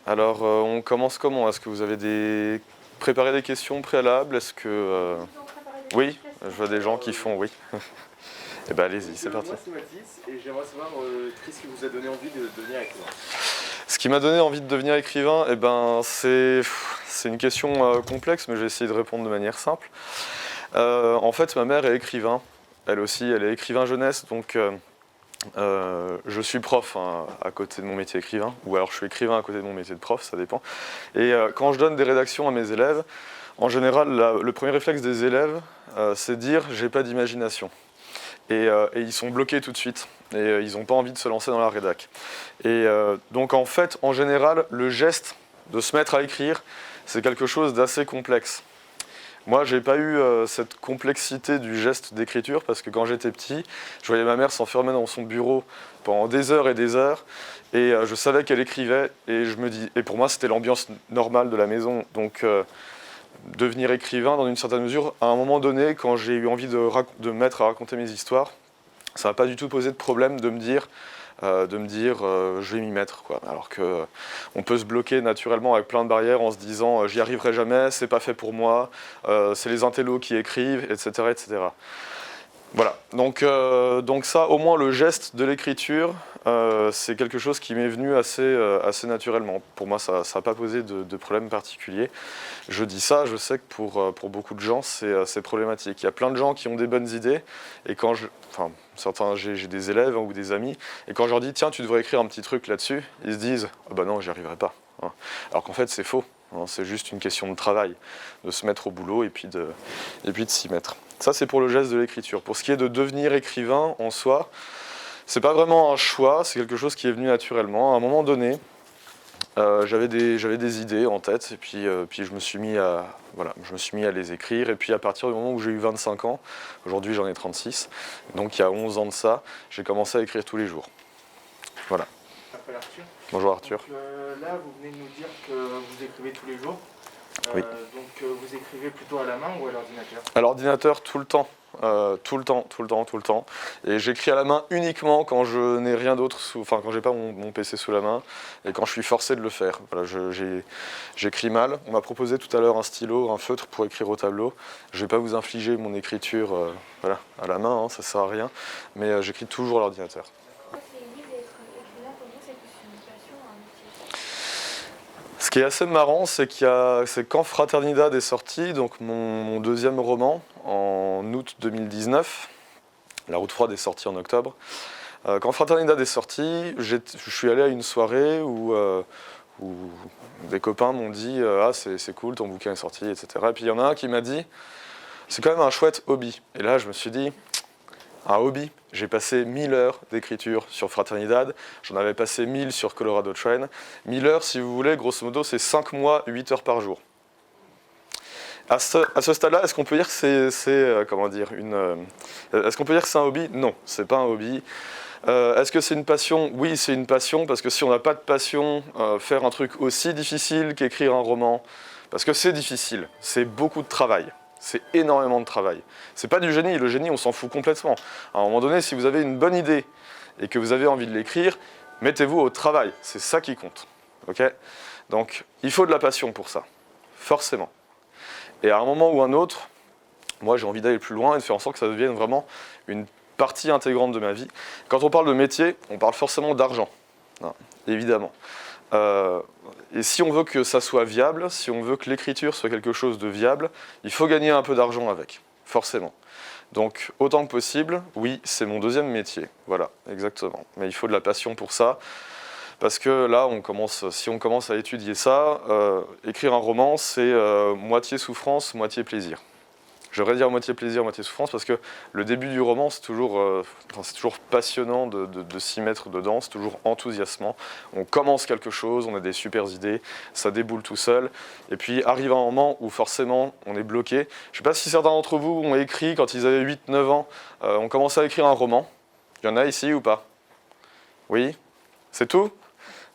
Alors, on commence comment? Est-ce que vous avez préparé des questions préalables? Est-ce que... Oui, je vois des gens qui font oui. Eh ben allez-y, c'est parti. Moi c'est Mathis et j'aimerais savoir qu'est-ce qui vous a donné envie de devenir écrivain. Ce qui m'a donné envie de devenir écrivain, eh ben, c'est une question complexe, mais je vais essayer de répondre de manière simple. En fait, ma mère est écrivain. Elle aussi, elle est écrivain jeunesse, donc je suis prof hein, à côté de mon métier écrivain, ou alors je suis écrivain à côté de mon métier de prof, ça dépend. Et quand je donne des rédactions à mes élèves, en général, le premier réflexe des élèves, c'est de dire « j'ai pas d'imagination ». Et ils sont bloqués tout de suite. Et ils n'ont pas envie de se lancer dans la rédac. Et donc en fait, en général, le geste de se mettre à écrire, c'est quelque chose d'assez complexe. Moi, j'ai pas eu cette complexité du geste d'écriture parce que quand j'étais petit, je voyais ma mère s'enfermer dans son bureau pendant des heures, et je savais qu'elle écrivait, et pour moi, c'était l'ambiance normale de la maison. Donc, devenir écrivain, dans une certaine mesure, à un moment donné, quand j'ai eu envie de me mettre à raconter mes histoires, ça n'a pas du tout posé de problème de me dire je vais m'y mettre, quoi. Alors que on peut se bloquer naturellement avec plein de barrières en se disant j'y arriverai jamais, c'est pas fait pour moi, c'est les intellos qui écrivent, etc., etc. Voilà, donc ça, au moins le geste de l'écriture, c'est quelque chose qui m'est venu assez naturellement. Pour moi, ça n'a pas posé de problème particulier. Je dis ça, je sais que pour beaucoup de gens, c'est problématique. Il y a plein de gens qui ont des bonnes idées, et j'ai des élèves ou des amis, et quand je leur dis « tiens, tu devrais écrire un petit truc là-dessus », ils se disent « ah bah non, j'y arriverai pas hein. ». Alors qu'en fait, c'est faux. C'est juste une question de travail, de se mettre au boulot et puis de s'y mettre. Ça, c'est pour le geste de l'écriture. Pour ce qui est de devenir écrivain en soi, c'est pas vraiment un choix, c'est quelque chose qui est venu naturellement. À un moment donné, j'avais des idées en tête, et puis je me suis mis à les écrire. Et puis à partir du moment où j'ai eu 25 ans, aujourd'hui j'en ai 36, donc il y a 11 ans de ça, j'ai commencé à écrire tous les jours. Voilà. Arthur. Bonjour Arthur. Donc, là, vous venez de nous dire que vous écrivez tous les jours. Oui. Donc vous écrivez plutôt à la main ou à l'ordinateur? À l'ordinateur tout le temps. Tout le temps. Et j'écris à la main uniquement quand je n'ai rien d'autre, quand j'ai pas mon PC sous la main et quand je suis forcé de le faire. Voilà, j'écris mal. On m'a proposé tout à l'heure un stylo, un feutre pour écrire au tableau. Je vais pas vous infliger mon écriture à la main, hein, ça sert à rien. Mais j'écris toujours à l'ordinateur. Ce qui est assez marrant, c'est quand Fraternidad est sorti, donc mon deuxième roman, en août 2019, La Route froide est sortie en octobre. Quand Fraternidad est sorti, je suis allé à une soirée où des copains m'ont dit « ah c'est cool, ton bouquin est sorti, etc. » Et puis il y en a un qui m'a dit « c'est quand même un chouette hobby ». Et là je me suis dit « un hobby ». J'ai passé 1000 heures d'écriture sur Fraternidad, j'en avais passé 1000 sur Colorado Train. 1000 heures, si vous voulez, grosso modo, c'est 5 mois, 8 heures par jour. À ce stade-là, est-ce qu'on peut dire que est-ce qu'on peut dire que c'est un hobby? Non, c'est pas un hobby. Est-ce que c'est une passion? Oui, c'est une passion, parce que si on n'a pas de passion, faire un truc aussi difficile qu'écrire un roman, parce que c'est difficile, c'est beaucoup de travail. C'est énormément de travail. C'est pas du génie, le génie on s'en fout complètement. À un moment donné, si vous avez une bonne idée et que vous avez envie de l'écrire, mettez-vous au travail, c'est ça qui compte. Okay? Donc il faut de la passion pour ça, forcément. Et à un moment ou un autre, moi j'ai envie d'aller plus loin et de faire en sorte que ça devienne vraiment une partie intégrante de ma vie. Quand on parle de métier, on parle forcément d'argent, hein, évidemment. Et si on veut que ça soit viable, si on veut que l'écriture soit quelque chose de viable, il faut gagner un peu d'argent avec, forcément. Donc autant que possible, oui, c'est mon deuxième métier, voilà, exactement. Mais il faut de la passion pour ça, parce que là, si on commence à étudier ça, écrire un roman, c'est moitié souffrance, moitié plaisir. Je vais dire moitié plaisir, moitié souffrance, parce que le début du roman, c'est toujours passionnant de s'y mettre dedans, c'est toujours enthousiasmant. On commence quelque chose, on a des super idées, ça déboule tout seul, et puis arrive un moment où forcément on est bloqué. Je ne sais pas si certains d'entre vous ont écrit, quand ils avaient 8-9 ans, ont commencé à écrire un roman. Il y en a ici ou pas? Oui? C'est tout?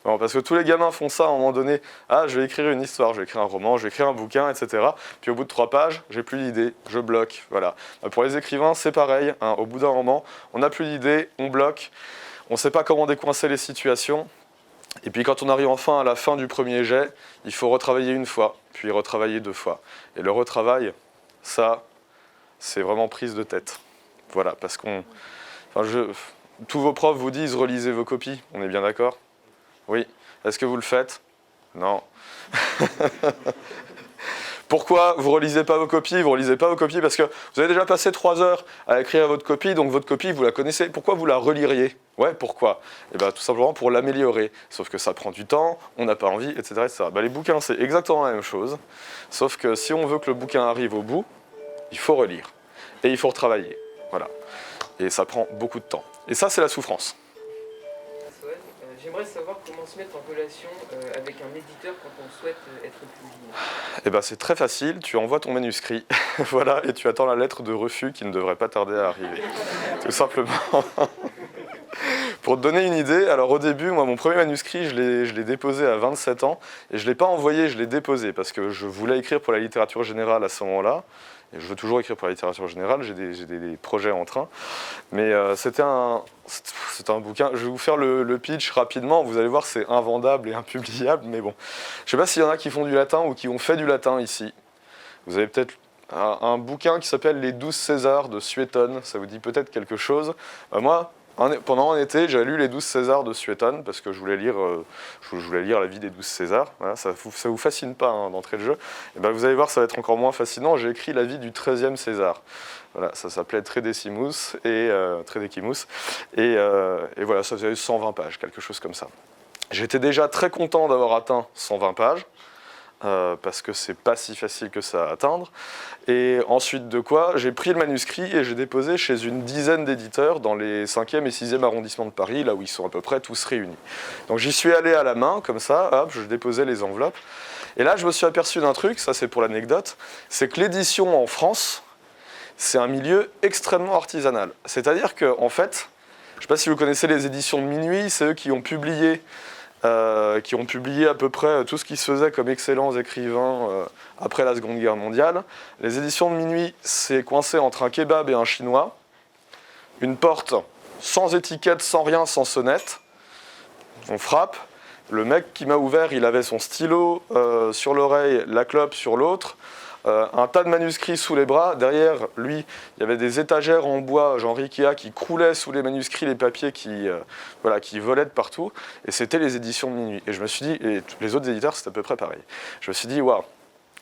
Non, parce que tous les gamins font ça à un moment donné. Ah, je vais écrire une histoire, je vais écrire un roman, je vais écrire un bouquin, etc. Puis au bout de 3 pages, j'ai plus d'idées, je bloque. Voilà. Pour les écrivains, c'est pareil. Hein. Au bout d'un roman, on n'a plus d'idées, on bloque. On ne sait pas comment décoincer les situations. Et puis quand on arrive enfin à la fin du premier jet, il faut retravailler une fois, puis retravailler 2 fois. Et le retravail, ça, c'est vraiment prise de tête. Voilà, parce qu'on... tous vos profs vous disent relisez vos copies, on est bien d'accord? Oui. Est-ce que vous le faites? Non. Pourquoi vous ne relisez pas vos copies? Vous ne relisez pas vos copies parce que vous avez déjà passé 3 heures à écrire votre copie, donc votre copie, vous la connaissez. Pourquoi vous la reliriez? Ouais, pourquoi? Eh bien, tout simplement pour l'améliorer. Sauf que ça prend du temps, on n'a pas envie, etc. etc. Ben, les bouquins, c'est exactement la même chose. Sauf que si on veut que le bouquin arrive au bout, il faut relire. Et il faut retravailler. Voilà. Et ça prend beaucoup de temps. Et ça, c'est la souffrance. J'aimerais savoir comment se mettre en relation avec un éditeur quand on souhaite être publié. Eh ben, c'est très facile, tu envoies ton manuscrit, voilà, et tu attends la lettre de refus qui ne devrait pas tarder à arriver. Tout simplement. Pour te donner une idée, alors au début, moi, mon premier manuscrit, je l'ai déposé à 27 ans, et je ne l'ai pas envoyé, je l'ai déposé, parce que je voulais écrire pour la littérature générale à ce moment-là, et je veux toujours écrire pour la littérature générale, j'ai des projets en train, mais c'est un bouquin, je vais vous faire le pitch rapidement, vous allez voir c'est invendable et impubliable, mais bon. Je ne sais pas s'il y en a qui font du latin ou qui ont fait du latin ici. Vous avez peut-être un bouquin qui s'appelle Les 12 Césars de Suétone, ça vous dit peut-être quelque chose. Moi, pendant un été, j'ai lu les 12 Césars de Suétone parce que je voulais lire la vie des 12 Césars. Voilà, ça vous fascine pas hein, d'entrée de jeu. Et ben vous allez voir, ça va être encore moins fascinant. J'ai écrit la vie du 13e César. Voilà, ça s'appelait Tredecimus et Tredecimus. Et voilà, ça faisait 120 pages, quelque chose comme ça. J'étais déjà très content d'avoir atteint 120 pages. Parce que c'est pas si facile que ça à atteindre. Et ensuite de quoi, j'ai pris le manuscrit et j'ai déposé chez une dizaine d'éditeurs dans les 5e et 6e arrondissements de Paris, là où ils sont à peu près tous réunis. Donc j'y suis allé à la main, comme ça, hop, je déposais les enveloppes. Et là, je me suis aperçu d'un truc, ça c'est pour l'anecdote, c'est que l'édition en France, c'est un milieu extrêmement artisanal. C'est-à-dire qu'en fait, je ne sais pas si vous connaissez les éditions de Minuit, c'est eux qui ont publié à peu près tout ce qui se faisait comme excellents écrivains après la Seconde Guerre mondiale. Les éditions de Minuit, c'est coincé entre un kebab et un chinois, une porte sans étiquette, sans rien, sans sonnette. On frappe. Le mec qui m'a ouvert, il avait son stylo sur l'oreille, la clope sur l'autre. Un tas de manuscrits sous les bras. Derrière lui, il y avait des étagères en bois, genre Ikea, qui croulaient sous les manuscrits, les papiers qui volaient de partout. Et c'était les éditions de Minuit. Et je me suis dit, et les autres éditeurs, c'était à peu près pareil. Je me suis dit, waouh,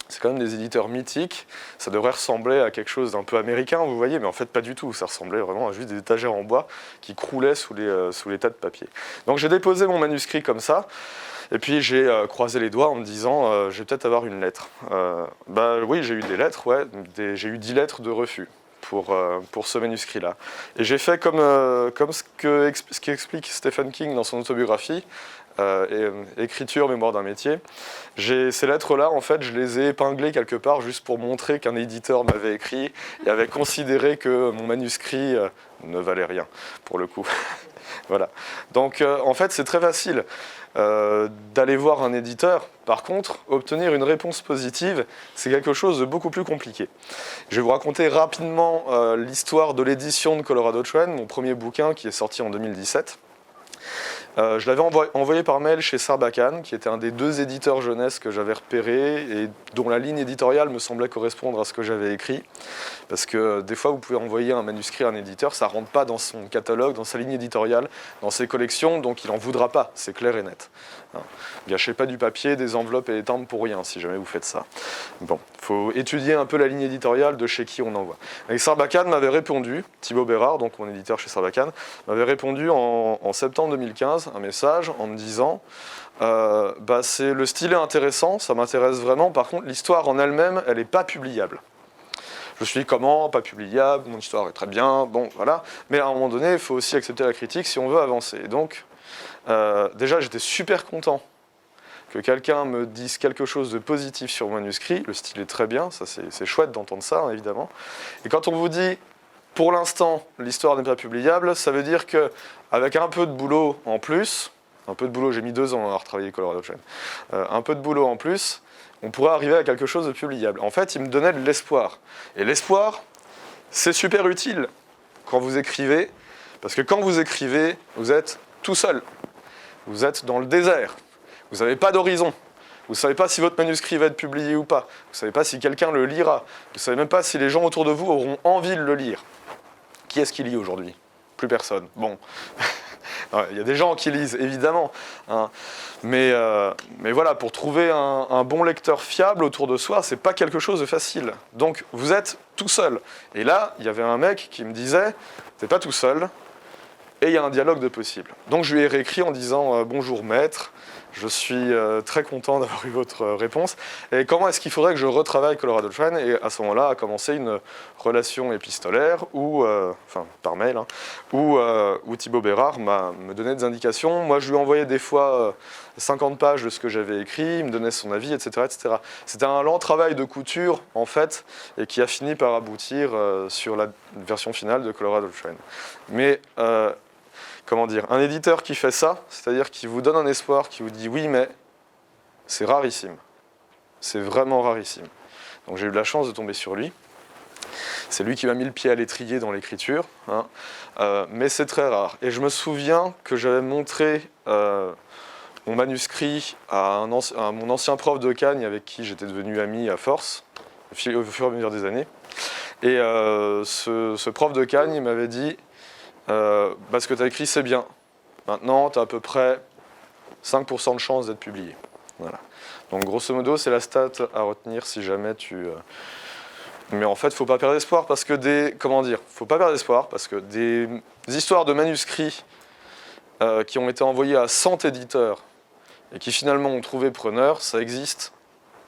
c'est quand même des éditeurs mythiques. Ça devrait ressembler à quelque chose d'un peu américain, vous voyez, mais en fait, pas du tout. Ça ressemblait vraiment à juste des étagères en bois qui croulaient sous les tas de papiers. Donc j'ai déposé mon manuscrit comme ça. Et puis j'ai croisé les doigts en me disant je vais peut-être avoir une lettre. Oui, j'ai eu des lettres, ouais, j'ai eu 10 lettres de refus pour ce manuscrit-là. Et j'ai fait comme ce qu'explique Stephen King dans son autobiographie, écriture, mémoire d'un métier. Ces lettres-là, en fait, je les ai épinglées quelque part juste pour montrer qu'un éditeur m'avait écrit et avait considéré que mon manuscrit ne valait rien, pour le coup. Voilà. Donc, en fait, c'est très facile d'aller voir un éditeur. Par contre, obtenir une réponse positive, c'est quelque chose de beaucoup plus compliqué. Je vais vous raconter rapidement l'histoire de l'édition de Colorado Trend, mon premier bouquin qui est sorti en 2017. Je l'avais envoyé par mail chez Sarbacane, qui était un des 2 éditeurs jeunesse que j'avais repérés et dont la ligne éditoriale me semblait correspondre à ce que j'avais écrit. Parce que des fois, vous pouvez envoyer un manuscrit à un éditeur, ça ne rentre pas dans son catalogue, dans sa ligne éditoriale, dans ses collections, donc il n'en voudra pas, c'est clair et net. Gâchez pas du papier, des enveloppes et des timbres pour rien, si jamais vous faites ça. Bon, il faut étudier un peu la ligne éditoriale de chez qui on envoie. Et Sarbacane m'avait répondu, Thibaut Bérard, donc mon éditeur chez Sarbacane, m'avait répondu en septembre 2015 un message en me disant le style est intéressant, ça m'intéresse vraiment, par contre l'histoire en elle-même, elle n'est pas publiable. Je me suis dit, comment, pas publiable, mon histoire est très bien, bon, voilà. Mais à un moment donné, il faut aussi accepter la critique si on veut avancer. Et donc, déjà, j'étais super content que quelqu'un me dise quelque chose de positif sur mon manuscrit. Le style est très bien, ça c'est chouette d'entendre ça, hein, évidemment. Et quand on vous dit, pour l'instant, l'histoire n'est pas publiable, ça veut dire qu'avec un peu de boulot en plus, j'ai mis 2 ans à retravailler Colorado Trend, un peu de boulot en plus, on pourrait arriver à quelque chose de publiable. En fait, il me donnait de l'espoir. Et l'espoir, c'est super utile quand vous écrivez, parce que quand vous écrivez, vous êtes tout seul. Vous êtes dans le désert. Vous n'avez pas d'horizon. Vous ne savez pas si votre manuscrit va être publié ou pas. Vous ne savez pas si quelqu'un le lira. Vous ne savez même pas si les gens autour de vous auront envie de le lire. Qui est-ce qui lit aujourd'hui? Plus personne. Bon. Il y a des gens qui lisent, évidemment. Hein. Mais voilà, pour trouver un bon lecteur fiable autour de soi, c'est pas quelque chose de facile. Donc, vous êtes tout seul. Et là, il y avait un mec qui me disait, t'es pas tout seul, et il y a un dialogue de possible. Donc, je lui ai réécrit en disant, bonjour maître, je suis très content d'avoir eu votre réponse. Et comment est-ce qu'il faudrait que je retravaille Colorado Shrine? Et à ce moment-là a commencé une relation épistolaire, enfin par mail, hein, où Thibaut Bérard me donnait des indications. Moi, je lui envoyais des fois 50 pages de ce que j'avais écrit, il me donnait son avis, etc. etc. C'était un lent travail de couture, en fait, et qui a fini par aboutir sur la version finale de Colorado Shrine. Mais comment dire, un éditeur qui fait ça, c'est-à-dire qui vous donne un espoir, qui vous dit oui, mais c'est rarissime. C'est vraiment rarissime. Donc j'ai eu de la chance de tomber sur lui. C'est lui qui m'a mis le pied à l'étrier dans l'écriture, hein. Mais c'est très rare. Et je me souviens que j'avais montré mon manuscrit à mon ancien prof de Cagne avec qui j'étais devenu ami à force, au fur et à mesure des années. Et ce prof de Cagne il m'avait dit ce que tu as écrit, c'est bien. Maintenant, tu as à peu près 5% de chance d'être publié. Voilà. Donc, grosso modo, c'est la stat à retenir si jamais tu... Mais en fait, il ne faut pas perdre espoir parce que faut pas perdre espoir parce que des histoires de manuscrits qui ont été envoyés à 100 éditeurs et qui finalement ont trouvé preneur, ça existe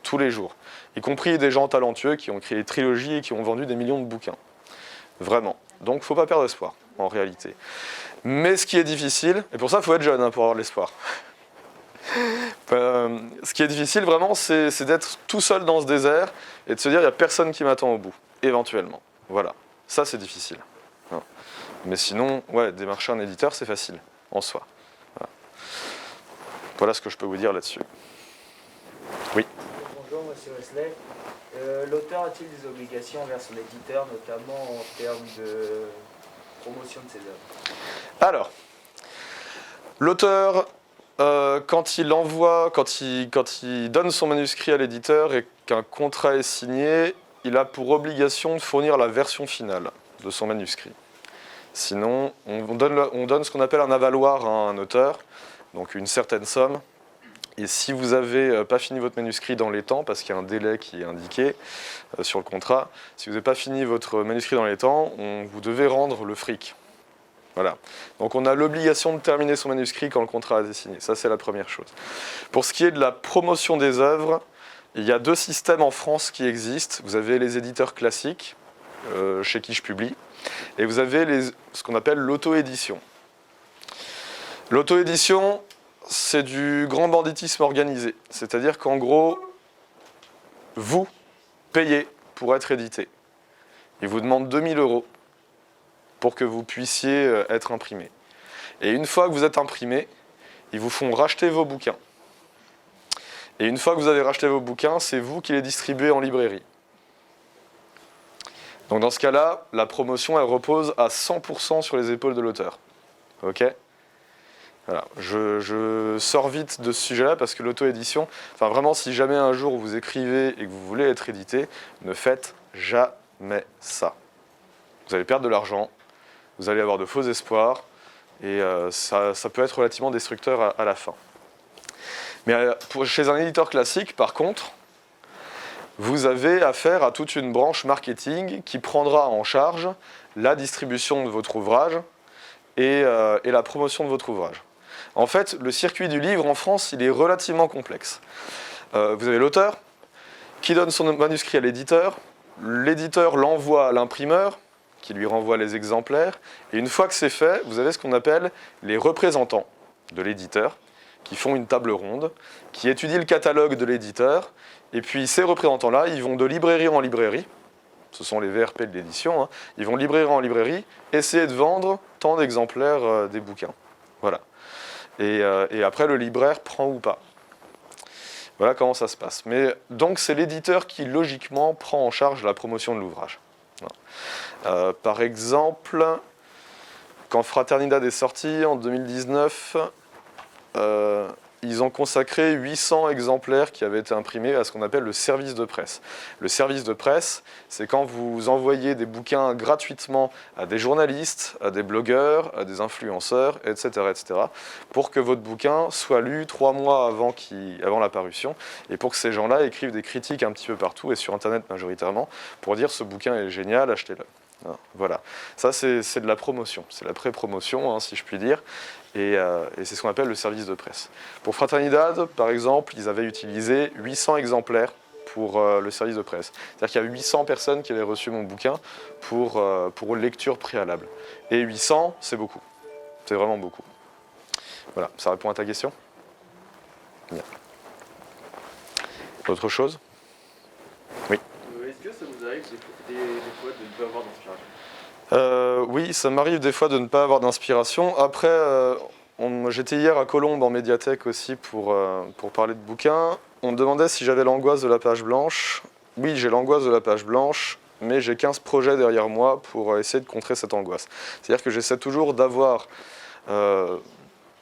tous les jours. Y compris des gens talentueux qui ont créé des trilogies et qui ont vendu des millions de bouquins. Vraiment. Donc, il ne faut pas perdre espoir, en réalité. Mais ce qui est difficile, et pour ça, il faut être jeune pour avoir de l'espoir. Ce qui est difficile, vraiment, c'est d'être tout seul dans ce désert et de se dire, il n'y a personne qui m'attend au bout, éventuellement. Voilà. Ça, c'est difficile. Hein. Mais sinon, ouais, démarcher un éditeur, c'est facile, en soi. Voilà ce que je peux vous dire là-dessus. Oui. Bonjour, monsieur Wesley. L'auteur a-t-il des obligations envers son éditeur, notamment en termes de promotion de ses œuvres? Alors, l'auteur, quand il donne son manuscrit à l'éditeur et qu'un contrat est signé, il a pour obligation de fournir la version finale de son manuscrit. Sinon, on donne ce qu'on appelle un avaloir à un auteur, donc une certaine somme. Et si vous n'avez pas fini votre manuscrit dans les temps, parce qu'il y a un délai qui est indiqué sur le contrat, si vous n'avez pas fini votre manuscrit dans les temps, vous devez rendre le fric. Voilà. Donc on a l'obligation de terminer son manuscrit quand le contrat a été signé. Ça, c'est la première chose. Pour ce qui est de la promotion des œuvres, il y a 2 systèmes en France qui existent. Vous avez les éditeurs classiques, chez qui je publie, et vous avez ce qu'on appelle l'auto-édition. L'auto-édition, c'est du grand banditisme organisé. C'est-à-dire qu'en gros, vous payez pour être édité. Ils vous demandent 2 000 € pour que vous puissiez être imprimé. Et une fois que vous êtes imprimé, ils vous font racheter vos bouquins. Et une fois que vous avez racheté vos bouquins, c'est vous qui les distribuez en librairie. Donc dans ce cas-là, la promotion, elle repose à 100% sur les épaules de l'auteur. Ok ? Voilà. Je sors vite de ce sujet-là parce que l'auto-édition, enfin vraiment, si jamais un jour vous écrivez et que vous voulez être édité, ne faites jamais ça. Vous allez perdre de l'argent, vous allez avoir de faux espoirs, et ça peut être relativement destructeur à la fin. Mais chez un éditeur classique, par contre, vous avez affaire à toute une branche marketing qui prendra en charge la distribution de votre ouvrage et la promotion de votre ouvrage. En fait, le circuit du livre en France, il est relativement complexe. Vous avez l'auteur qui donne son manuscrit à l'éditeur l'envoie à l'imprimeur, qui lui renvoie les exemplaires, et une fois que c'est fait, vous avez ce qu'on appelle les représentants de l'éditeur, qui font une table ronde, qui étudient le catalogue de l'éditeur, et puis ces représentants-là, ils vont de librairie en librairie, ce sont les VRP de l'édition, hein, ils vont de librairie en librairie, essayer de vendre tant d'exemplaires des bouquins. Voilà. Et après, le libraire prend ou pas. Voilà comment ça se passe. Mais donc, c'est l'éditeur qui, logiquement, prend en charge la promotion de l'ouvrage. Par exemple, quand Fraternidad est sorti en 2019, ils ont consacré 800 exemplaires qui avaient été imprimés à ce qu'on appelle le service de presse. Le service de presse, c'est quand vous envoyez des bouquins gratuitement à des journalistes, à des blogueurs, à des influenceurs, etc., etc., pour que votre bouquin soit lu 3 mois avant la parution, et pour que ces gens-là écrivent des critiques un petit peu partout, et sur Internet majoritairement, pour dire ce bouquin est génial, achetez-le. Voilà, ça c'est de la promotion, c'est la pré-promotion, hein, si je puis dire, et c'est ce qu'on appelle le service de presse. Pour Fraternidad, par exemple, ils avaient utilisé 800 exemplaires pour le service de presse. C'est-à-dire qu'il y a 800 personnes qui avaient reçu mon bouquin pour lecture préalable. Et 800, c'est beaucoup, c'est vraiment beaucoup. Voilà, ça répond à ta question ? Bien. Autre chose ? Oui. Est-ce que ça vous arrive des fois de ne pas avoir d'inspiration ? Oui, ça m'arrive des fois de ne pas avoir d'inspiration. Après, j'étais hier à Colombes en médiathèque aussi pour parler de bouquins. On me demandait si j'avais l'angoisse de la page blanche. Oui, j'ai l'angoisse de la page blanche, mais j'ai 15 projets derrière moi pour essayer de contrer cette angoisse. C'est-à-dire que j'essaie toujours d'avoir... en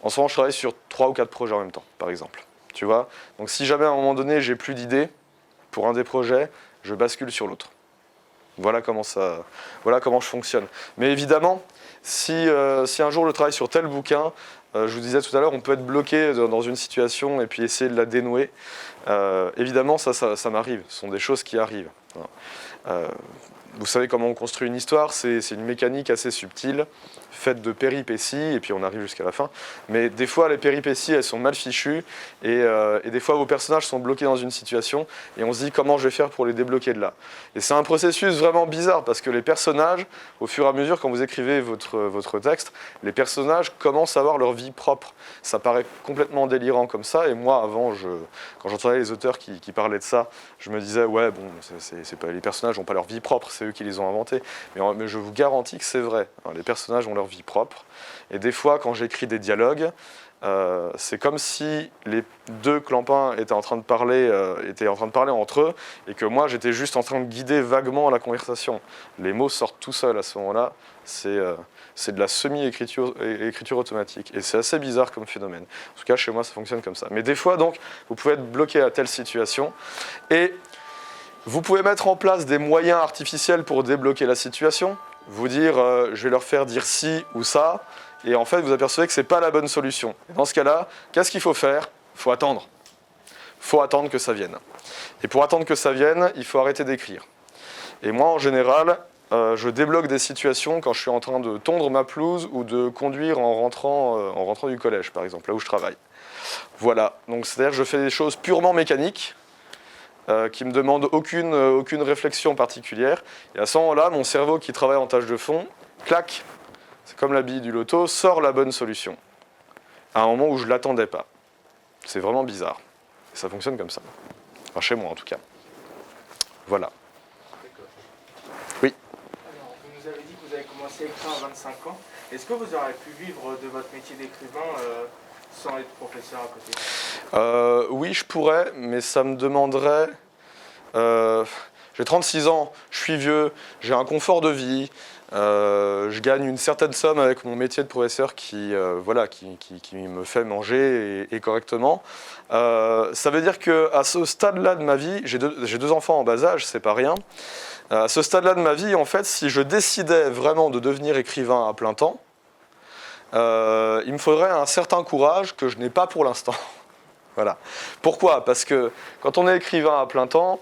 ce moment, je travaille sur 3 ou 4 projets en même temps, par exemple. Tu vois ? Donc si jamais à un moment donné, j'ai plus d'idées pour un des projets, je bascule sur l'autre. Voilà comment je fonctionne. Mais évidemment, si un jour je travaille sur tel bouquin, je vous disais tout à l'heure, on peut être bloqué dans une situation et puis essayer de la dénouer. Évidemment, ça m'arrive. Ce sont des choses qui arrivent. Vous savez comment on construit une histoire, c'est une mécanique assez subtile, faite de péripéties, et puis on arrive jusqu'à la fin. Mais des fois, les péripéties, elles sont mal fichues, et des fois, vos personnages sont bloqués dans une situation, et on se dit comment je vais faire pour les débloquer de là. Et c'est un processus vraiment bizarre, parce que les personnages, au fur et à mesure, quand vous écrivez votre texte, les personnages commencent à avoir leur vie propre. Ça paraît complètement délirant comme ça, et moi, avant, quand j'entendais les auteurs qui parlaient de ça, je me disais, ouais, bon, c'est pas, les personnages n'ont pas leur vie propre, c'est eux qui les ont inventés. Mais je vous garantis que c'est vrai. Les personnages ont leur vie propre. Et des fois, quand j'écris des dialogues, c'est comme si les deux clampins étaient en train de parler entre eux, et que moi, j'étais juste en train de guider vaguement la conversation. Les mots sortent tout seuls à ce moment-là. C'est de la semi-écriture automatique. Et c'est assez bizarre comme phénomène. En tout cas, chez moi, ça fonctionne comme ça. Mais des fois, donc, vous pouvez être bloqué à telle situation. Et vous pouvez mettre en place des moyens artificiels pour débloquer la situation. Vous dire, je vais leur faire dire ci ou ça. Et en fait, vous apercevez que ce n'est pas la bonne solution. Et dans ce cas-là, qu'est-ce qu'il faut faire ? Il faut attendre. Il faut attendre que ça vienne. Et pour attendre que ça vienne, il faut arrêter d'écrire. Et moi, en général, je débloque des situations quand je suis en train de tondre ma pelouse ou de conduire en rentrant du collège, par exemple, là où je travaille. Voilà. Donc, c'est-à-dire que je fais des choses purement mécaniques, qui ne me demandent aucune réflexion particulière. Et à ce moment-là, mon cerveau qui travaille en tâche de fond, clac, c'est comme la bille du loto, sort la bonne solution. À un moment où je ne l'attendais pas. C'est vraiment bizarre. Et ça fonctionne comme ça. Enfin, chez moi en tout cas. Voilà. D'accord. Oui. Alors, vous nous avez dit que vous avez commencé à écrire à 25 ans. Est-ce que vous auriez pu vivre de votre métier d'écrivain sans être professeur à côté ? Oui, je pourrais, mais ça me demanderait... j'ai 36 ans, je suis vieux, j'ai un confort de vie, je gagne une certaine somme avec mon métier de professeur qui me fait manger et correctement. Ça veut dire qu'à ce stade-là de ma vie, j'ai deux enfants en bas âge, c'est pas rien. À ce stade-là de ma vie, en fait, si je décidais vraiment de devenir écrivain à plein temps, il me faudrait un certain courage que je n'ai pas pour l'instant. Voilà. Pourquoi ? Parce que quand on est écrivain à plein temps,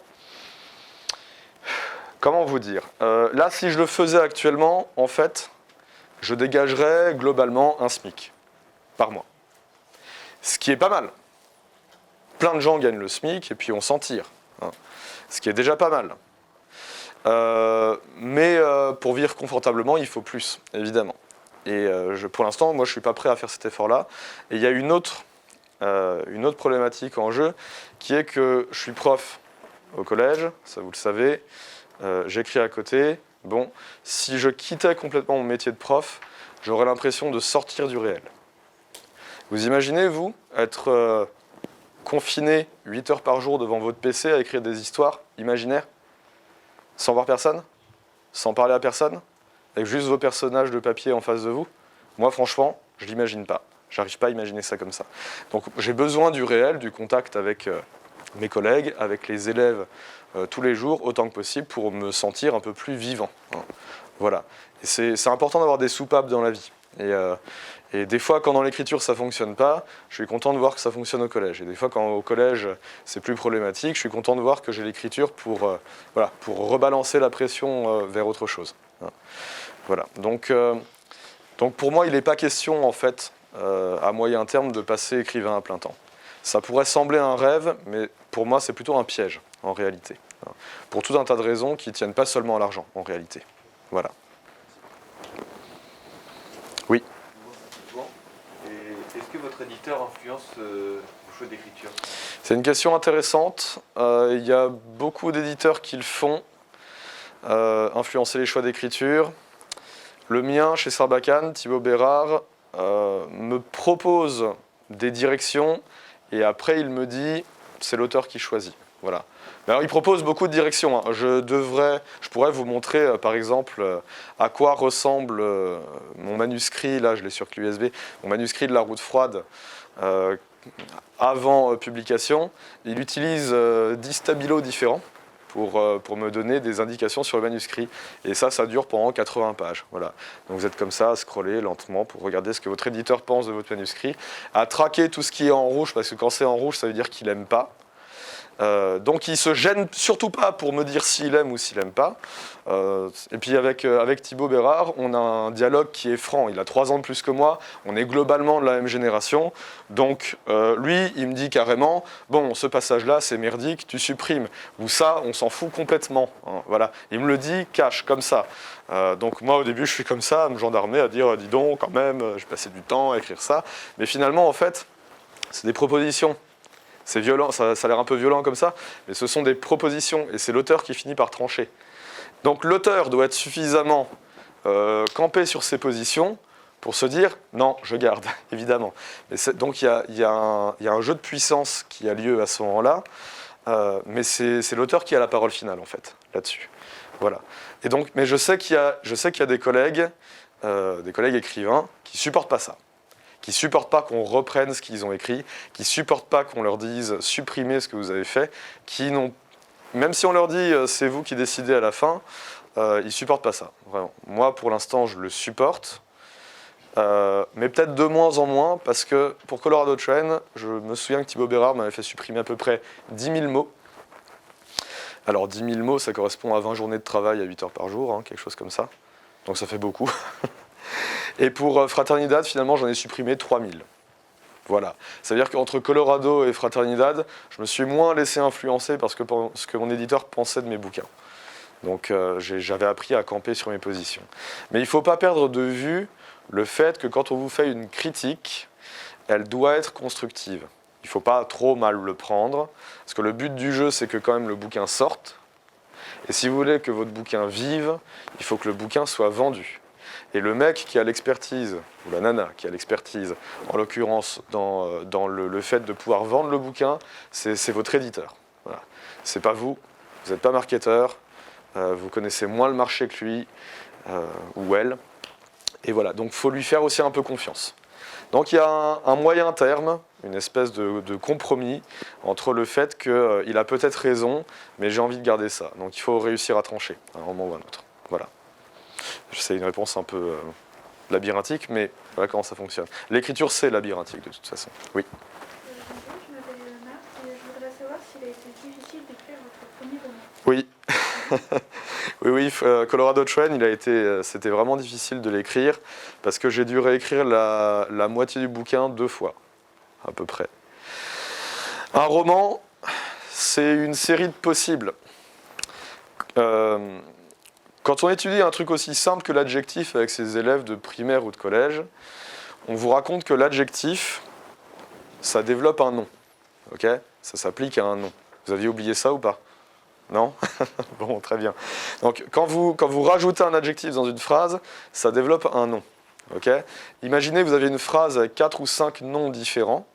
comment vous dire ? Là, si je le faisais actuellement, en fait, je dégagerais globalement un SMIC par mois. Ce qui est pas mal. Plein de gens gagnent le SMIC et puis on s'en tire. Hein. Ce qui est déjà pas mal. Mais pour vivre confortablement, il faut plus, évidemment. Et pour l'instant, moi, je ne suis pas prêt à faire cet effort-là. Et il y a une autre problématique en jeu, qui est que je suis prof au collège, ça vous le savez, j'écris à côté. Bon, si je quittais complètement mon métier de prof, j'aurais l'impression de sortir du réel. Vous imaginez, vous, être confiné 8 heures par jour devant votre PC à écrire des histoires imaginaires, sans voir personne, sans parler à personne, avec juste vos personnages de papier en face de vous? Moi, franchement, je ne l'imagine pas. J'arrive pas à imaginer ça comme ça. Donc j'ai besoin du réel, du contact avec mes collègues, avec les élèves tous les jours, autant que possible, pour me sentir un peu plus vivant. Hein. Voilà. Et c'est important d'avoir des soupapes dans la vie. Et des fois, quand dans l'écriture ça ne fonctionne pas, je suis content de voir que ça fonctionne au collège. Et des fois, quand au collège c'est plus problématique, je suis content de voir que j'ai l'écriture pour rebalancer la pression vers autre chose. Hein. Voilà. Donc pour moi, il n'est pas question, en fait, à moyen terme, de passer écrivain à plein temps. Ça pourrait sembler un rêve, mais pour moi, c'est plutôt un piège, en réalité. Hein. Pour tout un tas de raisons qui ne tiennent pas seulement à l'argent, en réalité. Voilà. Oui. Et est-ce que votre éditeur influence vos choix d'écriture? C'est une question intéressante. Il y a beaucoup d'éditeurs qui le font, influencer les choix d'écriture. Le mien, chez Sarbacane, Thibaut Bérard, me propose des directions et après il me dit c'est l'auteur qui choisit. Voilà. Mais alors il propose beaucoup de directions. Hein. Je pourrais vous montrer par exemple à quoi ressemble mon manuscrit, là je l'ai sur clé USB, mon manuscrit de La Route froide avant publication. Il utilise 10 stabilos différents pour me donner des indications sur le manuscrit. Et ça dure pendant 80 pages. Voilà. Donc vous êtes comme ça à scroller lentement pour regarder ce que votre éditeur pense de votre manuscrit, à traquer tout ce qui est en rouge, parce que quand c'est en rouge, ça veut dire qu'il n'aime pas. Donc il ne se gêne surtout pas pour me dire s'il aime ou s'il n'aime pas. Et puis avec Thibaut Bérard, on a un dialogue qui est franc. Il a 3 ans de plus que moi, on est globalement de la même génération. Donc lui, il me dit carrément, bon, ce passage-là, c'est merdique, tu supprimes. Ou ça, on s'en fout complètement. Hein, voilà. Il me le dit cash, comme ça. Donc moi, au début, je suis comme ça, à me gendarmer, à dire, dis donc, quand même, j'ai passé du temps à écrire ça. Mais finalement, en fait, c'est des propositions. C'est violent, ça a l'air un peu violent comme ça, mais ce sont des propositions, et c'est l'auteur qui finit par trancher. Donc l'auteur doit être suffisamment campé sur ses positions pour se dire « non, je garde », évidemment. Donc il y a un jeu de puissance qui a lieu à ce moment-là, mais c'est l'auteur qui a la parole finale, en fait, là-dessus. Voilà. Et donc, mais je sais qu'il y a des collègues écrivains qui ne supportent pas ça, qui ne supportent pas qu'on reprenne ce qu'ils ont écrit, qui ne supportent pas qu'on leur dise « supprimez ce que vous avez fait », même si on leur dit « c'est vous qui décidez à la fin », ils ne supportent pas ça, vraiment. Moi, pour l'instant, je le supporte, mais peut-être de moins en moins, parce que pour Colorado Train, je me souviens que Thibaut Bérard m'avait fait supprimer à peu près 10 000 mots. Alors 10 000 mots, ça correspond à 20 journées de travail à 8 heures par jour, hein, quelque chose comme ça. Donc ça fait beaucoup. Et pour Fraternidad, finalement, j'en ai supprimé 3000. Voilà. Ça veut dire qu'entre Colorado et Fraternidad, je me suis moins laissé influencer parce que ce que mon éditeur pensait de mes bouquins. Donc j'avais appris à camper sur mes positions. Mais il ne faut pas perdre de vue le fait que quand on vous fait une critique, elle doit être constructive. Il ne faut pas trop mal le prendre, parce que le but du jeu, c'est que quand même le bouquin sorte. Et si vous voulez que votre bouquin vive, il faut que le bouquin soit vendu. Et le mec qui a l'expertise, ou la nana qui a l'expertise, en l'occurrence dans le fait de pouvoir vendre le bouquin, c'est votre éditeur. Voilà. C'est pas vous, vous n'êtes pas marketeur, vous connaissez moins le marché que lui ou elle. Et voilà, donc il faut lui faire aussi un peu confiance. Donc il y a un moyen terme, une espèce de compromis entre le fait qu'il a peut-être raison, mais j'ai envie de garder ça. Donc il faut réussir à trancher, à un moment ou à un autre. Voilà. C'est une réponse un peu labyrinthique, mais voilà comment ça fonctionne. L'écriture, c'est labyrinthique de toute façon. Oui. Bonjour, je m'appelle Marc et je voudrais savoir s'il a été difficile d'écrire votre premier roman. Oui. Oui, Colorado Train, c'était vraiment difficile de l'écrire parce que j'ai dû réécrire la moitié du bouquin 2 fois, à peu près. Un roman, c'est une série de possibles. Quand on étudie un truc aussi simple que l'adjectif avec ses élèves de primaire ou de collège, on vous raconte que l'adjectif, ça développe un nom. Ok ? Ça s'applique à un nom. Vous aviez oublié ça ou pas ? Non ? Bon, très bien. Donc, quand vous rajoutez un adjectif dans une phrase, ça développe un nom. Ok ? Imaginez, vous avez une phrase avec 4 ou 5 noms différents.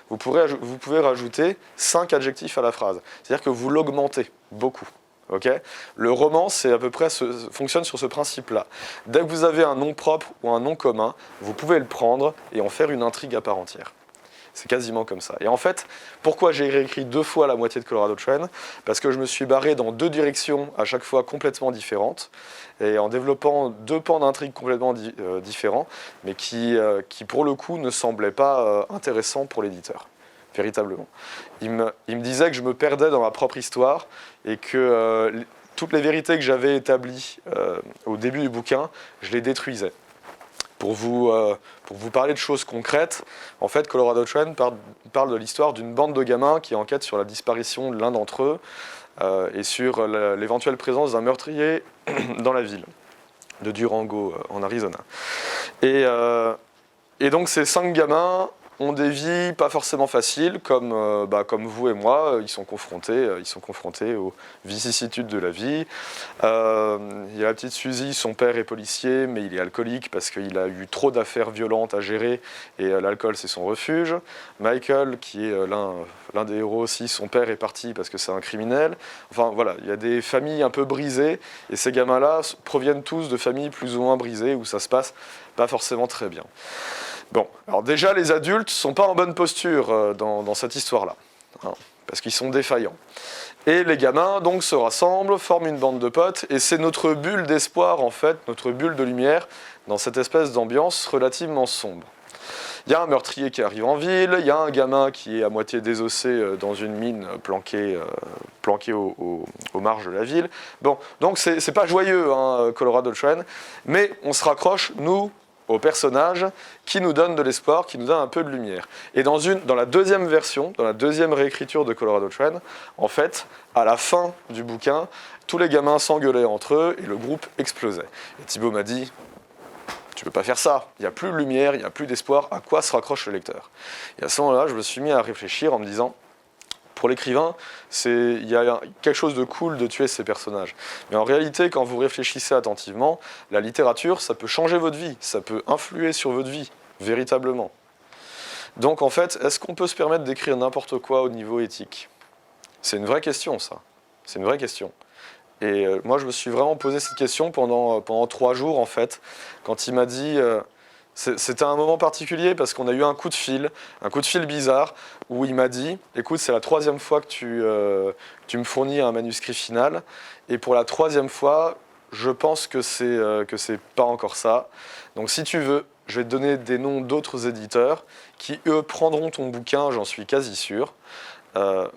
Vous pouvez rajouter 5 adjectifs à la phrase. C'est-à-dire que vous l'augmentez beaucoup. Okay, le roman, c'est à peu près fonctionne sur ce principe-là. Dès que vous avez un nom propre ou un nom commun, vous pouvez le prendre et en faire une intrigue à part entière. C'est quasiment comme ça. Et en fait, pourquoi j'ai réécrit 2 fois la moitié de Colorado Train? Parce que je me suis barré dans 2 directions, à chaque fois complètement différentes, et en développant 2 pans d'intrigue complètement différents, mais qui, pour le coup, ne semblaient pas intéressants pour l'éditeur. Véritablement. Il me disait que je me perdais dans ma propre histoire et que toutes les vérités que j'avais établies au début du bouquin, je les détruisais. Pour vous parler de choses concrètes, en fait, Colorado Train parle de l'histoire d'une bande de gamins qui enquête sur la disparition de l'un d'entre eux et sur l'éventuelle présence d'un meurtrier dans la ville de Durango, en Arizona. Et donc ces 5 gamins ont des vies pas forcément faciles, comme vous et moi, ils sont confrontés aux vicissitudes de la vie. Il y a la petite Suzy, son père est policier, mais il est alcoolique parce qu'il a eu trop d'affaires violentes à gérer, et l'alcool c'est son refuge. Michael, qui est l'un des héros aussi, son père est parti parce que c'est un criminel. Enfin voilà, il y a des familles un peu brisées, et ces gamins-là proviennent tous de familles plus ou moins brisées, où ça se passe pas forcément très bien. Bon, alors déjà, les adultes ne sont pas en bonne posture dans cette histoire-là, hein, parce qu'ils sont défaillants. Et les gamins, donc, se rassemblent, forment une bande de potes, et c'est notre bulle d'espoir, en fait, notre bulle de lumière, dans cette espèce d'ambiance relativement sombre. Il y a un meurtrier qui arrive en ville, il y a un gamin qui est à moitié désossé dans une mine planquée aux marges de la ville. Bon, donc c'est pas joyeux, hein, Colorado Train, mais on se raccroche, nous, aux personnages qui nous donnent de l'espoir, qui nous donnent un peu de lumière. Et dans la deuxième version, dans la deuxième réécriture de Colorado Train, en fait, à la fin du bouquin, tous les gamins s'engueulaient entre eux et le groupe explosait. Et Thibaut m'a dit, tu peux pas faire ça, il n'y a plus de lumière, il n'y a plus d'espoir, à quoi se raccroche le lecteur? Et à ce moment-là, je me suis mis à réfléchir en me disant, pour l'écrivain, il y a quelque chose de cool de tuer ces personnages. Mais en réalité, quand vous réfléchissez attentivement, la littérature, ça peut changer votre vie, ça peut influer sur votre vie, véritablement. Donc en fait, est-ce qu'on peut se permettre d'écrire n'importe quoi au niveau éthique? C'est une vraie question, ça. C'est une vraie question. Et moi, je me suis vraiment posé cette question pendant 3 jours, en fait, quand il m'a dit... C'était un moment particulier parce qu'on a eu un coup de fil bizarre, où il m'a dit « Écoute, c'est la 3e fois que tu me fournis un manuscrit final, et pour la 3e fois, je pense que c'est pas encore ça. Donc si tu veux, je vais te donner des noms d'autres éditeurs qui, eux, prendront ton bouquin, j'en suis quasi sûr,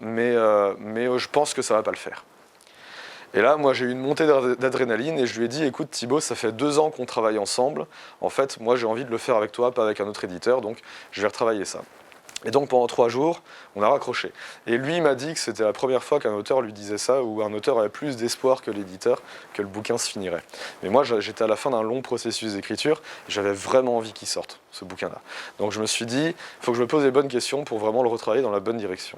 mais je pense que ça va pas le faire. » Et là, moi, j'ai eu une montée d'adrénaline et je lui ai dit, écoute Thibaut, ça fait 2 ans qu'on travaille ensemble. En fait, moi, j'ai envie de le faire avec toi, pas avec un autre éditeur, donc je vais retravailler ça. Et donc, pendant 3 jours, on a raccroché. Et lui, il m'a dit que c'était la première fois qu'un auteur lui disait ça, ou un auteur avait plus d'espoir que l'éditeur, que le bouquin se finirait. Mais moi, j'étais à la fin d'un long processus d'écriture, et j'avais vraiment envie qu'il sorte, ce bouquin-là. Donc je me suis dit, il faut que je me pose les bonnes questions pour vraiment le retravailler dans la bonne direction.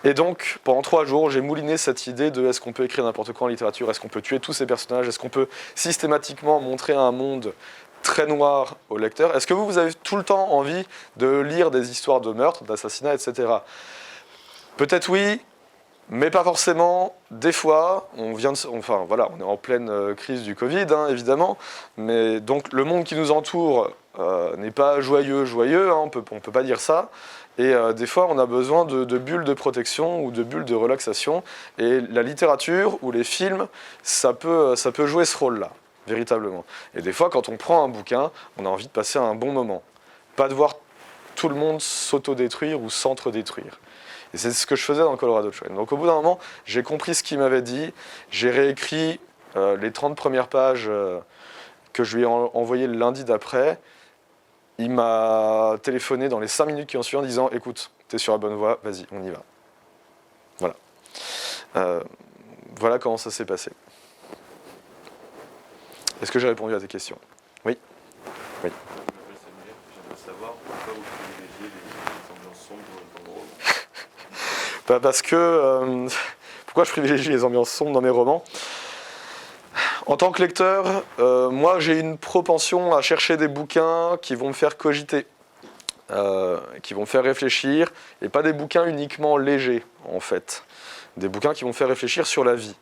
Et donc, pendant 3 jours, j'ai mouliné cette idée de est-ce qu'on peut écrire n'importe quoi en littérature, est-ce qu'on peut tuer tous ces personnages, est-ce qu'on peut systématiquement montrer un monde très noir au lecteur. Est-ce que vous avez tout le temps envie de lire des histoires de meurtres, d'assassinats, etc. Peut-être oui, mais pas forcément. Des fois, on est en pleine crise du Covid, hein, évidemment, mais donc le monde qui nous entoure n'est pas joyeux, hein, on peut pas dire ça. Et des fois, on a besoin de bulles de protection ou de bulles de relaxation. Et la littérature ou les films, ça peut jouer ce rôle-là. Véritablement. Et des fois, quand on prend un bouquin, on a envie de passer un bon moment. Pas de voir tout le monde s'auto-détruire ou s'entre-détruire. Et c'est ce que je faisais dans Colorado Train. Donc au bout d'un moment, j'ai compris ce qu'il m'avait dit, j'ai réécrit les 30 premières pages que je lui ai envoyées le lundi d'après. Il m'a téléphoné dans les 5 minutes qui ont suivi en disant « Écoute, t'es sur la bonne voie, vas-y, on y va. » Voilà. Voilà comment ça s'est passé. Est-ce que j'ai répondu à tes questions? Oui. Oui. J'aimerais savoir pourquoi vous privilégiez les ambiances sombres dans vos romans. Parce que... pourquoi je privilégie les ambiances sombres dans mes romans? En tant que lecteur, moi j'ai une propension à chercher des bouquins qui vont me faire cogiter, qui vont me faire réfléchir, et pas des bouquins uniquement légers, en fait. Des bouquins qui vont me faire réfléchir sur la vie.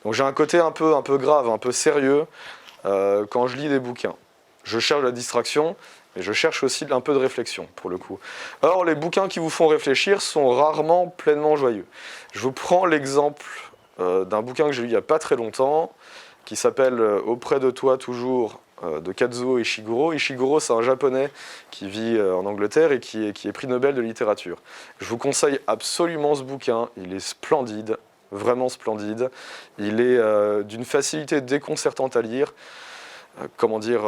Donc j'ai un côté un peu grave, un peu sérieux quand je lis des bouquins. Je cherche la distraction, mais je cherche aussi un peu de réflexion, pour le coup. Or, les bouquins qui vous font réfléchir sont rarement pleinement joyeux. Je vous prends l'exemple d'un bouquin que j'ai lu il n'y a pas très longtemps, qui s'appelle « Auprès de toi toujours » de Kazuo Ishiguro. Ishiguro, c'est un japonais qui vit en Angleterre et qui est prix Nobel de littérature. Je vous conseille absolument ce bouquin, il est splendide, vraiment splendide. Il est d'une facilité déconcertante à lire. Comment dire,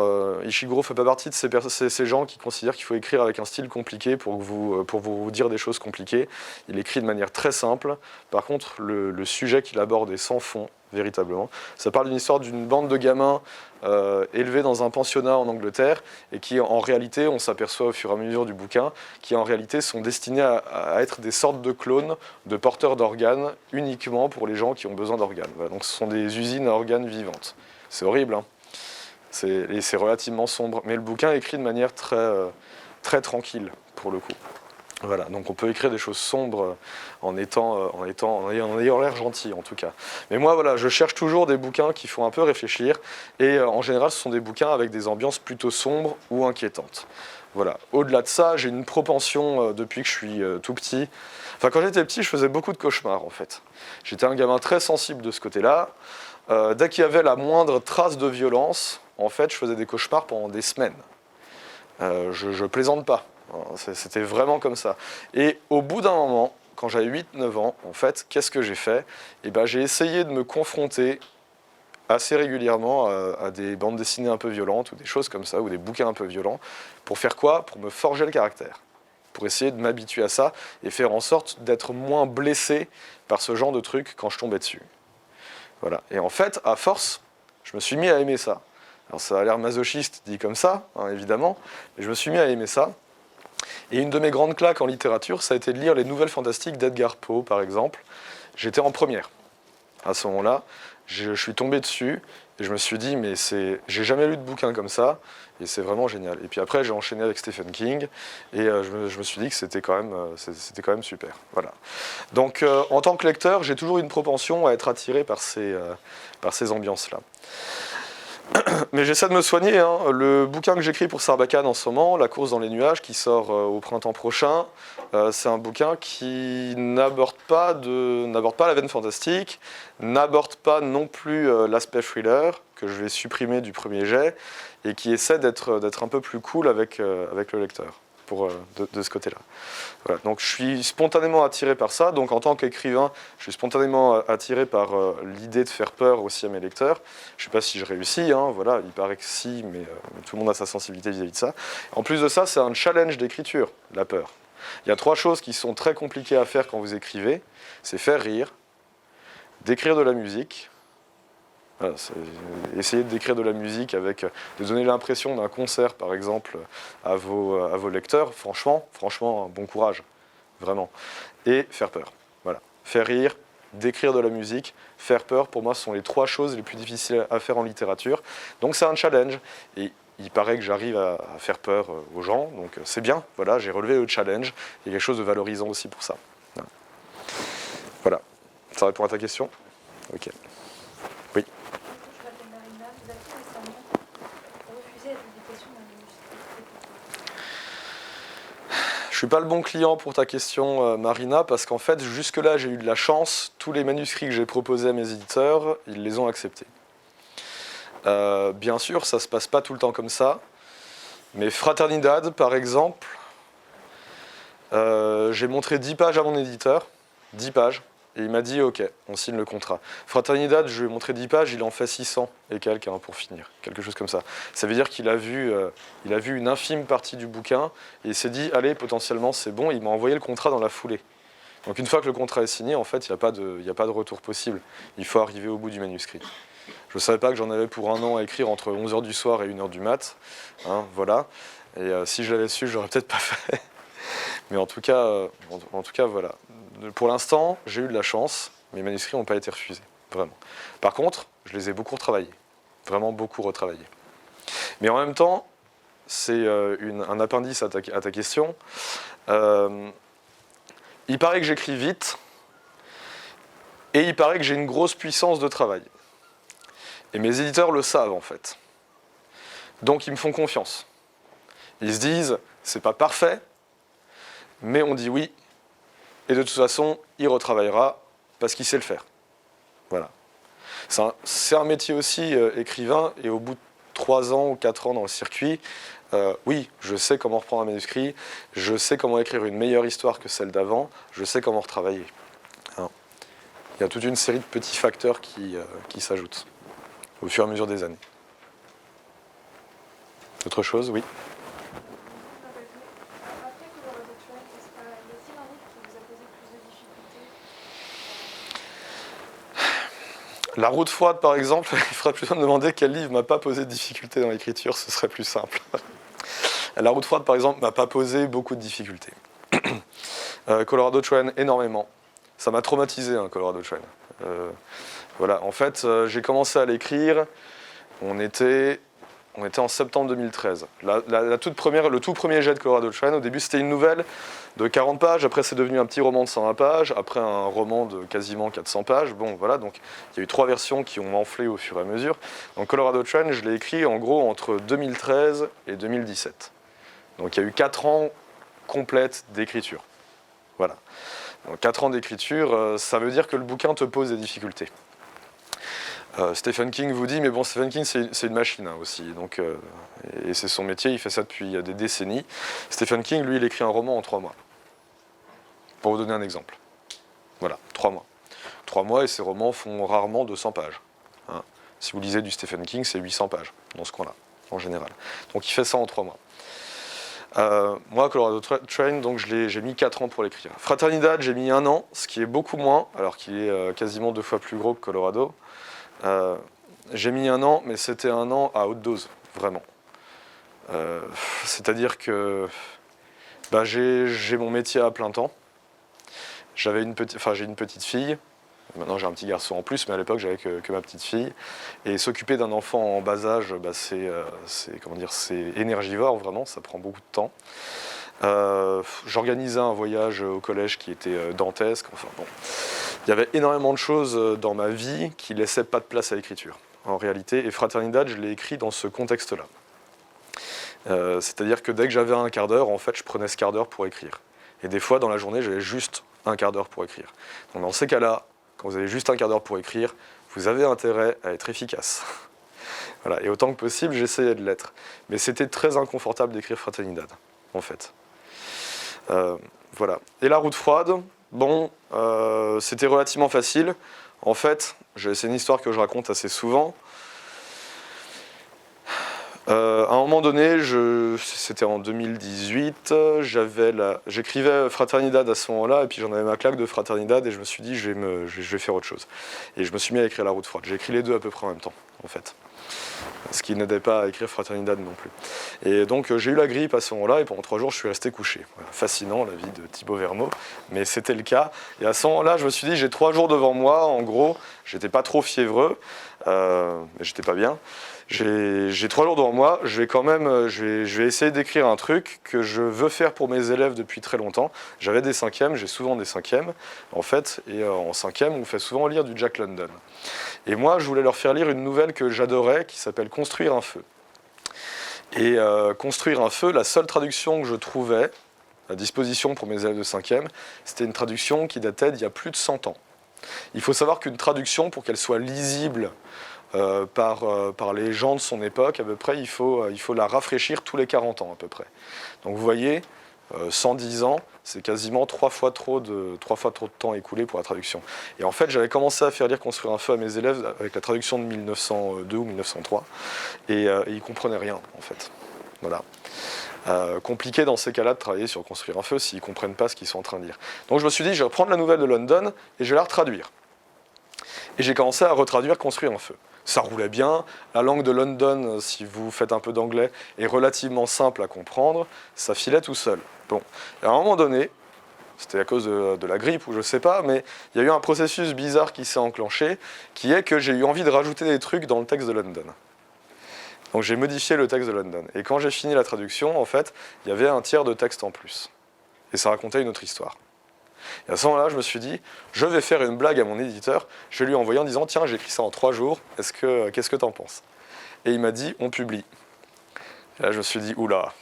Ishiguro ne fait pas partie de ces gens qui considèrent qu'il faut écrire avec un style compliqué pour vous dire des choses compliquées. Il écrit de manière très simple. Par contre, le sujet qu'il aborde est sans fond, véritablement. Ça parle d'une histoire d'une bande de gamins élevés dans un pensionnat en Angleterre et qui, en réalité, on s'aperçoit au fur et à mesure du bouquin, qui en réalité sont destinés à être des sortes de clones, de porteurs d'organes, uniquement pour les gens qui ont besoin d'organes. Voilà, donc ce sont des usines à organes vivantes. C'est horrible, hein. Et c'est relativement sombre. Mais le bouquin est écrit de manière très tranquille, pour le coup. Voilà, donc on peut écrire des choses sombres en ayant l'air gentil, en tout cas. Mais moi, voilà, je cherche toujours des bouquins qui font un peu réfléchir. Et en général, ce sont des bouquins avec des ambiances plutôt sombres ou inquiétantes. Voilà. Au-delà de ça, j'ai une propension, depuis que je suis tout petit... Enfin, quand j'étais petit, je faisais beaucoup de cauchemars, en fait. J'étais un gamin très sensible de ce côté-là. Dès qu'il y avait la moindre trace de violence, en fait, je faisais des cauchemars pendant des semaines. Je plaisante pas. C'était vraiment comme ça. Et au bout d'un moment, quand j'avais 8-9 ans, en fait, qu'est-ce que j'ai fait ? Eh ben, j'ai essayé de me confronter assez régulièrement à des bandes dessinées un peu violentes, ou des choses comme ça, ou des bouquins un peu violents. Pour faire quoi ? Pour me forger le caractère. Pour essayer de m'habituer à ça, et faire en sorte d'être moins blessé par ce genre de trucs quand je tombais dessus. Voilà. Et en fait, à force, je me suis mis à aimer ça. Alors ça a l'air masochiste dit comme ça, hein, évidemment, mais je me suis mis à aimer ça. Et une de mes grandes claques en littérature, ça a été de lire les Nouvelles Fantastiques d'Edgar Poe, par exemple. J'étais en première. À ce moment-là, je suis tombé dessus, et je me suis dit, mais j'ai jamais lu de bouquin comme ça, et c'est vraiment génial. Et puis après, j'ai enchaîné avec Stephen King, et je me suis dit que c'était quand même super. Voilà. Donc, en tant que lecteur, j'ai toujours une propension à être attiré par ces ambiances-là. Mais j'essaie de me soigner, hein. Le bouquin que j'écris pour Sarbacane en ce moment, La course dans les nuages, qui sort au printemps prochain, c'est un bouquin qui n'aborde pas la veine fantastique, n'aborde pas non plus l'aspect thriller, que je vais supprimer du premier jet, et qui essaie d'être un peu plus cool avec le lecteur, de ce côté-là. Voilà. Donc je suis spontanément attiré par ça, donc en tant qu'écrivain, je suis spontanément attiré par l'idée de faire peur aussi à mes lecteurs. Je ne sais pas si je réussis, hein, voilà, il paraît que si, mais tout le monde a sa sensibilité vis-à-vis de ça. En plus de ça, c'est un challenge d'écriture, la peur. Il y a 3 choses qui sont très compliquées à faire quand vous écrivez, c'est faire rire, d'écrire de la musique. Voilà, essayer d'écrire de la musique de donner l'impression d'un concert, par exemple, à vos lecteurs, franchement, bon courage, vraiment. Et faire peur, voilà. Faire rire, d'écrire de la musique, faire peur, pour moi, ce sont les 3 choses les plus difficiles à faire en littérature. Donc c'est un challenge, et il paraît que j'arrive à faire peur aux gens, donc c'est bien, voilà, j'ai relevé le challenge, il y a quelque chose de valorisant aussi pour ça. Voilà, ça répond à ta question ? Ok. Oui. Je suis pas le bon client pour ta question, Marina, parce qu'en fait, jusque-là, j'ai eu de la chance. Tous les manuscrits que j'ai proposés à mes éditeurs, ils les ont acceptés. Bien sûr, ça se passe pas tout le temps comme ça. Mais Fraternidad, par exemple, j'ai montré 10 pages à mon éditeur, 10 pages, et il m'a dit « Ok, on signe le contrat ». Fraternidad, je lui ai montré 10 pages, il en fait 600 et quelques pour finir, quelque chose comme ça. Ça veut dire qu'il a vu une infime partie du bouquin, et il s'est dit « Allez, potentiellement, c'est bon », il m'a envoyé le contrat dans la foulée. Donc une fois que le contrat est signé, en fait, il n'y a pas de retour possible. Il faut arriver au bout du manuscrit. Je ne savais pas que j'en avais pour 1 an à écrire entre 11h du soir et 1h du mat. Hein, voilà. Et si je l'avais su, je l'aurais peut-être pas fait. Mais en tout cas, voilà. Pour l'instant, j'ai eu de la chance. Mes manuscrits n'ont pas été refusés. Vraiment. Par contre, je les ai beaucoup retravaillés. Vraiment beaucoup retravaillés. Mais en même temps, c'est un appendice à ta question. Il paraît que j'écris vite. Et il paraît que j'ai une grosse puissance de travail. Et mes éditeurs le savent, en fait. Donc, ils me font confiance. Ils se disent, c'est pas parfait, mais on dit oui. Et de toute façon, il retravaillera parce qu'il sait le faire. Voilà. C'est un métier aussi, écrivain, et au bout de 3 ans ou 4 ans dans le circuit, oui, je sais comment reprendre un manuscrit, je sais comment écrire une meilleure histoire que celle d'avant, je sais comment retravailler. Hein. Il y a toute une série de petits facteurs qui s'ajoutent au fur et à mesure des années. Autre chose, oui. Après Colorado Train, y a-t-il un livre qui vous a posé plus de difficultés? La route froide, par exemple, il faudrait plutôt me demander quel livre m'a pas posé de difficultés dans l'écriture, ce serait plus simple. La route froide, par exemple, m'a pas posé beaucoup de difficultés. Colorado Train, énormément. Ça m'a traumatisé, hein, Colorado Train. Voilà, en fait, j'ai commencé à l'écrire, on était en septembre 2013. Le tout premier jet de Colorado Train, au début c'était une nouvelle de 40 pages, après c'est devenu un petit roman de 120 pages, après un roman de quasiment 400 pages. Bon voilà, donc il y a eu 3 versions qui ont enflé au fur et à mesure. Donc Colorado Train, je l'ai écrit en gros entre 2013 et 2017. Donc il y a eu 4 ans complètes d'écriture. Voilà. Donc 4 ans d'écriture, ça veut dire que le bouquin te pose des difficultés. Stephen King vous dit, mais bon, Stephen King, c'est une machine hein, aussi, donc, et c'est son métier, il fait ça depuis des décennies. Stephen King, lui, il écrit un roman en 3 mois. Pour vous donner un exemple. Voilà, 3 mois. 3 mois, et ses romans font rarement 200 pages. Hein. Si vous lisez du Stephen King, c'est 800 pages, dans ce coin-là, en général. Donc il fait ça en 3 mois. Moi, Colorado Train, donc j'ai mis 4 ans pour l'écrire. Fraternidad, j'ai mis 1 an, ce qui est beaucoup moins, alors qu'il est quasiment 2 fois plus gros que Colorado. J'ai mis 1 an, mais c'était 1 an à haute dose, vraiment. C'est-à-dire que bah, j'ai mon métier à plein temps. J'ai une petite fille. Maintenant j'ai un petit garçon en plus, mais à l'époque j'avais que ma petite fille. Et s'occuper d'un enfant en bas âge, bah, c'est énergivore vraiment, ça prend beaucoup de temps. J'organisais un voyage au collège qui était dantesque. Enfin bon, il y avait énormément de choses dans ma vie qui laissaient pas de place à l'écriture, en réalité. Et Fraternidad, je l'ai écrit dans ce contexte-là. C'est-à-dire que dès que j'avais un quart d'heure, en fait, je prenais ce quart d'heure pour écrire. Et des fois, dans la journée, j'avais juste un quart d'heure pour écrire. Donc dans ces cas-là, quand vous avez juste un quart d'heure pour écrire, vous avez intérêt à être efficace. Voilà. Et autant que possible, j'essayais de l'être. Mais c'était très inconfortable d'écrire Fraternidad, en fait. Voilà. Et la route froide, bon, c'était relativement facile. En fait, c'est une histoire que je raconte assez souvent. À un moment donné, c'était en 2018, j'écrivais Fraternidad à ce moment-là, et puis j'en avais ma claque de Fraternidad, et je me suis dit, je vais faire autre chose. Et je me suis mis à écrire La Route Froide. J'ai écrit les deux à peu près en même temps, en fait. Ce qui n'aidait pas à écrire Fraternidad non plus. Et donc j'ai eu la grippe à ce moment-là, et pendant 3 jours, je suis resté couché. Voilà. Fascinant, la vie de Thibaut Vermeau, mais c'était le cas. Et à ce moment-là, je me suis dit, j'ai 3 jours devant moi, en gros, j'étais pas trop fiévreux, mais j'étais pas bien. J'ai 3 jours devant moi, je vais essayer d'écrire un truc que je veux faire pour mes élèves depuis très longtemps. J'avais des 5e, j'ai souvent des 5e, en fait, et en 5e, on fait souvent lire du Jack London. Et moi, je voulais leur faire lire une nouvelle que j'adorais, qui s'appelle Construire un feu. Et Construire un feu, la seule traduction que je trouvais à disposition pour mes élèves de 5e, c'était une traduction qui datait d'il y a plus de 100 ans. Il faut savoir qu'une traduction, pour qu'elle soit lisible par les gens de son époque, à peu près, il faut la rafraîchir tous les 40 ans à peu près. Donc vous voyez, 110 ans, c'est quasiment 3 fois trop de temps écoulé pour la traduction. Et en fait, j'avais commencé à faire lire Construire un feu à mes élèves avec la traduction de 1902 ou 1903, et ils ne comprenaient rien en fait. Voilà. Compliqué dans ces cas-là de travailler sur Construire un feu s'ils ne comprennent pas ce qu'ils sont en train de lire. Donc je me suis dit, je vais reprendre la nouvelle de London et je vais la retraduire. Et j'ai commencé à retraduire Construire un feu. Ça roulait bien. La langue de London, si vous faites un peu d'anglais, est relativement simple à comprendre. Ça filait tout seul. Bon. Et à un moment donné, c'était à cause de la grippe ou je ne sais pas, mais il y a eu un processus bizarre qui s'est enclenché, qui est que j'ai eu envie de rajouter des trucs dans le texte de London. Donc j'ai modifié le texte de London. Et quand j'ai fini la traduction, en fait, il y avait un tiers de texte en plus. Et ça racontait une autre histoire. Et à ce moment-là, je me suis dit, je vais faire une blague à mon éditeur, je vais lui envoyer en disant, tiens, j'ai écrit ça en 3 jours, qu'est-ce que t'en penses? Et il m'a dit, on publie. Et là, je me suis dit, oula,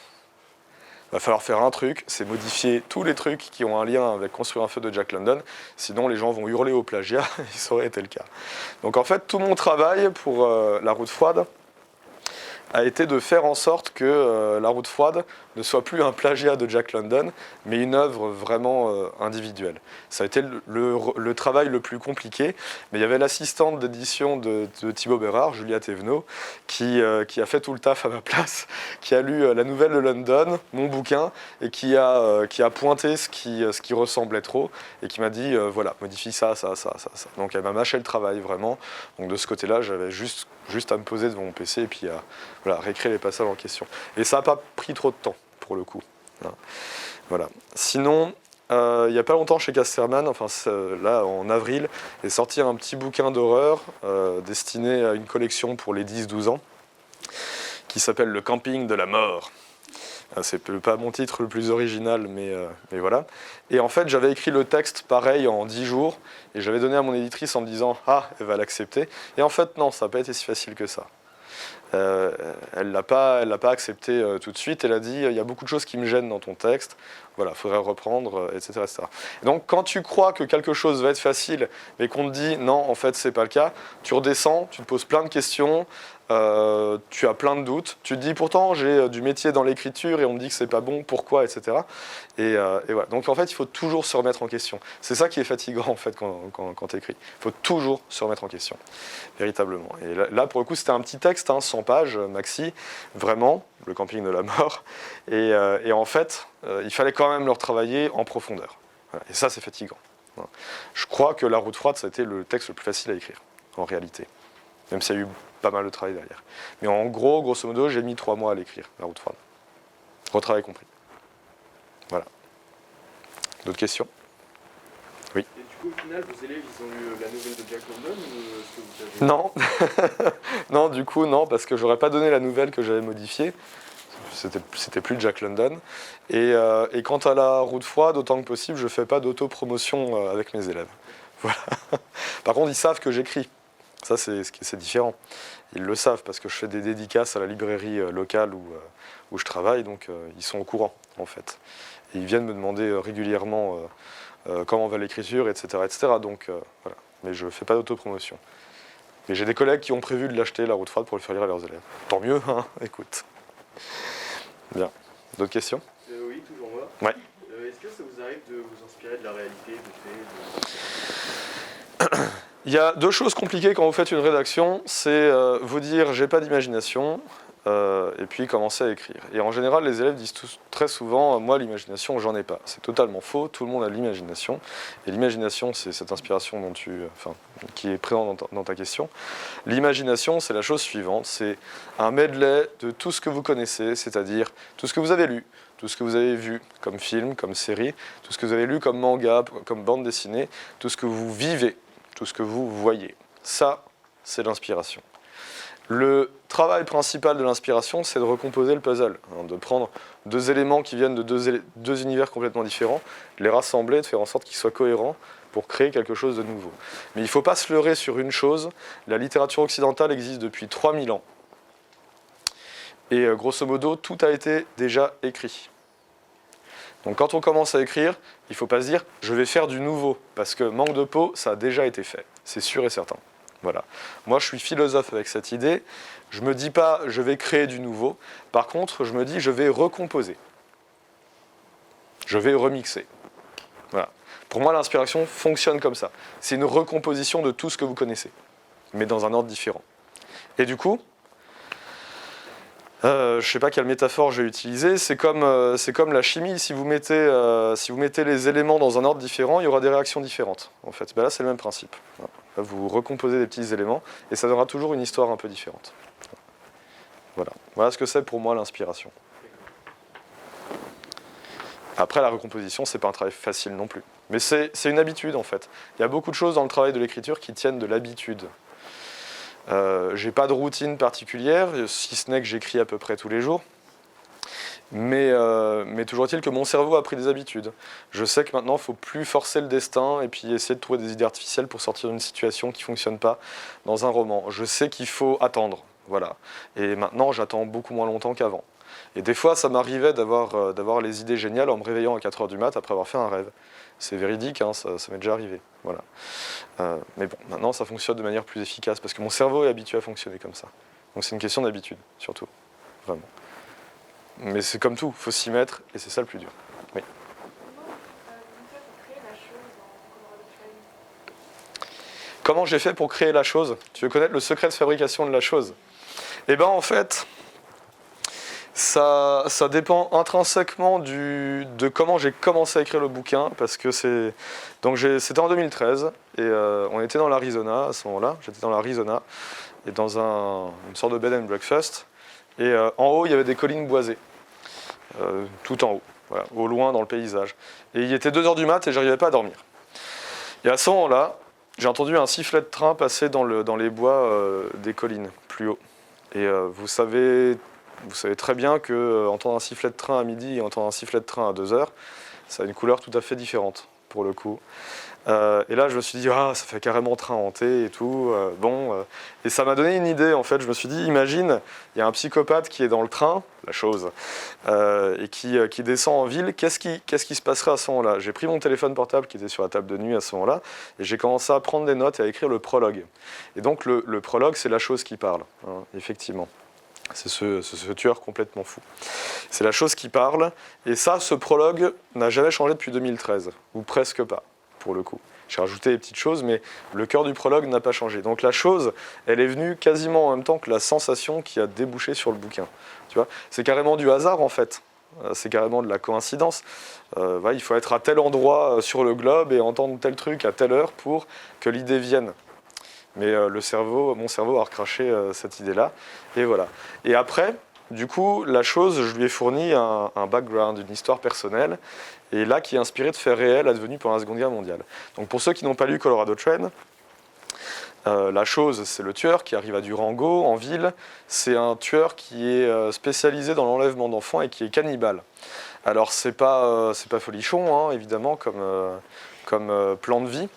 il va falloir faire un truc, c'est modifier tous les trucs qui ont un lien avec Construire un feu de Jack London, sinon les gens vont hurler au plagiat, et ça aurait été le cas. Donc en fait, tout mon travail pour La Route Froide a été de faire en sorte que La Route Froide ne soit plus un plagiat de Jack London, mais une œuvre vraiment individuelle. Ça a été le travail le plus compliqué, mais il y avait l'assistante d'édition de Thibaut Bérard, Julia Thévenot, qui a fait tout le taf à ma place, qui a lu la nouvelle de London, mon bouquin, et qui a pointé ce qui ressemblait trop, et qui m'a dit, voilà, modifie ça. Donc elle m'a mâché le travail, vraiment. Donc de ce côté-là, j'avais juste à me poser devant mon PC, et puis à réécrire les passages en question. Et ça n'a pas pris trop de temps, pour le coup. Voilà. Sinon, il n'y a pas longtemps chez Casterman, enfin là en avril, est sorti un petit bouquin d'horreur destiné à une collection pour les 10-12 ans, qui s'appelle Le Camping de la Mort. C'est pas mon titre le plus original, mais voilà. Et en fait, j'avais écrit le texte pareil en 10 jours, et j'avais donné à mon éditrice en me disant « Ah, elle va l'accepter ». Et en fait, non, ça n'a pas été si facile que ça. Elle l'a pas accepté tout de suite. Elle a dit il y a beaucoup de choses qui me gênent dans ton texte. Voilà, il faudrait reprendre, etc., etc. Et donc, quand tu crois que quelque chose va être facile, mais qu'on te dit non, en fait, c'est pas le cas, tu redescends, tu te poses plein de questions, tu as plein de doutes. Tu te dis pourtant j'ai du métier dans l'écriture et on me dit que c'est pas bon, pourquoi, etc. Et voilà. Donc en fait, il faut toujours se remettre en question. C'est ça qui est fatigant en fait quand tu écris. Il faut toujours se remettre en question, véritablement. Et là pour le coup, c'était un petit texte, 100 pages, maxi, vraiment, Le Camping de la Mort. Et en fait, il fallait quand même le retravailler en profondeur. Voilà. Et ça, c'est fatigant. Voilà. Je crois que La Route Froide, ça a été le texte le plus facile à écrire, en réalité. Même s'il y a eu pas mal de travail derrière. Mais en gros, grosso modo, j'ai mis 3 mois à l'écrire, La Route Froide. Retravail compris. Voilà. D'autres questions? Oui. Et du coup, au final, vos élèves, ils ont lu la nouvelle de Jack London ou est-ce que vous avez... Non. Non, du coup, non, parce que j'aurais pas donné la nouvelle que j'avais modifiée. C'était plus Jack London. Et quant à La Route Froide, autant que possible, je fais pas d'autopromotion avec mes élèves. Voilà. Par contre, ils savent que j'écris. Ça, c'est différent. Ils le savent parce que je fais des dédicaces à la librairie locale où je travaille, donc ils sont au courant, en fait. Et ils viennent me demander régulièrement comment va l'écriture, etc., etc. Donc, voilà. Mais je ne fais pas d'autopromotion. Mais j'ai des collègues qui ont prévu de l'acheter, La Route Froide, pour le faire lire à leurs élèves. Tant mieux, hein, écoute. Bien. D'autres questions? Oui, toujours moi. Ouais. Est-ce que ça vous arrive de vous inspirer de la réalité, de faits Il y a 2 choses compliquées quand vous faites une rédaction, c'est vous dire j'ai pas d'imagination et puis commencer à écrire. Et en général, les élèves disent très souvent moi l'imagination j'en ai pas. C'est totalement faux, tout le monde a de l'imagination. Et l'imagination c'est cette inspiration qui est présente dans ta question. L'imagination c'est la chose suivante, c'est un medley de tout ce que vous connaissez, c'est-à-dire tout ce que vous avez lu, tout ce que vous avez vu comme film, comme série, tout ce que vous avez lu comme manga, comme bande dessinée, tout ce que vous vivez. Tout ce que vous voyez. Ça, c'est l'inspiration. Le travail principal de l'inspiration, c'est de recomposer le puzzle, de prendre 2 éléments qui viennent de 2 univers complètement différents, les rassembler, de faire en sorte qu'ils soient cohérents pour créer quelque chose de nouveau. Mais il ne faut pas se leurrer sur une chose, la littérature occidentale existe depuis 3000 ans. Et grosso modo, tout a été déjà écrit. Donc quand on commence à écrire, il ne faut pas se dire « je vais faire du nouveau », parce que manque de peau, ça a déjà été fait, c'est sûr et certain. Voilà. Moi, je suis philosophe avec cette idée, je ne me dis pas « je vais créer du nouveau », par contre, je me dis « je vais recomposer », je vais remixer. Voilà. Pour moi, l'inspiration fonctionne comme ça. C'est une recomposition de tout ce que vous connaissez, mais dans un ordre différent. Et du coup, je ne sais pas quelle métaphore je vais utiliser, c'est comme la chimie, si vous mettez les éléments dans un ordre différent, il y aura des réactions différentes. En fait. Ben là, c'est le même principe. Là, vous recomposez des petits éléments et ça donnera toujours une histoire un peu différente. Voilà ce que c'est pour moi l'inspiration. Après, la recomposition, c'est pas un travail facile non plus. Mais c'est une habitude en fait. Il y a beaucoup de choses dans le travail de l'écriture qui tiennent de l'habitude. J'ai pas de routine particulière, si ce n'est que j'écris à peu près tous les jours. Mais toujours est-il que mon cerveau a pris des habitudes. Je sais que maintenant, il ne faut plus forcer le destin et puis essayer de trouver des idées artificielles pour sortir d'une situation qui ne fonctionne pas dans un roman. Je sais qu'il faut attendre, voilà. Et maintenant, j'attends beaucoup moins longtemps qu'avant. Et des fois, ça m'arrivait d'avoir les idées géniales en me réveillant à 4h du mat après avoir fait un rêve. C'est véridique, hein, ça m'est déjà arrivé. Voilà. Mais bon, maintenant, ça fonctionne de manière plus efficace parce que mon cerveau est habitué à fonctionner comme ça. Donc c'est une question d'habitude, surtout. Vraiment. Mais c'est comme tout, il faut s'y mettre et c'est ça le plus dur. Oui. Comment j'ai fait pour créer la chose? Tu veux connaître le secret de fabrication de la chose? Eh bien en fait, ça dépend intrinsèquement de comment j'ai commencé à écrire le bouquin, parce que c'était en 2013 et on était dans l'Arizona à ce moment-là. J'étais dans l'Arizona et dans une sorte de bed and breakfast. Et en haut, il y avait des collines boisées, tout en haut, voilà, au loin dans le paysage. Et il était 2h du mat et j'arrivais pas à dormir. Et à ce moment-là, j'ai entendu un sifflet de train passer dans les bois des collines, plus haut. Et vous savez très bien que entendre un sifflet de train à midi et entendre un sifflet de train à 2h, ça a une couleur tout à fait différente, pour le coup. Et là, je me suis dit, ça fait carrément train hanté et tout. Et ça m'a donné une idée, en fait. Je me suis dit, imagine, il y a un psychopathe qui est dans le train, la chose, et qui descend en ville. Qu'est-ce qui se passerait à ce moment-là? J'ai pris mon téléphone portable qui était sur la table de nuit à ce moment-là, et j'ai commencé à prendre des notes et à écrire le prologue. Et donc, le prologue, c'est la chose qui parle, hein, effectivement. C'est ce tueur complètement fou. C'est la chose qui parle, et ça, ce prologue n'a jamais changé depuis 2013, ou presque pas. Pour le coup. J'ai rajouté des petites choses, mais le cœur du prologue n'a pas changé. Donc la chose, elle est venue quasiment en même temps que la sensation qui a débouché sur le bouquin. Tu vois, c'est carrément du hasard en fait. C'est carrément de la coïncidence. Il faut être à tel endroit sur le globe et entendre tel truc à telle heure pour que l'idée vienne. Mais mon cerveau a recraché cette idée-là. Et voilà. Et après, du coup, la chose, je lui ai fourni un background, une histoire personnelle, et là qui est inspiré de faits réels advenus pendant la Seconde Guerre mondiale. Donc pour ceux qui n'ont pas lu Colorado Train, la chose, c'est le tueur qui arrive à Durango, en ville. C'est un tueur qui est spécialisé dans l'enlèvement d'enfants et qui est cannibale. Alors c'est pas folichon, hein, évidemment, comme plan de vie.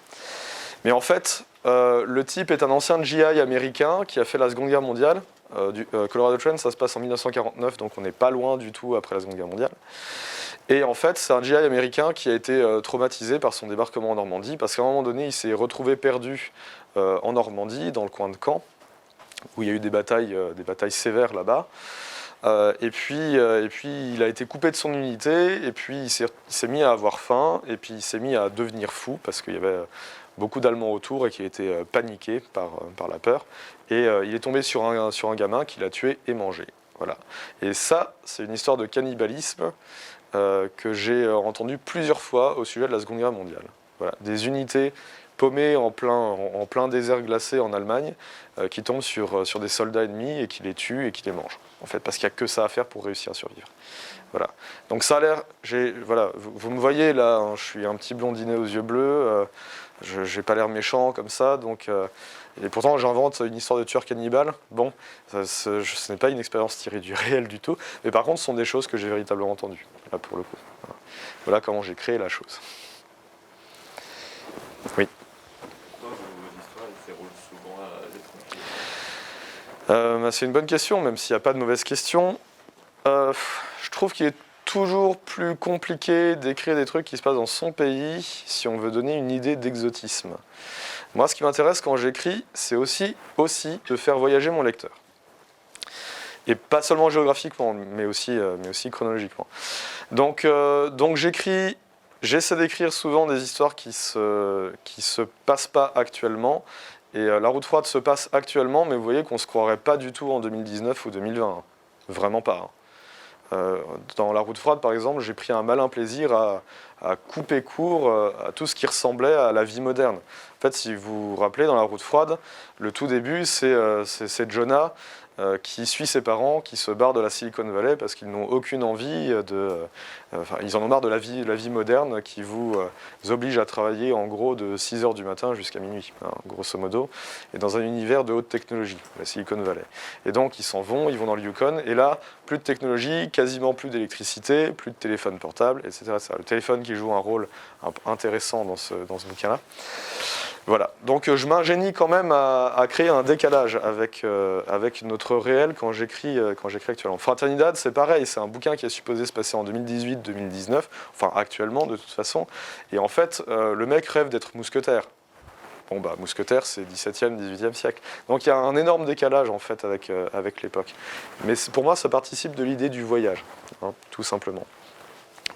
Mais en fait, le type est un ancien GI américain qui a fait la Seconde Guerre mondiale. Colorado Train, ça se passe en 1949, donc on n'est pas loin du tout après la Seconde Guerre mondiale. Et en fait, c'est un GI américain qui a été traumatisé par son débarquement en Normandie, parce qu'à un moment donné, il s'est retrouvé perdu en Normandie, dans le coin de Caen, où il y a eu des batailles sévères là-bas. Et puis, il a été coupé de son unité, et puis il s'est mis à avoir faim, et puis il s'est mis à devenir fou, parce qu'il y avait beaucoup d'Allemands autour et qui étaient paniqués par la peur. Et il est tombé sur un gamin qui l'a tué et mangé. Voilà. Et ça, c'est une histoire de cannibalisme que j'ai entendu plusieurs fois au sujet de la Seconde Guerre mondiale. Voilà. Des unités paumées en plein désert glacé en Allemagne qui tombent sur des soldats ennemis et qui les tuent et qui les mangent. En fait, parce qu'il n'y a que ça à faire pour réussir à survivre. Voilà. Donc ça a l'air... Voilà, vous me voyez là, hein, je suis un petit blondinet aux yeux bleus, je n'ai pas l'air méchant comme ça, donc... Et pourtant, j'invente une histoire de tueur cannibale. Bon, ce n'est pas une expérience tirée du réel du tout, mais par contre, ce sont des choses que j'ai véritablement entendues, là, pour le coup. Voilà comment j'ai créé la chose. Oui. Pourquoi vos histoires elles se déroulent souvent à l'étranger? C'est une bonne question, même s'il n'y a pas de mauvaise question. Je trouve qu'il est toujours plus compliqué d'écrire des trucs qui se passent dans son pays si on veut donner une idée d'exotisme. Moi, ce qui m'intéresse quand j'écris, c'est aussi de faire voyager mon lecteur. Et pas seulement géographiquement, mais aussi chronologiquement. Donc j'essaie d'écrire souvent des histoires qui se passent pas actuellement. Et La Route froide se passe actuellement, mais vous voyez qu'on se croirait pas du tout en 2019 ou 2020. Hein. Vraiment pas. Hein. Dans La Route froide, par exemple, j'ai pris un malin plaisir à couper court à tout ce qui ressemblait à la vie moderne. En fait, si vous vous rappelez, dans La Route froide, le tout début, c'est Jonah qui suit ses parents, qui se barre de la Silicon Valley parce qu'ils n'ont aucune envie ils en ont marre de la vie moderne qui vous oblige à travailler en gros de 6h du matin jusqu'à minuit, hein, grosso modo, et dans un univers de haute technologie, la Silicon Valley. Et donc ils s'en vont, ils vont dans le Yukon, et là, plus de technologie, quasiment plus d'électricité, plus de téléphone portable, etc., etc. Le téléphone qui joue un rôle intéressant dans ce bouquin-là. Voilà, donc je m'ingénie quand même à créer un décalage avec notre réel quand j'écris actuellement. Fraternidad, c'est pareil, c'est un bouquin qui est supposé se passer en 2018-2019, enfin actuellement de toute façon, et en fait, le mec rêve d'être mousquetaire. Bon bah, mousquetaire, c'est 17e, 18e siècle. Donc il y a un énorme décalage en fait avec l'époque. Mais pour moi, ça participe de l'idée du voyage, hein, tout simplement.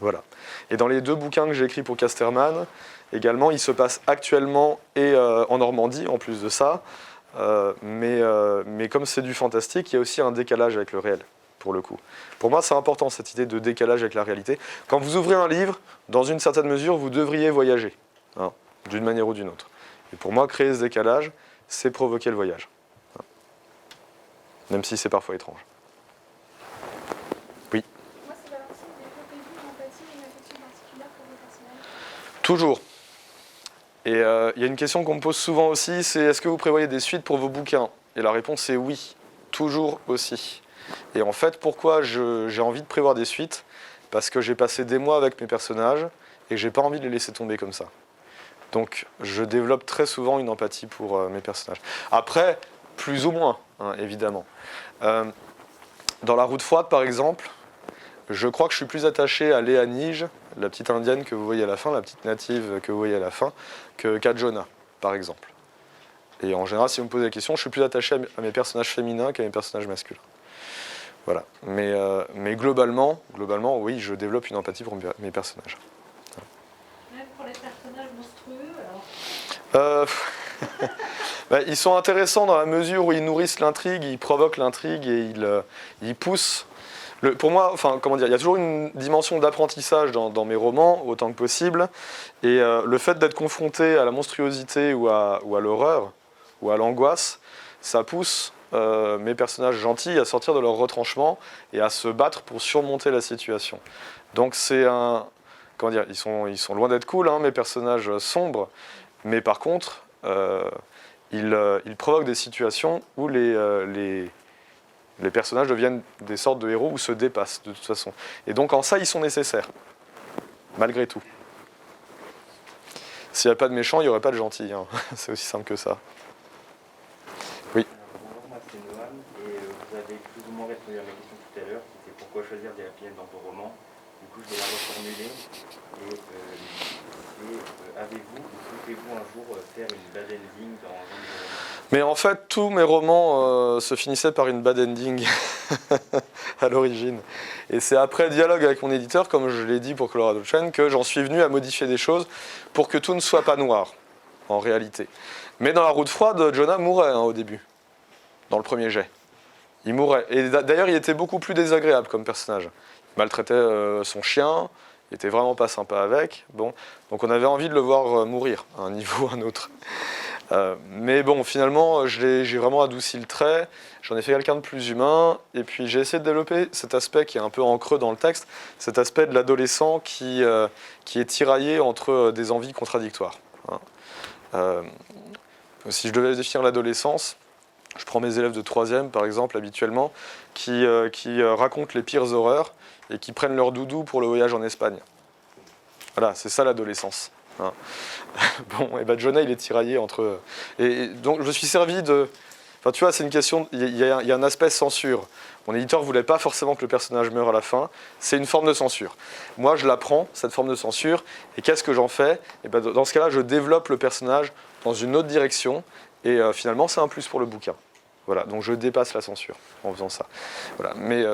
Voilà. Et dans les 2 bouquins que j'ai écrits pour Casterman, également, il se passe actuellement et en Normandie, en plus de ça. Mais comme c'est du fantastique, il y a aussi un décalage avec le réel, pour le coup. Pour moi, c'est important, cette idée de décalage avec la réalité. Quand vous ouvrez un livre, dans une certaine mesure, vous devriez voyager, hein, d'une manière ou d'une autre. Et pour moi, créer ce décalage, c'est provoquer le voyage. Hein. Même si c'est parfois étrange. Oui. Moi, c'est Valentine. Développez-vous une empathie et une affection particulière pour vos personnages? Toujours. Et il y a une question qu'on me pose souvent aussi, c'est est-ce que vous prévoyez des suites pour vos bouquins? Et la réponse est oui, toujours aussi. Et en fait, pourquoi j'ai envie de prévoir des suites? Parce que j'ai passé des mois avec mes personnages et que j'ai pas envie de les laisser tomber comme ça. Donc je développe très souvent une empathie pour mes personnages. Après, plus ou moins, hein, évidemment. Dans La Route froide, par exemple, je crois que je suis plus attaché à Léa Nige, la petite indienne que vous voyez à la fin, la petite native que vous voyez à la fin, qu'à Jonah, par exemple. Et en général, si vous me posez la question, je suis plus attaché à mes personnages féminins qu'à mes personnages masculins. Voilà. Mais globalement, oui, je développe une empathie pour mes personnages. Même pour les personnages monstrueux, alors Ils sont intéressants dans la mesure où ils nourrissent l'intrigue, ils provoquent l'intrigue et ils poussent. Pour moi, il y a toujours une dimension d'apprentissage dans mes romans, autant que possible. Et le fait d'être confronté à la monstruosité ou à l'horreur, ou à l'angoisse, ça pousse mes personnages gentils à sortir de leur retranchement et à se battre pour surmonter la situation. Donc c'est ils sont loin d'être cool, hein, mes personnages sombres, mais par contre, ils provoquent des situations où les personnages deviennent des sortes de héros ou se dépassent de toute façon. Et donc en ça, ils sont nécessaires, malgré tout. S'il n'y a pas de méchants, il n'y aurait pas de gentils. Hein. C'est aussi simple que ça. Oui. Bonjour, moi c'est Noam, et vous avez plus ou moins répondu à ma question tout à l'heure, c'était pourquoi choisir des happy end dans vos romans. Du coup, je vais la reformuler. Avez-vous ou souhaitez-vous un jour faire une bad ending dans un de vos romans? Mais en fait, tous mes romans se finissaient par une bad ending à l'origine. Et c'est après dialogue avec mon éditeur, comme je l'ai dit pour Colorado Chain, que j'en suis venu à modifier des choses pour que tout ne soit pas noir, en réalité. Mais dans La Route froide, Jonah mourait au début, dans le premier jet. Il mourait. Et d'ailleurs, il était beaucoup plus désagréable comme personnage. Il maltraitait son chien, il était vraiment pas sympa avec. Bon. Donc on avait envie de le voir mourir, à un niveau ou à un autre. Mais bon, finalement, j'ai vraiment adouci le trait, j'en ai fait quelqu'un de plus humain, et puis j'ai essayé de développer cet aspect qui est un peu en creux dans le texte, cet aspect de l'adolescent qui est tiraillé entre des envies contradictoires. Hein. Si je devais définir l'adolescence, je prends mes élèves de 3e, par exemple, habituellement, qui racontent les pires horreurs et qui prennent leur doudou pour le voyage en Espagne. Voilà, c'est ça l'adolescence. Hein. Bon, et ben Jonah, il est tiraillé entre... Et donc, je me suis servi de... Enfin, tu vois, c'est une question... Il y a un aspect censure. Mon éditeur ne voulait pas forcément que le personnage meure à la fin. C'est une forme de censure. Moi, je la prends, cette forme de censure, et qu'est-ce que j'en fais? Et ben, dans ce cas-là, je développe le personnage dans une autre direction, et finalement, c'est un plus pour le bouquin. Voilà, donc je dépasse la censure en faisant ça. Voilà, mais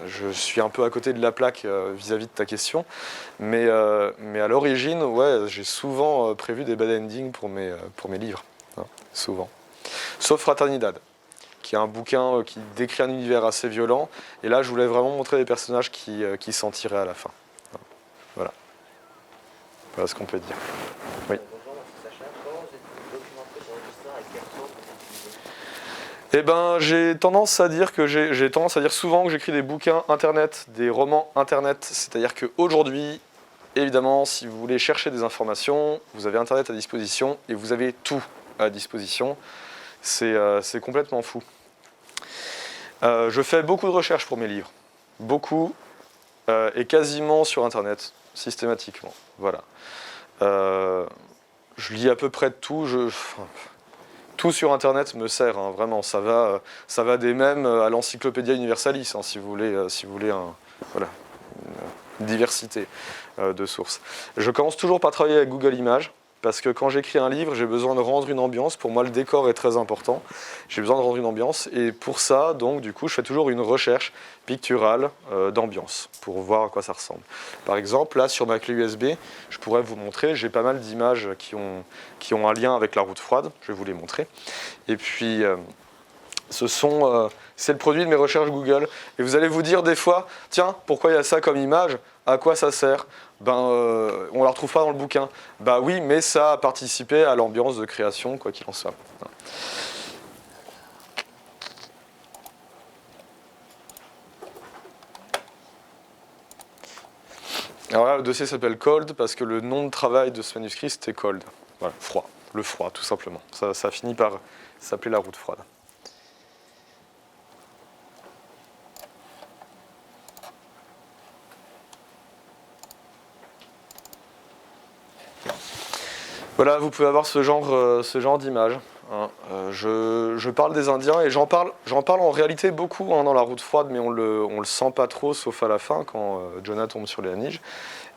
je suis un peu à côté de la plaque vis-à-vis de ta question, mais à l'origine, ouais, j'ai souvent prévu des bad endings pour mes livres, hein, souvent. Sauf Fraternidad, qui est un bouquin qui décrit un univers assez violent, et là je voulais vraiment montrer des personnages qui s'en tiraient à la fin. Voilà. Voilà ce qu'on peut dire. Oui. Bonjour, moi c'est Sacha. Comment vous êtes documenté sur votre histoire et quelle source vous utilisez? Eh ben, j'ai tendance à dire souvent que j'écris des bouquins internet, des romans internet. C'est-à-dire qu'aujourd'hui, évidemment, si vous voulez chercher des informations, vous avez internet à disposition et vous avez tout à disposition. C'est complètement fou. Je fais beaucoup de recherches pour mes livres. Beaucoup. Et quasiment sur internet, systématiquement. Voilà. Je lis à peu près tout. Tout sur internet me sert, hein, vraiment. Ça va des mèmes à l'Encyclopédia Universalis, hein, si vous voulez une diversité de sources. Je commence toujours par travailler avec Google Images, parce que quand j'écris un livre, j'ai besoin de rendre une ambiance. Pour moi, le décor est très important. J'ai besoin de rendre une ambiance. Et pour ça, donc, du coup, je fais toujours une recherche picturale d'ambiance, pour voir à quoi ça ressemble. Par exemple, là, sur ma clé USB, je pourrais vous montrer, j'ai pas mal d'images qui ont un lien avec la route froide. Je vais vous les montrer. Et puis, c'est le produit de mes recherches Google. Et vous allez vous dire des fois, tiens, pourquoi il y a ça comme image? À quoi ça sert? On ne la retrouve pas dans le bouquin. Bah oui, mais ça a participé à l'ambiance de création, quoi qu'il en soit. Alors là, le dossier s'appelle Cold parce que le nom de travail de ce manuscrit, c'était Cold. Voilà, froid. Le froid, tout simplement. Ça finit par s'appeler la route froide. Voilà, vous pouvez avoir ce genre d'image. Hein. Je parle des Indiens et j'en parle en réalité beaucoup dans la route froide, mais on le sent pas trop, sauf à la fin, quand Jonah tombe sur les Aniges.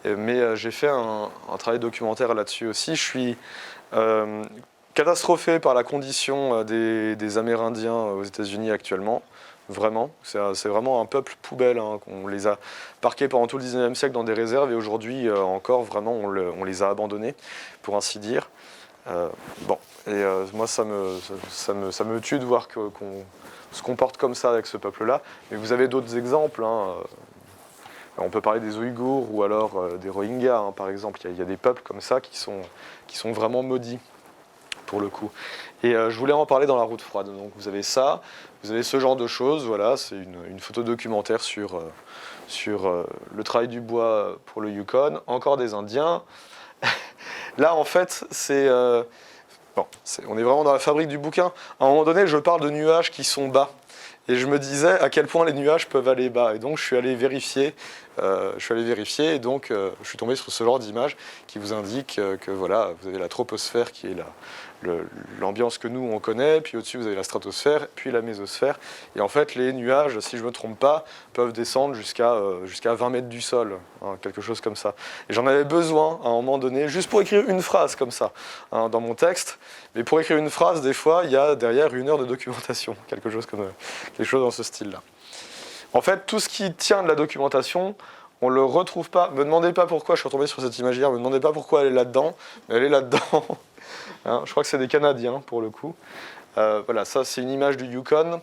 Mais j'ai fait un travail documentaire là-dessus aussi. Je suis catastrophé par la condition des Amérindiens aux États-Unis actuellement. Vraiment, c'est vraiment un peuple poubelle. Hein, on les a parqués pendant tout le 19e siècle dans des réserves et aujourd'hui encore, vraiment, on les a abandonnés, pour ainsi dire. Moi, ça me tue de voir qu'on se comporte comme ça avec ce peuple-là. Mais vous avez d'autres exemples. Hein. On peut parler des Ouïghours ou alors des Rohingyas, hein, par exemple. Il y a des peuples comme ça qui sont vraiment maudits, pour le coup. Et je voulais en parler dans la route froide. Donc vous avez ça, vous avez ce genre de choses. Voilà, c'est une photo documentaire sur le travail du bois pour le Yukon. Encore des Indiens. Là, en fait, on est vraiment dans la fabrique du bouquin. À un moment donné, je parle de nuages qui sont bas. Et je me disais à quel point les nuages peuvent aller bas. Et donc, je suis allé vérifier. Et donc, je suis tombé sur ce genre d'image qui vous indique que voilà, vous avez la troposphère qui est l'ambiance que nous, on connaît. Puis au-dessus, vous avez la stratosphère, puis la mésosphère. Et en fait, les nuages, si je ne me trompe pas, peuvent descendre jusqu'à 20 mètres du sol. Hein, quelque chose comme ça. Et j'en avais besoin, à un moment donné, juste pour écrire une phrase comme ça, hein, dans mon texte. Mais pour écrire une phrase, des fois, il y a derrière 1 heure de documentation. Quelque chose dans ce style-là. En fait, tout ce qui tient de la documentation, on ne le retrouve pas. Ne me demandez pas pourquoi je suis retombé sur cette image hier, ne me demandez pas pourquoi elle est là-dedans, mais elle est là-dedans. Hein, je crois que c'est des Canadiens, pour le coup. Voilà, ça, c'est une image du Yukon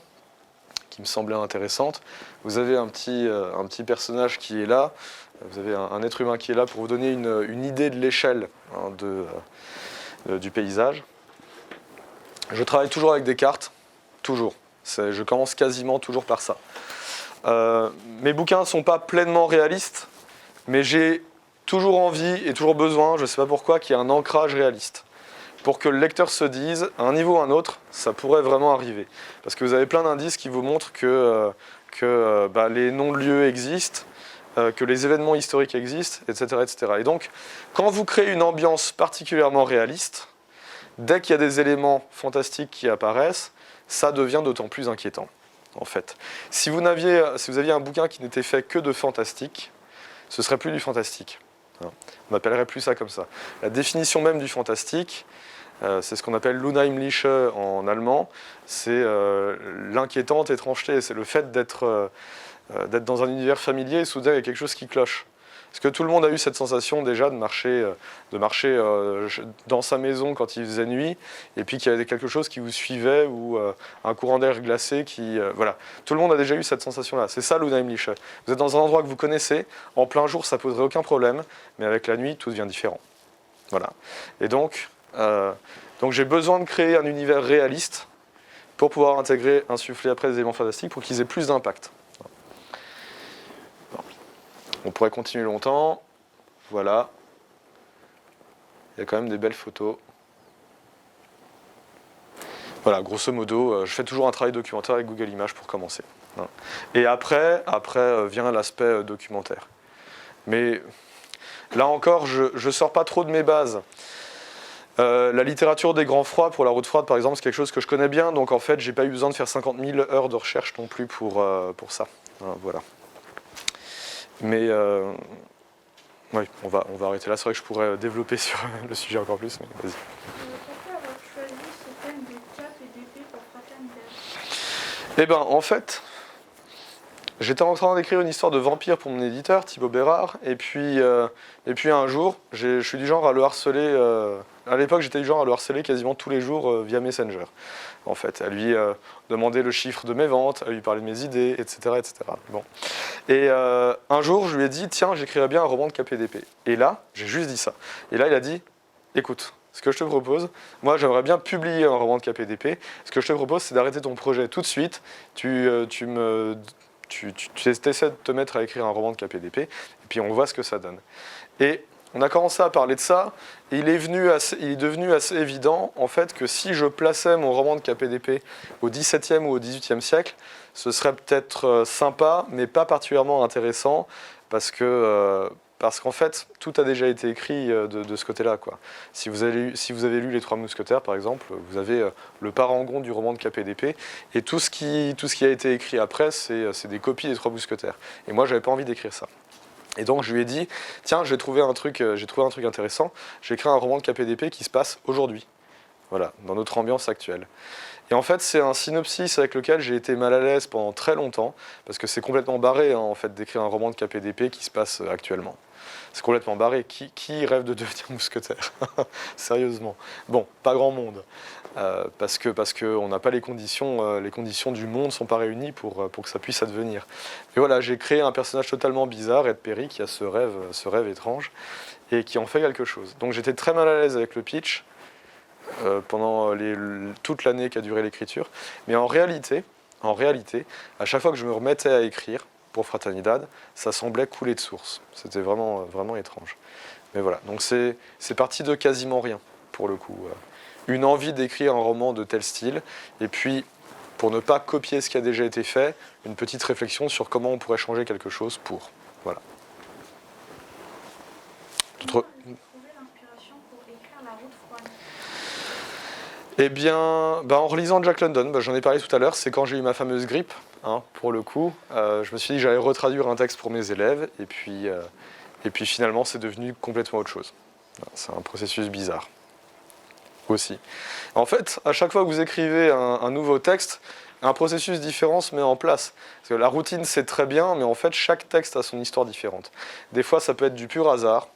qui me semblait intéressante. Vous avez un petit personnage qui est là. Vous avez un être humain qui est là pour vous donner une idée de l'échelle, hein, du paysage. Je travaille toujours avec des cartes, toujours. Je commence quasiment toujours par ça. Mes bouquins ne sont pas pleinement réalistes, mais j'ai toujours envie et toujours besoin, je ne sais pas pourquoi, qu'il y ait un ancrage réaliste. Pour que le lecteur se dise, à un niveau ou à un autre, ça pourrait vraiment arriver. Parce que vous avez plein d'indices qui vous montrent que les noms de lieux existent, que les événements historiques existent, etc., etc. Et donc, quand vous créez une ambiance particulièrement réaliste, dès qu'il y a des éléments fantastiques qui apparaissent, ça devient d'autant plus inquiétant, en fait. Si vous aviez un bouquin qui n'était fait que de fantastique, ce serait plus du fantastique. On n'appellerait plus ça comme ça. La définition même du fantastique, c'est ce qu'on appelle l'Unheimliche en allemand, c'est l'inquiétante étrangeté, c'est le fait d'être dans un univers familier et soudain il y a quelque chose qui cloche. Est-ce que tout le monde a eu cette sensation déjà de marcher dans sa maison quand il faisait nuit et puis qu'il y avait quelque chose qui vous suivait ou un courant d'air glacé qui... voilà. Tout le monde a déjà eu cette sensation-là. C'est ça l'Unheimliche. Vous êtes dans un endroit que vous connaissez, en plein jour ça ne poserait aucun problème, mais avec la nuit tout devient différent. Voilà. Et donc j'ai besoin de créer un univers réaliste pour pouvoir intégrer, insuffler après des éléments fantastiques pour qu'ils aient plus d'impact. On pourrait continuer longtemps. Voilà. Il y a quand même des belles photos. Voilà, grosso modo, je fais toujours un travail documentaire avec Google Images pour commencer. Et après vient l'aspect documentaire. Mais là encore, je ne sors pas trop de mes bases. La littérature des grands froids, pour la route froide par exemple, c'est quelque chose que je connais bien, donc en fait, j'ai pas eu besoin de faire 50 000 heures de recherche non plus pour ça. Voilà. Mais oui, on va arrêter là. C'est vrai que je pourrais développer sur le sujet encore plus, mais vas-y. Pourquoi avoir choisi ce thème de cap et d'épée pour Fraternidad? Eh bien, en fait, j'étais en train d'écrire une histoire de vampire pour mon éditeur, Thibaut Bérard, et puis un jour, je suis du genre à le harceler. À l'époque, j'étais du genre à le harceler quasiment tous les jours via Messenger. En fait, à lui demander le chiffre de mes ventes, à lui parler de mes idées, etc. etc. Bon. Et un jour, je lui ai dit, tiens, j'écrirais bien un roman de KPDP. Et là, j'ai juste dit ça. Et là, il a dit, écoute, ce que je te propose, moi j'aimerais bien publier un roman de KPDP, ce que je te propose, c'est d'arrêter ton projet tout de suite, tu essaies de te mettre à écrire un roman de KPDP, et puis on voit ce que ça donne. Et on a commencé à parler de ça, et il est devenu assez évident, en fait, que si je plaçais mon roman de KPDP au XVIIe ou au XVIIIe siècle, ce serait peut-être sympa, mais pas particulièrement intéressant, parce qu'en fait, tout a déjà été écrit de ce côté-là, quoi. Si vous avez lu Les Trois Mousquetaires, par exemple, vous avez le parangon du roman de KPDP, et tout ce qui a été écrit après, c'est des copies des Trois Mousquetaires. Et moi, j'avais pas envie d'écrire ça. Et donc, je lui ai dit, tiens, j'ai trouvé un truc intéressant, j'ai écrit un roman de KPDP qui se passe aujourd'hui, voilà, dans notre ambiance actuelle. Et en fait, c'est un synopsis avec lequel j'ai été mal à l'aise pendant très longtemps, parce que c'est complètement barré, hein, en fait, d'écrire un roman de KPDP qui se passe actuellement. C'est complètement barré. Qui rêve de devenir mousquetaire? Sérieusement. Bon, pas grand monde. Parce qu'on n'a pas les conditions du monde ne sont pas réunies pour que ça puisse advenir. Mais voilà, j'ai créé un personnage totalement bizarre, Ed Perry, qui a ce rêve étrange, et qui en fait quelque chose. Donc j'étais très mal à l'aise avec le pitch, pendant toute l'année qu'a duré l'écriture. Mais en réalité, à chaque fois que je me remettais à écrire pour Fraternidad, ça semblait couler de source. C'était vraiment, vraiment étrange. Mais voilà, donc c'est parti de quasiment rien, pour le coup. Une envie d'écrire un roman de tel style, et puis, pour ne pas copier ce qui a déjà été fait, une petite réflexion sur comment on pourrait changer quelque chose pour. Voilà. D'autres... Eh bien, en relisant Jack London, j'en ai parlé tout à l'heure, c'est quand j'ai eu ma fameuse grippe, hein, pour le coup. Je me suis dit que j'allais retraduire un texte pour mes élèves, et puis finalement, c'est devenu complètement autre chose. C'est un processus bizarre, aussi. En fait, à chaque fois que vous écrivez un nouveau texte, un processus différent se met en place. Parce que la routine, c'est très bien, mais en fait, chaque texte a son histoire différente. Des fois, ça peut être du pur hasard.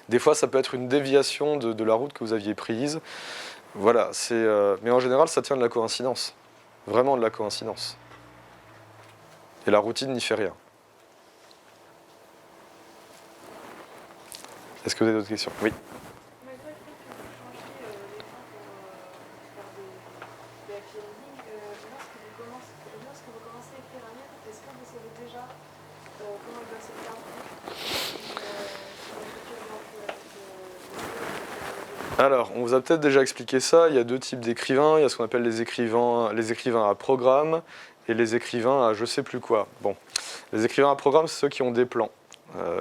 Des fois, ça peut être une déviation de la route que vous aviez prise. Voilà, mais en général, ça tient de la coïncidence. Vraiment de la coïncidence. Et la routine n'y fait rien. Est-ce que vous avez d'autres questions? Oui. Malgré le fait que vous changiez les temps pour faire des happy endings, lorsque vous commencez à écrire un livre, est-ce que vous savez déjà comment il doit se terminer? Alors, on vous a peut-être déjà expliqué ça, il y a deux types d'écrivains, il y a ce qu'on appelle les écrivains à programme et les écrivains à je sais plus quoi. Bon, les écrivains à programme, c'est ceux qui ont des plans.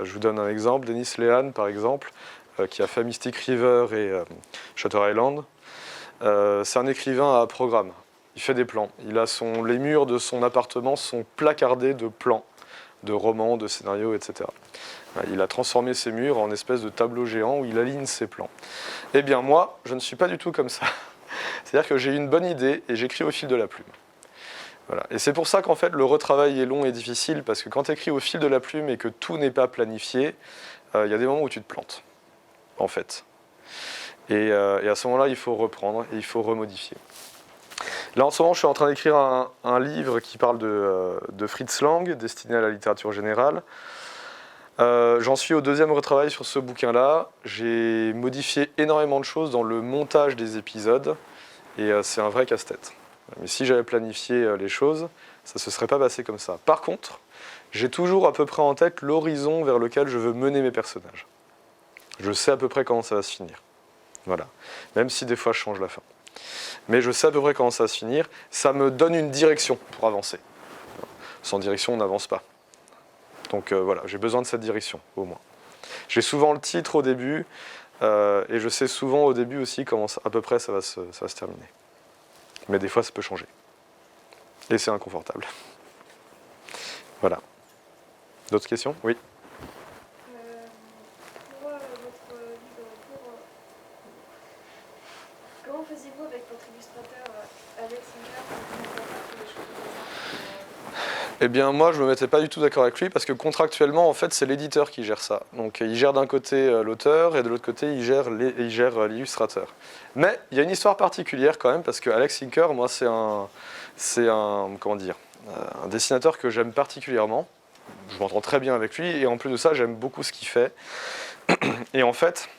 Je vous donne un exemple, Dennis Lehane par exemple, qui a fait Mystic River et Shutter Island. C'est un écrivain à programme, il fait des plans. Les murs de son appartement sont placardés de plans, de romans, de scénarios, etc. Il a transformé ses murs en espèce de tableau géant où il aligne ses plans. Eh bien moi, je ne suis pas du tout comme ça. C'est-à-dire que j'ai une bonne idée et j'écris au fil de la plume. Voilà. Et c'est pour ça qu'en fait le retravail est long et difficile, parce que quand tu écris au fil de la plume et que tout n'est pas planifié, il y a des moments où tu te plantes, en fait. Et à ce moment-là, il faut reprendre et il faut remodifier. Là, en ce moment, je suis en train d'écrire un livre qui parle de Fritz Lang, destiné à la littérature générale. J'en suis au deuxième retravail sur ce bouquin-là. J'ai modifié énormément de choses dans le montage des épisodes, et c'est un vrai casse-tête. Mais si j'avais planifié les choses, ça ne se serait pas passé comme ça. Par contre, j'ai toujours à peu près en tête l'horizon vers lequel je veux mener mes personnages. Je sais à peu près comment ça va se finir. Voilà. Même si des fois je change la fin. Mais je sais à peu près comment ça va se finir. Ça me donne une direction pour avancer. Sans direction, on n'avance pas. Donc voilà, j'ai besoin de cette direction, au moins. J'ai souvent le titre au début, et je sais souvent au début aussi comment à peu près ça va se terminer. Mais des fois, ça peut changer. Et c'est inconfortable. Voilà. D'autres questions? Oui. Pour votre livre court, comment faisiez-vous avec votre illustrateur Alex Singer pour vous faire des choses comme ça? Eh bien, moi, je ne me mettais pas du tout d'accord avec lui parce que contractuellement, en fait, c'est l'éditeur qui gère ça. Donc, il gère d'un côté l'auteur et de l'autre côté, il gère l'illustrateur. Mais il y a une histoire particulière quand même parce que Alex Singer, moi, c'est un dessinateur que j'aime particulièrement. Je m'entends très bien avec lui et en plus de ça, j'aime beaucoup ce qu'il fait. Et en fait,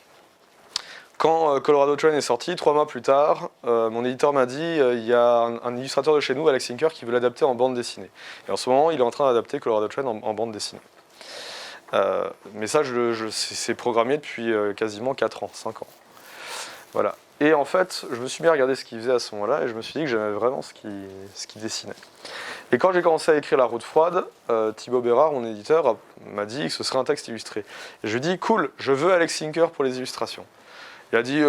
quand Colorado Train est sorti, 3 mois plus tard, mon éditeur m'a dit il y a un illustrateur de chez nous, Alex Singer, qui veut l'adapter en bande dessinée. Et en ce moment, il est en train d'adapter Colorado Train en bande dessinée. Mais ça, c'est programmé depuis quasiment 4 ans, 5 ans. Voilà. Et en fait, je me suis mis à regarder ce qu'il faisait à ce moment-là et je me suis dit que j'aimais vraiment ce qu'il dessinait. Et quand j'ai commencé à écrire La Route Froide, Thibaut Bérard, mon éditeur, m'a dit que ce serait un texte illustré. Et je lui ai dit, cool, je veux Alex Singer pour les illustrations. Il a dit,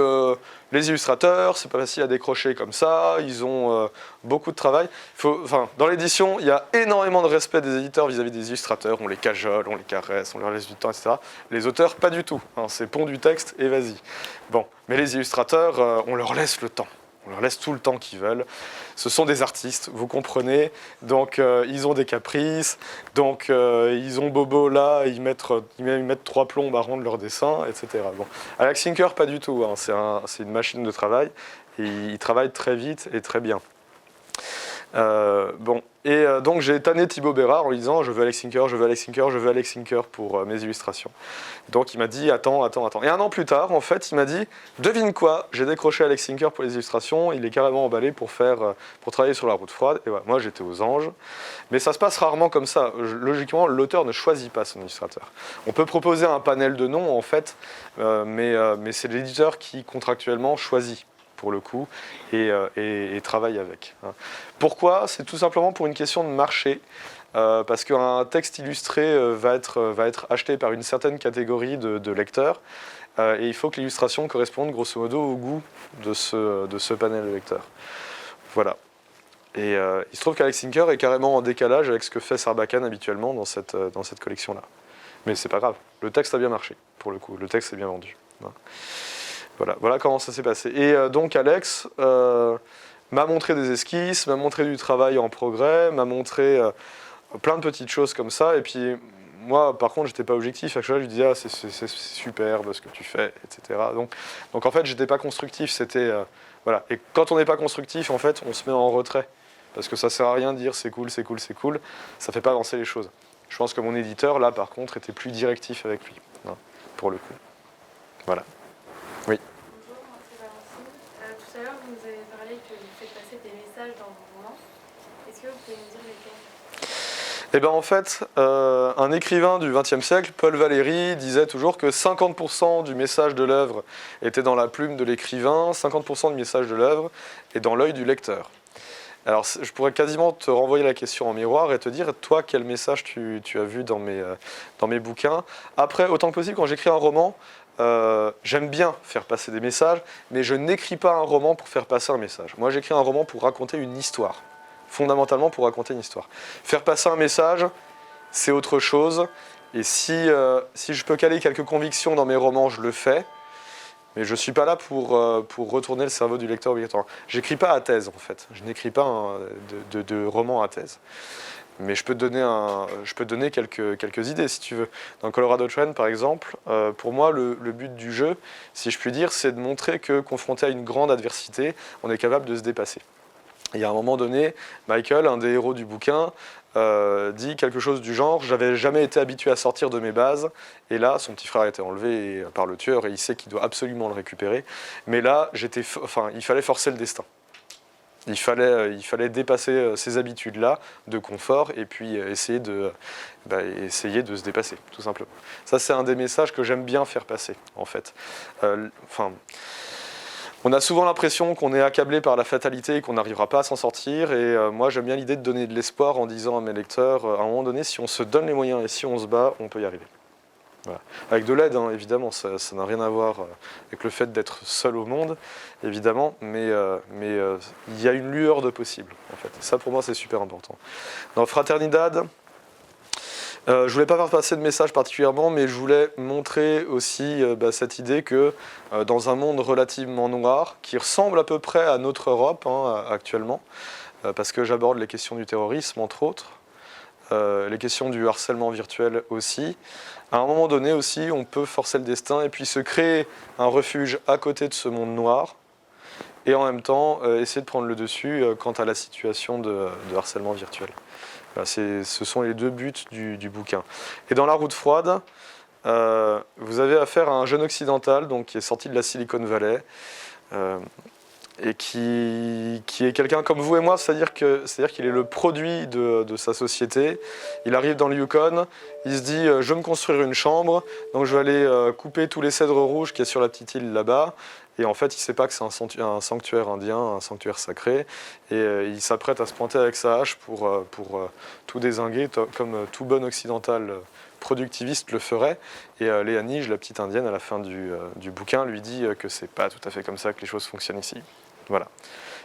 les illustrateurs, c'est pas facile à décrocher comme ça, ils ont beaucoup de travail. Dans l'édition, il y a énormément de respect des éditeurs vis-à-vis des illustrateurs, on les cajole, on les caresse, on leur laisse du temps, etc. Les auteurs, pas du tout, hein, c'est pond du texte et vas-y. Bon, mais les illustrateurs, on leur laisse le temps. On leur laisse tout le temps qu'ils veulent. Ce sont des artistes, vous comprenez. Donc, ils ont des caprices. Donc, ils ont bobo là. Ils mettent 3 plombs à rendre leur dessin, etc. Bon. Alex Singer, pas du tout. Hein. C'est une machine de travail. Et il travaille très vite et très bien. Donc j'ai tanné Thibaut Bérard en lui disant je veux Alex Singer, je veux Alex Singer, je veux Alex Singer pour mes illustrations. Donc il m'a dit attends. Et 1 an plus tard, en fait, il m'a dit devine quoi, j'ai décroché Alex Singer pour les illustrations, il est carrément emballé pour travailler sur La Route Froide. Et voilà, moi j'étais aux anges. Mais ça se passe rarement comme ça. Logiquement, l'auteur ne choisit pas son illustrateur. On peut proposer un panel de noms en fait, mais c'est l'éditeur qui contractuellement choisit pour le coup, et travaille avec. Pourquoi? C'est tout simplement pour une question de marché, parce qu'un texte illustré va être acheté par une certaine catégorie de lecteurs, et il faut que l'illustration corresponde grosso modo au goût de ce panel de lecteurs. Voilà. Et il se trouve qu'Alex Singer est carrément en décalage avec ce que fait Sarbacane habituellement dans cette collection-là. Mais c'est pas grave, le texte a bien marché, pour le coup, le texte est bien vendu. Voilà comment ça s'est passé. Et donc Alex m'a montré des esquisses, m'a montré du travail en progrès, m'a montré plein de petites choses comme ça. Et puis moi, par contre, j'étais pas objectif. À chaque fois, je lui disais c'est superbe ce que tu fais, etc. Donc en fait, j'étais pas constructif. C'était voilà. Et quand on n'est pas constructif, en fait, on se met en retrait parce que ça sert à rien de dire c'est cool. Ça fait pas avancer les choses. Je pense que mon éditeur là, par contre, était plus directif avec lui, pour le coup. Voilà. Oui. Bonjour, moi c'est Valentine. Tout à l'heure, vous nous avez parlé que vous faites passer des messages dans vos romans. Est-ce que vous pouvez nous dire lesquels? Eh bien en fait, un écrivain du XXe siècle, Paul Valéry, disait toujours que 50% du message de l'œuvre était dans la plume de l'écrivain, 50% du message de l'œuvre est dans l'œil du lecteur. Alors je pourrais quasiment te renvoyer la question en miroir et te dire, toi, quel message tu as vu dans mes bouquins. Après, autant que possible, quand j'écris un roman, j'aime bien faire passer des messages, mais je n'écris pas un roman pour faire passer un message. Moi, j'écris un roman pour raconter une histoire, fondamentalement pour raconter une histoire. Faire passer un message, c'est autre chose, et si je peux caler quelques convictions dans mes romans, je le fais, mais je ne suis pas là pour retourner le cerveau du lecteur obligatoirement. J'écris pas à thèse, en fait. Je n'écris pas de roman à thèse. Mais je peux te donner quelques idées, si tu veux. Dans Colorado Train, par exemple, pour moi, le but du jeu, si je puis dire, c'est de montrer que, confronté à une grande adversité, on est capable de se dépasser. Et à un moment donné, Michael, un des héros du bouquin, dit quelque chose du genre « J'avais jamais été habitué à sortir de mes bases, et là, son petit frère a été enlevé par le tueur, et il sait qu'il doit absolument le récupérer. Mais là, il fallait forcer le destin. » Il fallait dépasser ces habitudes-là de confort et puis essayer de se dépasser, tout simplement. Ça, c'est un des messages que j'aime bien faire passer, en fait. On a souvent l'impression qu'on est accablé par la fatalité et qu'on n'arrivera pas à s'en sortir. Et moi, j'aime bien l'idée de donner de l'espoir en disant à mes lecteurs, à un moment donné, si on se donne les moyens et si on se bat, on peut y arriver. Voilà. Avec de l'aide, hein, évidemment, ça n'a rien à voir avec le fait d'être seul au monde, évidemment, mais il y a une lueur de possible, en fait. Ça, pour moi, c'est super important. Dans Fraternidad, je ne voulais pas faire passer de message particulièrement, mais je voulais montrer aussi cette idée que dans un monde relativement noir, qui ressemble à peu près à notre Europe actuellement, parce que j'aborde les questions du terrorisme, entre autres, les questions du harcèlement virtuel aussi. À un moment donné aussi, on peut forcer le destin et puis se créer un refuge à côté de ce monde noir et en même temps essayer de prendre le dessus quant à la situation de harcèlement virtuel. Voilà, ce sont les deux buts du bouquin. Et dans La Route froide, vous avez affaire à un jeune occidental donc, qui est sorti de la Silicon Valley et qui est quelqu'un comme vous et moi, c'est-à-dire qu'il est le produit de sa société. Il arrive dans le Yukon, il se dit je vais me construire une chambre, donc je vais aller couper tous les cèdres rouges qu'il y a sur la petite île là-bas. Et en fait, il ne sait pas que c'est un sanctuaire indien, un sanctuaire sacré. Et il s'apprête à se pointer avec sa hache pour tout dézinguer, comme tout bon occidental productiviste le ferait. Et Léa Nige, la petite indienne, à la fin du bouquin, lui dit que c'est pas tout à fait comme ça que les choses fonctionnent ici. Voilà.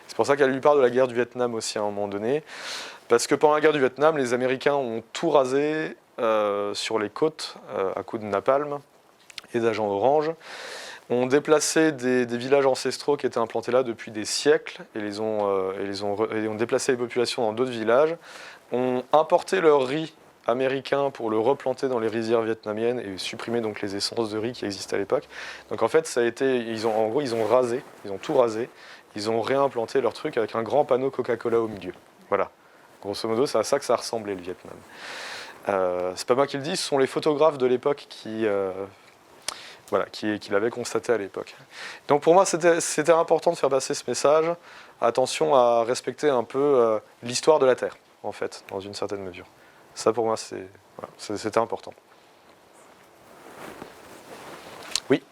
C'est pour ça qu'elle lui parle de la guerre du Vietnam aussi à un moment donné. Parce que pendant la guerre du Vietnam, les Américains ont tout rasé sur les côtes à coups de napalm et d'agents orange. Ont déplacé des villages ancestraux qui étaient implantés là depuis des siècles et ont déplacé les populations dans d'autres villages, ont importé leur riz américain pour le replanter dans les rizières vietnamiennes et supprimer donc les essences de riz qui existaient à l'époque. Donc en fait, ils ont rasé, ils ont tout rasé, ils ont réimplanté leur truc avec un grand panneau Coca-Cola au milieu. Voilà. Grosso modo, c'est à ça que ça ressemblait le Vietnam. C'est pas moi qui le dis, ce sont les photographes de l'époque qui l'avait constaté à l'époque. Donc pour moi, c'était important de faire passer ce message. Attention à respecter un peu l'histoire de la Terre, en fait, dans une certaine mesure. Ça, pour moi, c'était important. Oui.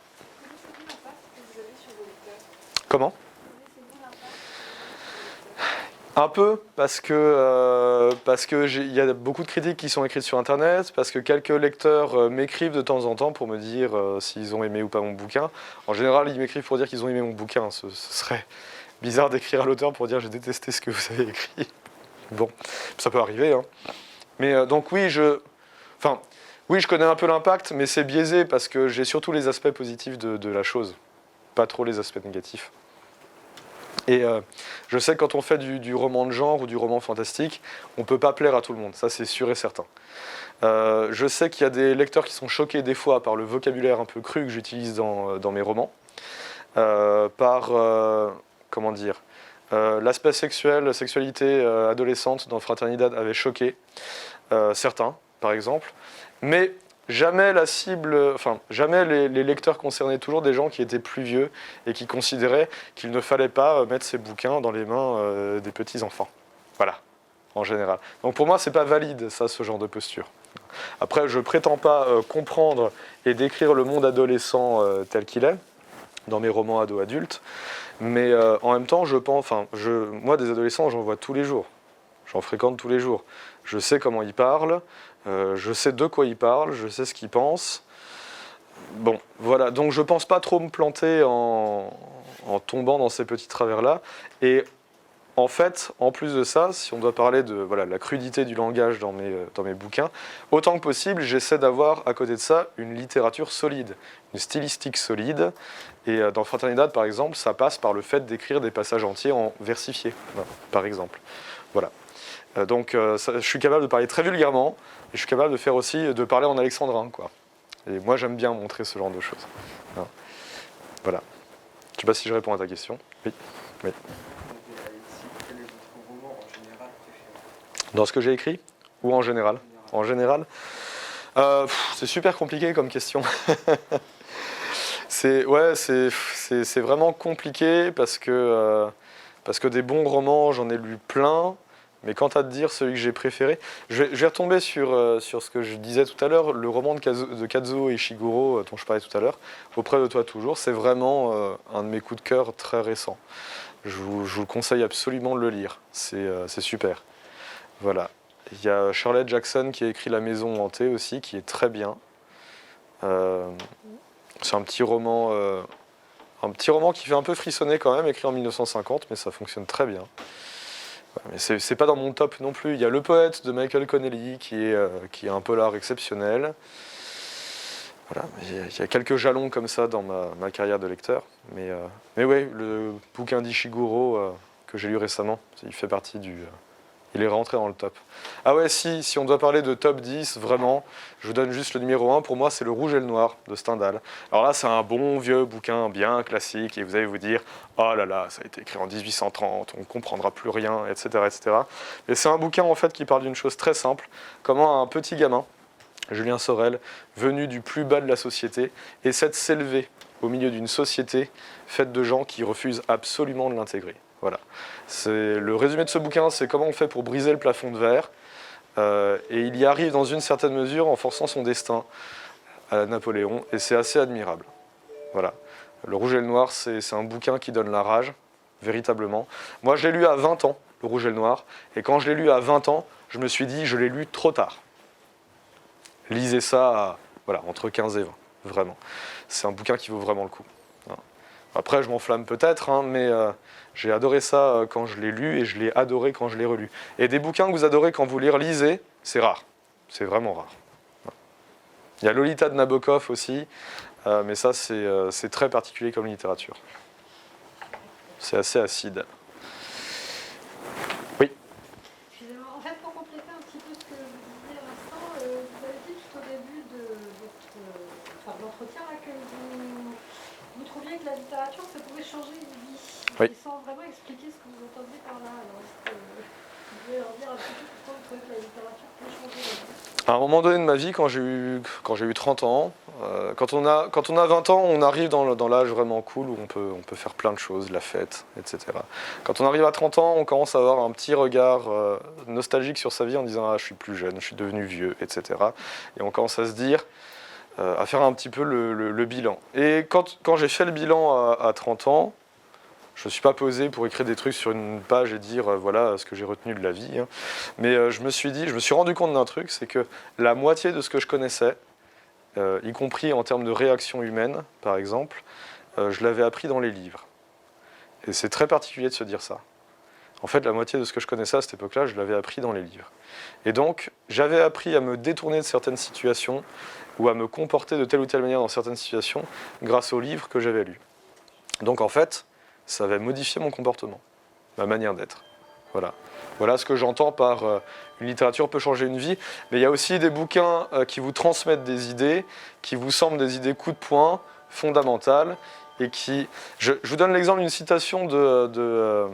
Comment ? Un peu, parce que il y a beaucoup de critiques qui sont écrites sur Internet, parce que quelques lecteurs m'écrivent de temps en temps pour me dire s'ils ont aimé ou pas mon bouquin. En général, ils m'écrivent pour dire qu'ils ont aimé mon bouquin. Ce serait bizarre d'écrire à l'auteur pour dire j'ai détesté ce que vous avez écrit. Bon, ça peut arriver. Hein. Mais donc oui, je connais un peu l'impact, mais c'est biaisé parce que j'ai surtout les aspects positifs de la chose, pas trop les aspects négatifs. Et je sais que quand on fait du roman de genre ou du roman fantastique, on ne peut pas plaire à tout le monde, ça c'est sûr et certain. Je sais qu'il y a des lecteurs qui sont choqués des fois par le vocabulaire un peu cru que j'utilise dans mes romans, l'aspect sexuel, la sexualité adolescente dans Fraternidad avait choqué certains, par exemple, mais jamais la cible, jamais les lecteurs concernés, toujours des gens qui étaient plus vieux et qui considéraient qu'il ne fallait pas mettre ces bouquins dans les mains des petits-enfants. Voilà, en général. Donc pour moi, c'est pas valide, ça, ce genre de posture. Après, je prétends pas comprendre et décrire le monde adolescent tel qu'il est, dans mes romans ados-adultes, mais en même temps, moi, des adolescents, j'en vois tous les jours. J'en fréquente tous les jours. Je sais comment ils parlent, je sais de quoi ils parlent, je sais ce qu'ils pensent. Bon, voilà. Donc je ne pense pas trop me planter en tombant dans ces petits travers-là. Et en fait, en plus de ça, si on doit parler de la crudité du langage dans mes bouquins, autant que possible, j'essaie d'avoir à côté de ça une littérature solide, une stylistique solide. Et dans Fraternidad, par exemple, ça passe par le fait d'écrire des passages entiers en versifié, par exemple. Voilà. Donc je suis capable de parler très vulgairement, et je suis capable de parler en alexandrin, quoi. Et moi, j'aime bien montrer ce genre de choses. Voilà. Je ne sais pas si je réponds à ta question. Oui. Quel est votre roman en général préféré ? Dans ce que j'ai écrit ? Ou en général ? En général, c'est super compliqué comme question. C'est vraiment compliqué parce que parce que des bons romans, j'en ai lu plein, mais quant à te dire celui que j'ai préféré, je vais retomber sur ce que je disais tout à l'heure, le roman de Kazuo Ishiguro dont je parlais tout à l'heure, Auprès de toi toujours, c'est vraiment un de mes coups de cœur très récents. Je vous conseille absolument de le lire, c'est super. Voilà. Il y a Shirley Jackson qui a écrit La Maison hantée aussi, qui est très bien. C'est un petit roman qui fait un peu frissonner quand même, écrit en 1950, mais ça fonctionne très bien. Mais c'est pas dans mon top non plus. Il y a Le Poète de Michael Connelly qui est un polar exceptionnel. Voilà, il y a quelques jalons comme ça dans ma carrière de lecteur. Mais oui, le bouquin d'Ishiguro que j'ai lu récemment, il fait partie il est rentré dans le top. Ah ouais, si on doit parler de top 10, vraiment, je vous donne juste le numéro 1. Pour moi, c'est Le Rouge et le Noir de Stendhal. Alors là, c'est un bon vieux bouquin bien classique et vous allez vous dire « Oh là là, ça a été écrit en 1830, on ne comprendra plus rien, etc. etc. » Mais c'est un bouquin en fait qui parle d'une chose très simple, comment un petit gamin, Julien Sorel, venu du plus bas de la société, essaie de s'élever au milieu d'une société faite de gens qui refusent absolument de l'intégrer. Voilà. Le résumé de ce bouquin, c'est comment on fait pour briser le plafond de verre. Et il y arrive dans une certaine mesure en forçant son destin à Napoléon, et c'est assez admirable. Voilà. Le Rouge et le Noir, c'est un bouquin qui donne la rage, véritablement. Moi, je l'ai lu à 20 ans, Le Rouge et le Noir, et quand je l'ai lu à 20 ans, je me suis dit, je l'ai lu trop tard. Lisez ça entre 15 et 20, vraiment. C'est un bouquin qui vaut vraiment le coup. Après, je m'enflamme peut-être, mais j'ai adoré ça quand je l'ai lu et je l'ai adoré quand je l'ai relu. Et des bouquins que vous adorez quand vous les relisez, c'est rare. C'est vraiment rare. Il y a Lolita de Nabokov aussi, mais ça, c'est très particulier comme littérature. C'est assez acide. Oui. Excusez-moi, en fait, pour compléter un petit peu ce que vous disiez à l'instant, vous avez dit tout au début de l'entretien que vous trouviez que la littérature, ça pouvait changer une vie. Oui. Et sans vraiment expliquer ce que vous entendiez par là. Alors, est-ce que vous pouvez leur dire un petit peu pourquoi vous trouvez que la littérature peut changer la vie ? À un moment donné de ma vie, quand j'ai eu 30 ans, quand on a 20 ans, on arrive dans l'âge vraiment cool où on peut faire plein de choses, la fête, etc. Quand on arrive à 30 ans, on commence à avoir un petit regard nostalgique sur sa vie en disant « Ah, je suis plus jeune, je suis devenu vieux, etc. » Et on commence à se dire, à faire un petit peu le bilan. Et quand j'ai fait le bilan à 30 ans, je ne me suis pas posé pour écrire des trucs sur une page et dire voilà ce que j'ai retenu de la vie. Mais je me suis rendu compte d'un truc, c'est que la moitié de ce que je connaissais, y compris en termes de réaction humaine, par exemple, je l'avais appris dans les livres. Et c'est très particulier de se dire ça. En fait, la moitié de ce que je connaissais à cette époque-là, je l'avais appris dans les livres. Et donc, j'avais appris à me détourner de certaines situations ou à me comporter de telle ou telle manière dans certaines situations grâce aux livres que j'avais lus. Donc en fait, ça va modifier mon comportement, ma manière d'être. Voilà ce que j'entends par une littérature peut changer une vie. Mais il y a aussi des bouquins qui vous transmettent des idées, qui vous semblent des idées coup de poing, fondamentales, et qui... Je vous donne l'exemple d'une citation de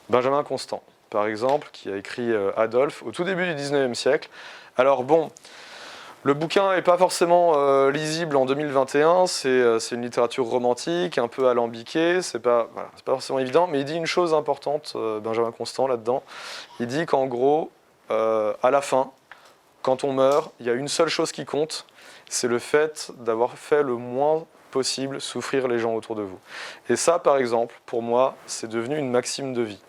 Benjamin Constant, par exemple, qui a écrit Adolphe au tout début du 19e siècle. Alors bon... Le bouquin n'est pas forcément lisible en 2021, c'est une littérature romantique, un peu alambiquée, c'est pas forcément évident, mais il dit une chose importante, Benjamin Constant, là-dedans. Il dit qu'en gros, à la fin, quand on meurt, il y a une seule chose qui compte, c'est le fait d'avoir fait le moins possible souffrir les gens autour de vous. Et ça, par exemple, pour moi, c'est devenu une maxime de vie.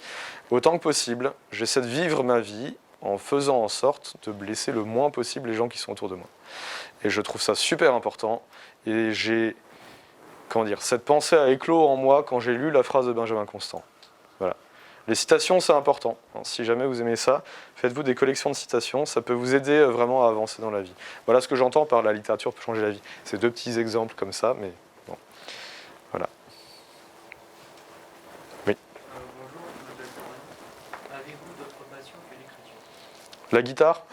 Autant que possible, j'essaie de vivre ma vie en faisant en sorte de blesser le moins possible les gens qui sont autour de moi. Et je trouve ça super important. Et j'ai, cette pensée a éclos en moi quand j'ai lu la phrase de Benjamin Constant. Voilà. Les citations, c'est important. Si jamais vous aimez ça, faites-vous des collections de citations. Ça peut vous aider vraiment à avancer dans la vie. Voilà ce que j'entends par la littérature peut changer la vie. C'est deux petits exemples comme ça, mais bon. Voilà. Oui. Bonjour, avez-vous d'autres passions que l'écriture ? La guitare.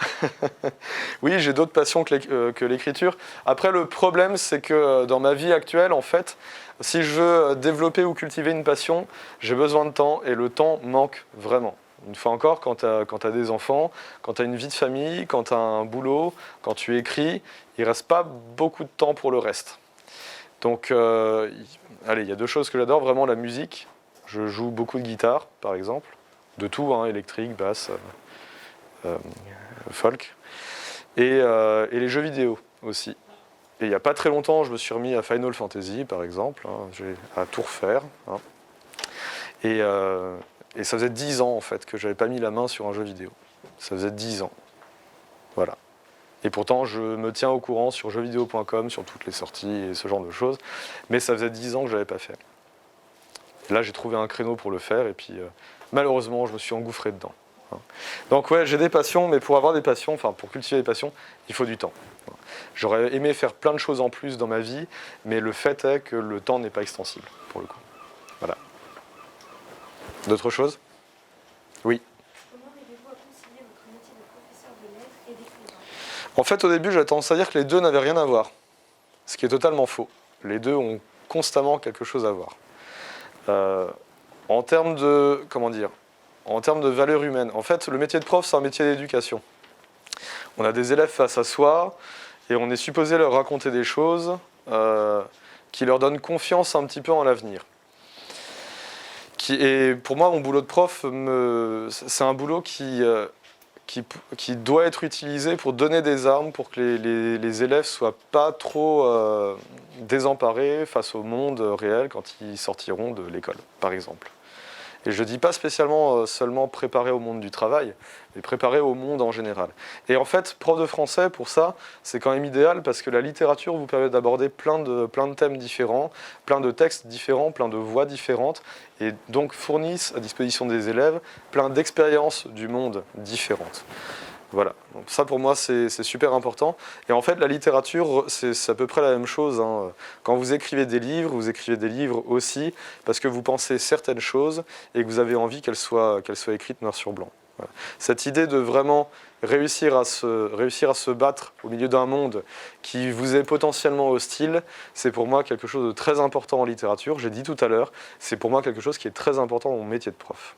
Oui, j'ai d'autres passions que l'écriture. Après, le problème, c'est que dans ma vie actuelle, en fait, si je veux développer ou cultiver une passion, j'ai besoin de temps, et le temps manque vraiment. Une fois encore, quand tu as des enfants, quand tu as une vie de famille, quand tu as un boulot, quand tu écris, il ne reste pas beaucoup de temps pour le reste. Donc, allez, il y a deux choses que j'adore, vraiment la musique Je joue beaucoup de guitare, par exemple, de tout, hein, électrique, basse, folk, et les jeux vidéo aussi. Et il n'y a pas très longtemps, je me suis remis à Final Fantasy, par exemple, hein, à tout refaire. Hein. Et ça faisait 10 ans, en fait, que je n'avais pas mis la main sur un jeu vidéo. Ça faisait 10 ans. Voilà. Et pourtant, je me tiens au courant sur jeuxvideo.com, sur toutes les sorties et ce genre de choses. Mais ça faisait 10 ans que je ne l'avais pas fait. Et là, j'ai trouvé un créneau pour le faire. Et puis, malheureusement, je me suis engouffré dedans. Donc, ouais, j'ai des passions. Mais pour avoir des passions, enfin, pour cultiver des passions, il faut du temps. J'aurais aimé faire plein de choses en plus dans ma vie. Mais le fait est que le temps n'est pas extensible, pour le coup. Voilà. D'autres choses ? Oui. En fait, au début, j'avais tendance à dire que les deux n'avaient rien à voir. Ce qui est totalement faux. Les deux ont constamment quelque chose à voir. En termes de, en termes de valeur humaine, en fait, le métier de prof, c'est un métier d'éducation. On a des élèves face à soi et on est supposé leur raconter des choses qui leur donnent confiance un petit peu en l'avenir. Et pour moi, mon boulot de prof, c'est un boulot qui doit être utilisé pour donner des armes pour que les élèves ne soient pas trop désemparés face au monde réel quand ils sortiront de l'école, par exemple. Et je ne dis pas spécialement seulement préparer au monde du travail, mais préparer au monde en général. Et en fait, prof de français, pour ça, c'est quand même idéal parce que la littérature vous permet d'aborder plein de thèmes différents, plein de textes différents, plein de voix différentes, et donc fournissent à disposition des élèves plein d'expériences du monde différentes. Voilà, donc ça pour moi c'est super important. Et en fait la littérature c'est à peu près la même chose. Hein. Quand vous écrivez des livres aussi parce que vous pensez certaines choses et que vous avez envie qu'elles soient écrites noir sur blanc. Voilà. Cette idée de vraiment réussir à se battre au milieu d'un monde qui vous est potentiellement hostile, c'est pour moi quelque chose de très important en littérature. J'ai dit tout à l'heure, c'est pour moi quelque chose qui est très important dans mon métier de prof.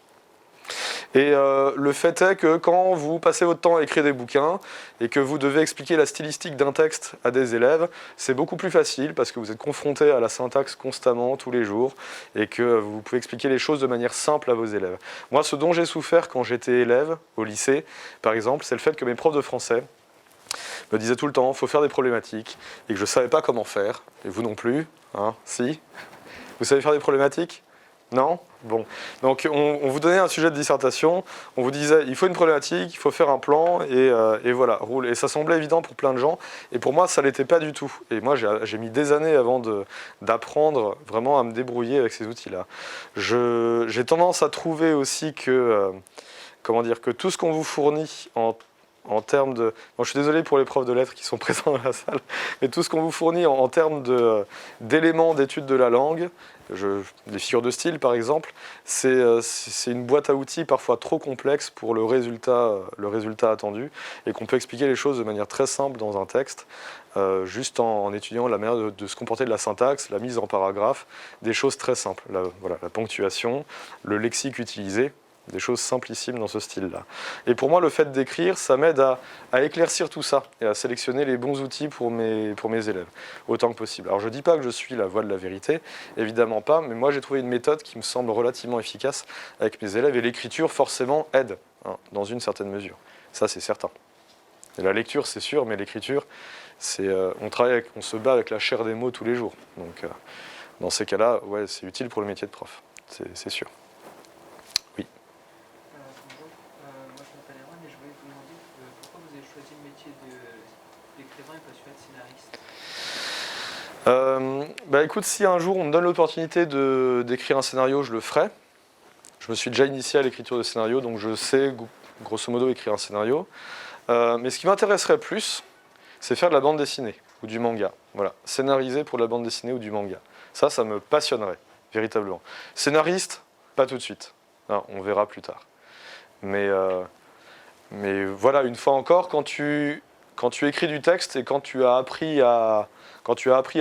Et le fait est que quand vous passez votre temps à écrire des bouquins et que vous devez expliquer la stylistique d'un texte à des élèves, c'est beaucoup plus facile parce que vous êtes confronté à la syntaxe constamment, tous les jours, et que vous pouvez expliquer les choses de manière simple à vos élèves. Moi, ce dont j'ai souffert quand j'étais élève au lycée, par exemple, c'est le fait que mes profs de français me disaient tout le temps « il faut faire des problématiques » et que je ne savais pas comment faire, et vous non plus, hein, si ? Vous savez faire des problématiques ? Non ? Bon. Donc on vous donnait un sujet de dissertation, on vous disait il faut une problématique, il faut faire un plan et voilà, roule. Et ça semblait évident pour plein de gens et pour moi ça ne l'était pas du tout. Et moi j'ai mis des années avant d'apprendre vraiment à me débrouiller avec ces outils-là. J'ai tendance à trouver aussi que, que tout ce qu'on vous fournit en termes de... Bon, je suis désolé pour les profs de lettres qui sont présents dans la salle, mais tout ce qu'on vous fournit en termes d'éléments d'étude de la langue, des figures de style par exemple, c'est une boîte à outils parfois trop complexe pour le résultat attendu, et qu'on peut expliquer les choses de manière très simple dans un texte, juste en étudiant la manière de se comporter de la syntaxe, la mise en paragraphe, des choses très simples, la ponctuation, le lexique utilisé, des choses simplissimes dans ce style-là. Et pour moi, le fait d'écrire, ça m'aide à éclaircir tout ça et à sélectionner les bons outils pour mes élèves, autant que possible. Alors je ne dis pas que je suis la voie de la vérité, évidemment pas, mais moi j'ai trouvé une méthode qui me semble relativement efficace avec mes élèves, et l'écriture forcément aide, hein, dans une certaine mesure. Ça c'est certain. Et la lecture c'est sûr, mais l'écriture, on se bat avec la chair des mots tous les jours. Donc dans ces cas-là, ouais, c'est utile pour le métier de prof, c'est sûr. Bonjour, moi je m'appelle Erwan et je voulais vous demander pourquoi vous avez choisi le métier d'écrivain et pas celui de scénariste. Écoute, si un jour on me donne l'opportunité d'écrire un scénario, je le ferai. Je me suis déjà initié à l'écriture de scénario, donc je sais grosso modo écrire un scénario. Mais ce qui m'intéresserait plus, c'est faire de la bande dessinée ou du manga. Voilà, scénariser pour de la bande dessinée ou du manga. Ça me passionnerait, véritablement. Scénariste, pas tout de suite. Non, on verra plus tard. Mais voilà, une fois encore, quand tu écris du texte et quand tu as appris à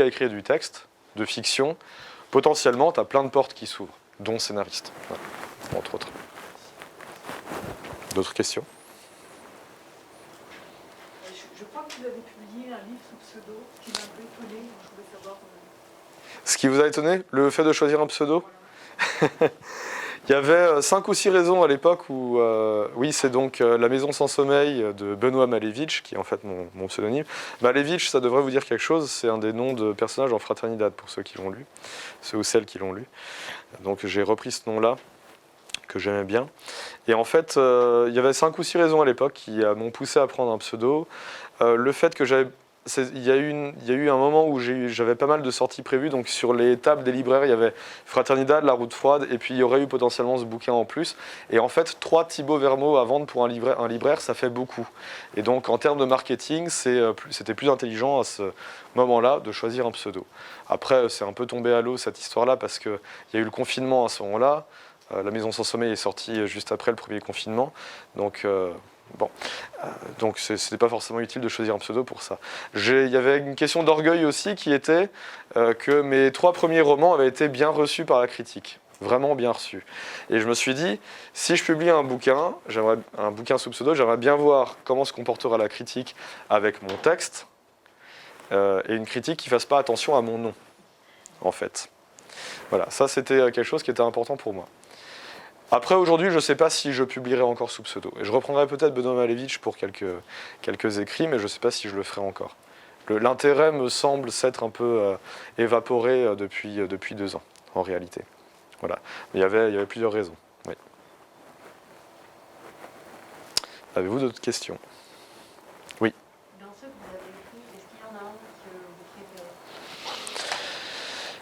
écrire du texte, de fiction, potentiellement, tu as plein de portes qui s'ouvrent, dont scénariste, voilà, entre autres. D'autres questions ? Je crois que vous avez publié un livre sous pseudo qui m'a un peu étonné. Je voulais savoir... Ce qui vous a étonné, le fait de choisir un pseudo ? Il y avait 5 ou 6 raisons à l'époque où, oui, c'est donc La Maison sans sommeil de Benoît Malevich, qui est en fait mon pseudonyme. Malevich, ça devrait vous dire quelque chose, c'est un des noms de personnages en Fraternidad, pour ceux qui l'ont lu, ceux ou celles qui l'ont lu. Donc j'ai repris ce nom-là, que j'aimais bien. Et en fait, il y avait 5 ou 6 raisons à l'époque qui m'ont poussé à prendre un pseudo. Le fait que il y a eu un moment où j'avais pas mal de sorties prévues, donc sur les tables des libraires, il y avait Fraternidad, La Route Froide, et puis il y aurait eu potentiellement ce bouquin en plus. Et en fait, 3 Thibaut Vermeaux à vendre pour un libraire, ça fait beaucoup. Et donc en termes de marketing, c'était plus intelligent à ce moment-là de choisir un pseudo. Après, c'est un peu tombé à l'eau cette histoire-là, parce qu'il y a eu le confinement à ce moment-là. La Maison sans sommeil est sortie juste après le premier confinement. Donc, donc c'était pas forcément utile de choisir un pseudo pour ça. Il y avait une question d'orgueil aussi qui était que mes 3 premiers romans avaient été bien reçus par la critique. Vraiment bien reçus. Et je me suis dit, si je publie un bouquin sous pseudo, j'aimerais bien voir comment se comportera la critique avec mon texte, et une critique qui ne fasse pas attention à mon nom, en fait. Voilà, ça c'était quelque chose qui était important pour moi. Après, aujourd'hui, je ne sais pas si je publierai encore sous pseudo. Et je reprendrai peut-être Benoît Malevich pour quelques écrits, mais je ne sais pas si je le ferai encore. L'intérêt me semble s'être un peu évaporé depuis 2 ans, en réalité. Voilà. Mais il y avait plusieurs raisons. Oui. Avez-vous d'autres questions? Oui. Dans ceux que vous avez écrits, est-ce qu'il y en a un que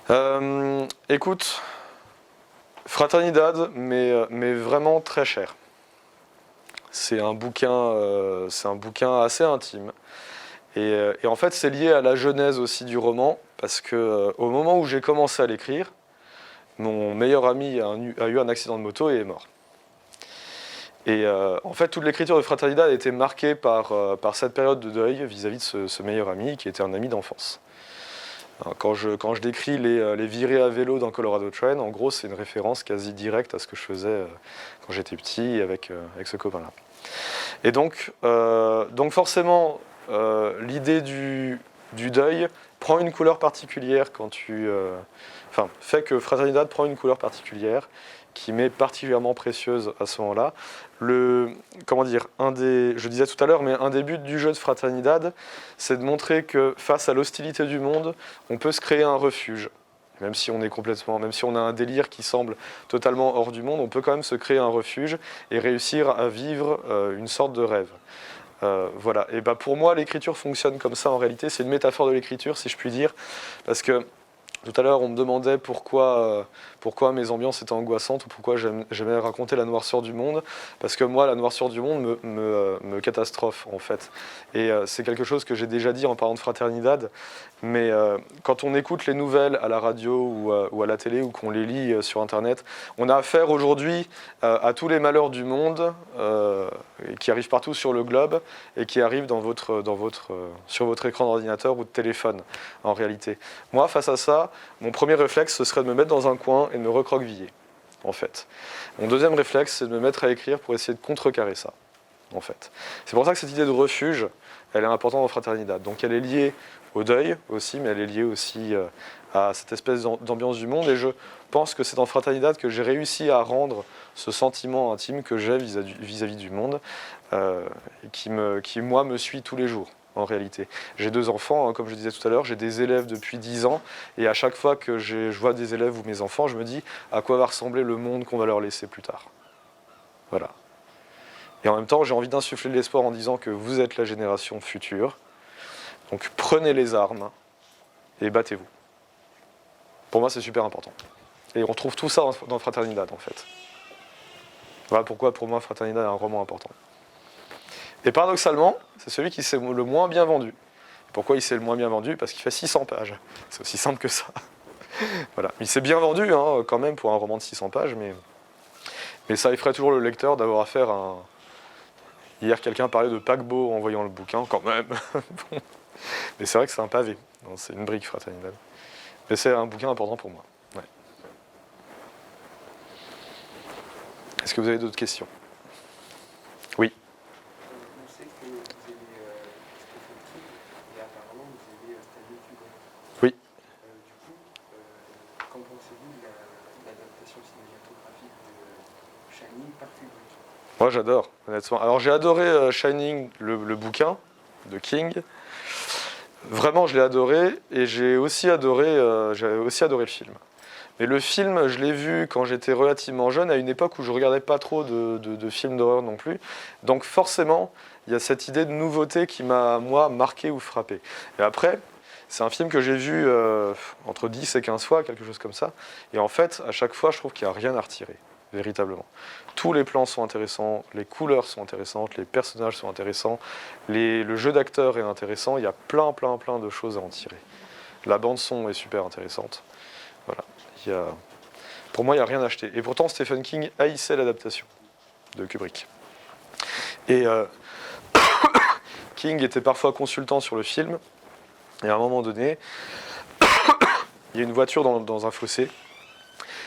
vous préférez? Écoute, Fraternidad, mais vraiment très cher. C'est un bouquin assez intime. Et en fait, c'est lié à la genèse aussi du roman, parce que au moment où j'ai commencé à l'écrire, mon meilleur ami a eu un accident de moto et est mort. Et en fait, toute l'écriture de Fraternidad a été marquée par cette période de deuil vis-à-vis de ce meilleur ami, qui était un ami d'enfance. Quand je décris les virées à vélo dans Colorado Train, en gros, c'est une référence quasi directe à ce que je faisais quand j'étais petit avec ce copain-là. Et donc forcément, l'idée du deuil prend une couleur particulière fait que Fraternidad prend une couleur particulière qui m'est particulièrement précieuse à ce moment-là. Je disais tout à l'heure, mais un des buts du jeu de Fraternidad, c'est de montrer que face à l'hostilité du monde, on peut se créer un refuge. Même si on a un délire qui semble totalement hors du monde, on peut quand même se créer un refuge et réussir à vivre une sorte de rêve. Voilà. Et pour moi, l'écriture fonctionne comme ça en réalité. C'est une métaphore de l'écriture, si je puis dire, parce que tout à l'heure, on me demandait pourquoi mes ambiances étaient angoissantes ou pourquoi j'aimais raconter la noirceur du monde. Parce que moi, la noirceur du monde me catastrophe, en fait. Et c'est quelque chose que j'ai déjà dit en parlant de Fraternidad. Mais quand on écoute les nouvelles à la radio ou à la télé ou qu'on les lit sur Internet, on a affaire aujourd'hui à tous les malheurs du monde qui arrivent partout sur le globe et qui arrivent sur votre écran d'ordinateur ou de téléphone, en réalité. Moi, face à ça, mon premier réflexe, ce serait de me mettre dans un coin et de me recroqueviller, en fait. Mon deuxième réflexe, c'est de me mettre à écrire pour essayer de contrecarrer ça, en fait. C'est pour ça que cette idée de refuge, elle est importante dans Fraternidad. Donc elle est liée au deuil aussi, mais elle est liée aussi à cette espèce d'ambiance du monde. Et je pense que c'est dans Fraternidad que j'ai réussi à rendre ce sentiment intime que j'ai vis-à-vis du monde, et qui, moi, me suit tous les jours. En réalité. J'ai 2 enfants, hein, comme je disais tout à l'heure, j'ai des élèves depuis 10 ans, et à chaque fois que je vois des élèves ou mes enfants, je me dis à quoi va ressembler le monde qu'on va leur laisser plus tard. Voilà. Et en même temps, j'ai envie d'insuffler de l'espoir en disant que vous êtes la génération future, donc prenez les armes et battez-vous. Pour moi, c'est super important. Et on retrouve tout ça dans Fraternidad, en fait. Voilà pourquoi, pour moi, Fraternidad est un roman important. Et paradoxalement, c'est celui qui s'est le moins bien vendu. Pourquoi il s'est le moins bien vendu? Parce qu'il fait 600 pages. C'est aussi simple que ça. Voilà. Il s'est bien vendu, hein, quand même, pour un roman de 600 pages, mais ça effraie toujours le lecteur d'avoir affaire à un... Hier, quelqu'un parlait de paquebot en voyant le bouquin, quand même. Bon. Mais c'est vrai que c'est un pavé. C'est une brique, Fraternidad. Mais c'est un bouquin important pour moi. Ouais. Est-ce que vous avez d'autres questions? Oui. On sait que vous avez et apparemment vous avez Stanley Kubrick. Oui. Du coup, qu'en pensez-vous de l'adaptation cinématographique Shining par Kubrick. Moi j'adore, honnêtement. Alors j'ai adoré Shining, le bouquin de King. Vraiment je l'ai adoré et j'ai aussi adoré le film. Mais le film, je l'ai vu quand j'étais relativement jeune, à une époque où je ne regardais pas trop de films d'horreur non plus. Donc forcément, il y a cette idée de nouveauté qui m'a, moi, marqué ou frappé. Et après, c'est un film que j'ai vu entre 10 et 15 fois, quelque chose comme ça. Et en fait, à chaque fois, je trouve qu'il n'y a rien à retirer, véritablement. Tous les plans sont intéressants, les couleurs sont intéressantes, les personnages sont intéressants, le jeu d'acteur est intéressant, il y a plein de choses à en tirer. La bande-son est super intéressante. Voilà. Pour moi, il n'y a rien à acheter. Et pourtant, Stephen King haïssait l'adaptation de Kubrick. Et King était parfois consultant sur le film. Et à un moment donné, il y a une voiture dans un fossé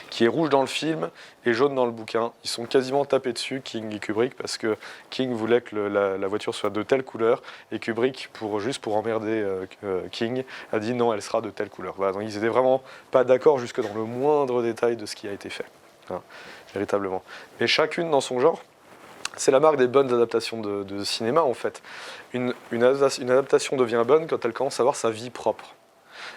qui est rouge dans le film et jaune dans le bouquin. Ils sont quasiment tapés dessus, King et Kubrick, parce que King voulait que la voiture soit de telle couleur, et Kubrick, juste pour emmerder King, a dit non, elle sera de telle couleur. Voilà, donc ils n'étaient vraiment pas d'accord jusque dans le moindre détail de ce qui a été fait, hein, véritablement. Mais chacune dans son genre. C'est la marque des bonnes adaptations de cinéma, en fait. Une adaptation devient bonne quand elle commence à avoir sa vie propre.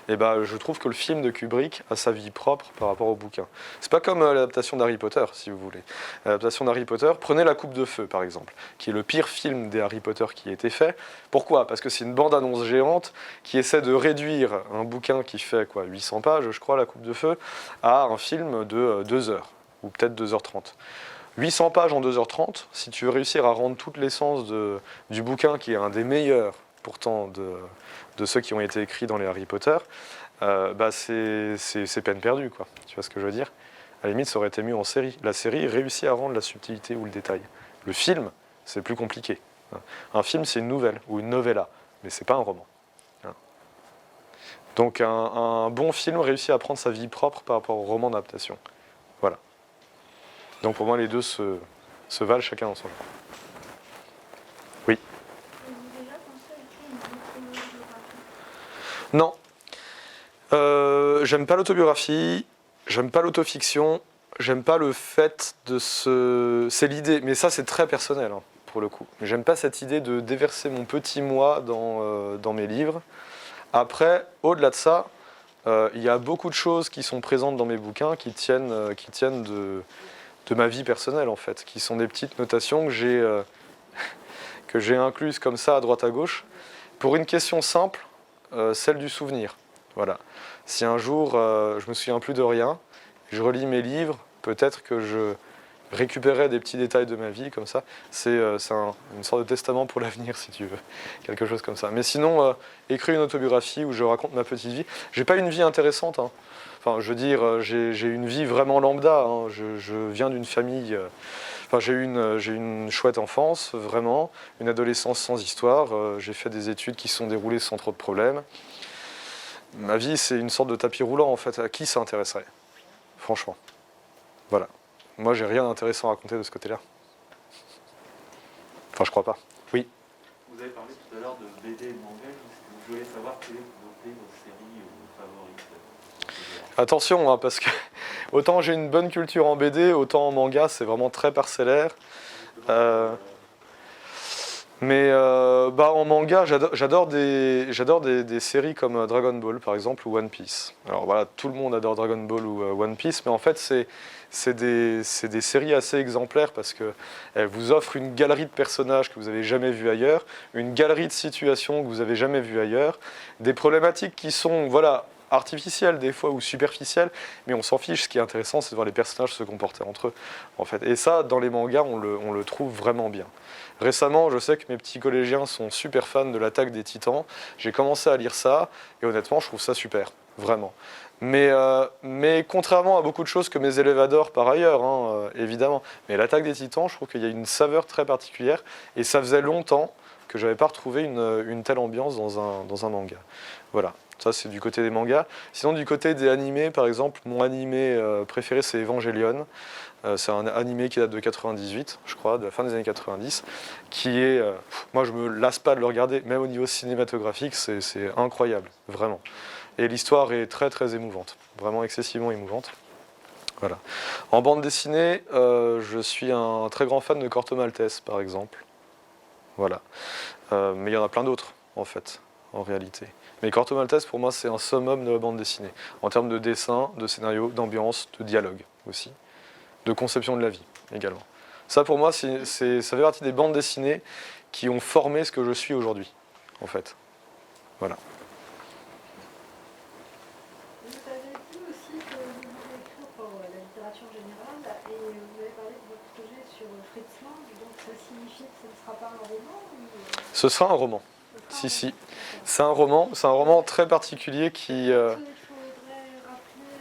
Et ben, je trouve que le film de Kubrick a sa vie propre par rapport au bouquin. C'est pas comme l'adaptation d'Harry Potter, si vous voulez. L'adaptation d'Harry Potter, prenez La Coupe de Feu, par exemple, qui est le pire film des Harry Potter qui a été fait. Pourquoi ? Parce que c'est une bande-annonce géante qui essaie de réduire un bouquin qui fait 800 pages, je crois, La Coupe de Feu, à un film de 2 heures, ou peut-être 2h30. 800 pages en 2h30, si tu veux réussir à rendre toute l'essence du bouquin, qui est un des meilleurs, pourtant, de ceux qui ont été écrits dans les Harry Potter, c'est peine perdue, quoi. Tu vois ce que je veux dire ? À la limite, ça aurait été mieux en série. La série réussit à rendre la subtilité ou le détail. Le film, c'est plus compliqué. Un film, c'est une nouvelle ou une novella, mais c'est pas un roman. Donc un bon film réussit à prendre sa vie propre par rapport au roman d'adaptation. Voilà. Donc pour moi, les deux se valent chacun dans son genre. Oui. Avez-vous déjà pensé à écrire une autobiographie ? Non. J'aime pas l'autobiographie, j'aime pas l'autofiction, j'aime pas le fait de se... C'est l'idée, mais ça c'est très personnel, hein, pour le coup. J'aime pas cette idée de déverser mon petit moi dans mes livres. Après, au-delà de ça, il y a beaucoup de choses qui sont présentes dans mes bouquins qui tiennent de ma vie personnelle, en fait, qui sont des petites notations que j'ai incluses comme ça à droite à gauche, pour une question simple, celle du souvenir. Voilà. Si un jour je me souviens plus de rien, je relis mes livres, peut-être que je récupérerai des petits détails de ma vie comme ça. C'est une sorte de testament pour l'avenir, si tu veux, quelque chose comme ça. Mais sinon, écrire une autobiographie où je raconte ma petite vie. J'ai pas une vie intéressante, hein. Enfin, je veux dire, j'ai une vie vraiment lambda, hein. Je viens d'une famille... j'ai eu une chouette enfance, vraiment, une adolescence sans histoire. J'ai fait des études qui se sont déroulées sans trop de problèmes. Ma vie, c'est une sorte de tapis roulant, en fait. À qui ça intéresserait ? Franchement. Voilà. Moi, j'ai rien d'intéressant à raconter de ce côté-là. Enfin, je crois pas. Oui. Vous avez parlé tout à l'heure de BD et de manga. Je voulais savoir quelle est votre série favorite. Attention, hein, parce que autant j'ai une bonne culture en BD, autant en manga, c'est vraiment très parcellaire. Mais en manga, j'adore des séries comme Dragon Ball, par exemple, ou One Piece. Alors voilà, tout le monde adore Dragon Ball ou One Piece, mais en fait, c'est des séries assez exemplaires parce qu'elles vous offrent une galerie de personnages que vous n'avez jamais vu ailleurs, une galerie de situations que vous n'avez jamais vues ailleurs, des problématiques qui sont, voilà, artificielles des fois ou superficielles, mais on s'en fiche. Ce qui est intéressant, c'est de voir les personnages se comporter entre eux, en fait. Et ça, dans les mangas, on le trouve vraiment bien. Récemment, je sais que mes petits collégiens sont super fans de l'Attaque des Titans. J'ai commencé à lire ça, et honnêtement, je trouve ça super, vraiment. Mais contrairement à beaucoup de choses que mes élèves adorent par ailleurs, hein, évidemment, mais l'Attaque des Titans, je trouve qu'il y a une saveur très particulière, et ça faisait longtemps que je n'avais pas retrouvé une telle ambiance dans un manga. Voilà. Ça, c'est du côté des mangas. Sinon, du côté des animés, par exemple, mon animé préféré, c'est Evangelion. C'est un animé qui date de 98, je crois, de la fin des années 90, qui est... moi, je me lasse pas de le regarder, même au niveau cinématographique, c'est incroyable, vraiment. Et l'histoire est très, très émouvante, vraiment excessivement émouvante. Voilà. En bande dessinée, je suis un très grand fan de Corto Maltese, par exemple. Voilà. Mais il y en a plein d'autres, en fait, en réalité. Mais Corto Maltese, pour moi, c'est un summum de la bande dessinée, en termes de dessin, de scénario, d'ambiance, de dialogue aussi, de conception de la vie également. Ça, pour moi, ça fait partie des bandes dessinées qui ont formé ce que je suis aujourd'hui, en fait. Voilà. Vous avez dit aussi que vous voulez écrire pour la littérature générale et vous avez parlé de votre projet sur Fritz Lang, donc ça signifie que ce ne sera pas un roman ou... Ce sera un roman. Si, si. C'est un roman très particulier qui... Il faudrait rappeler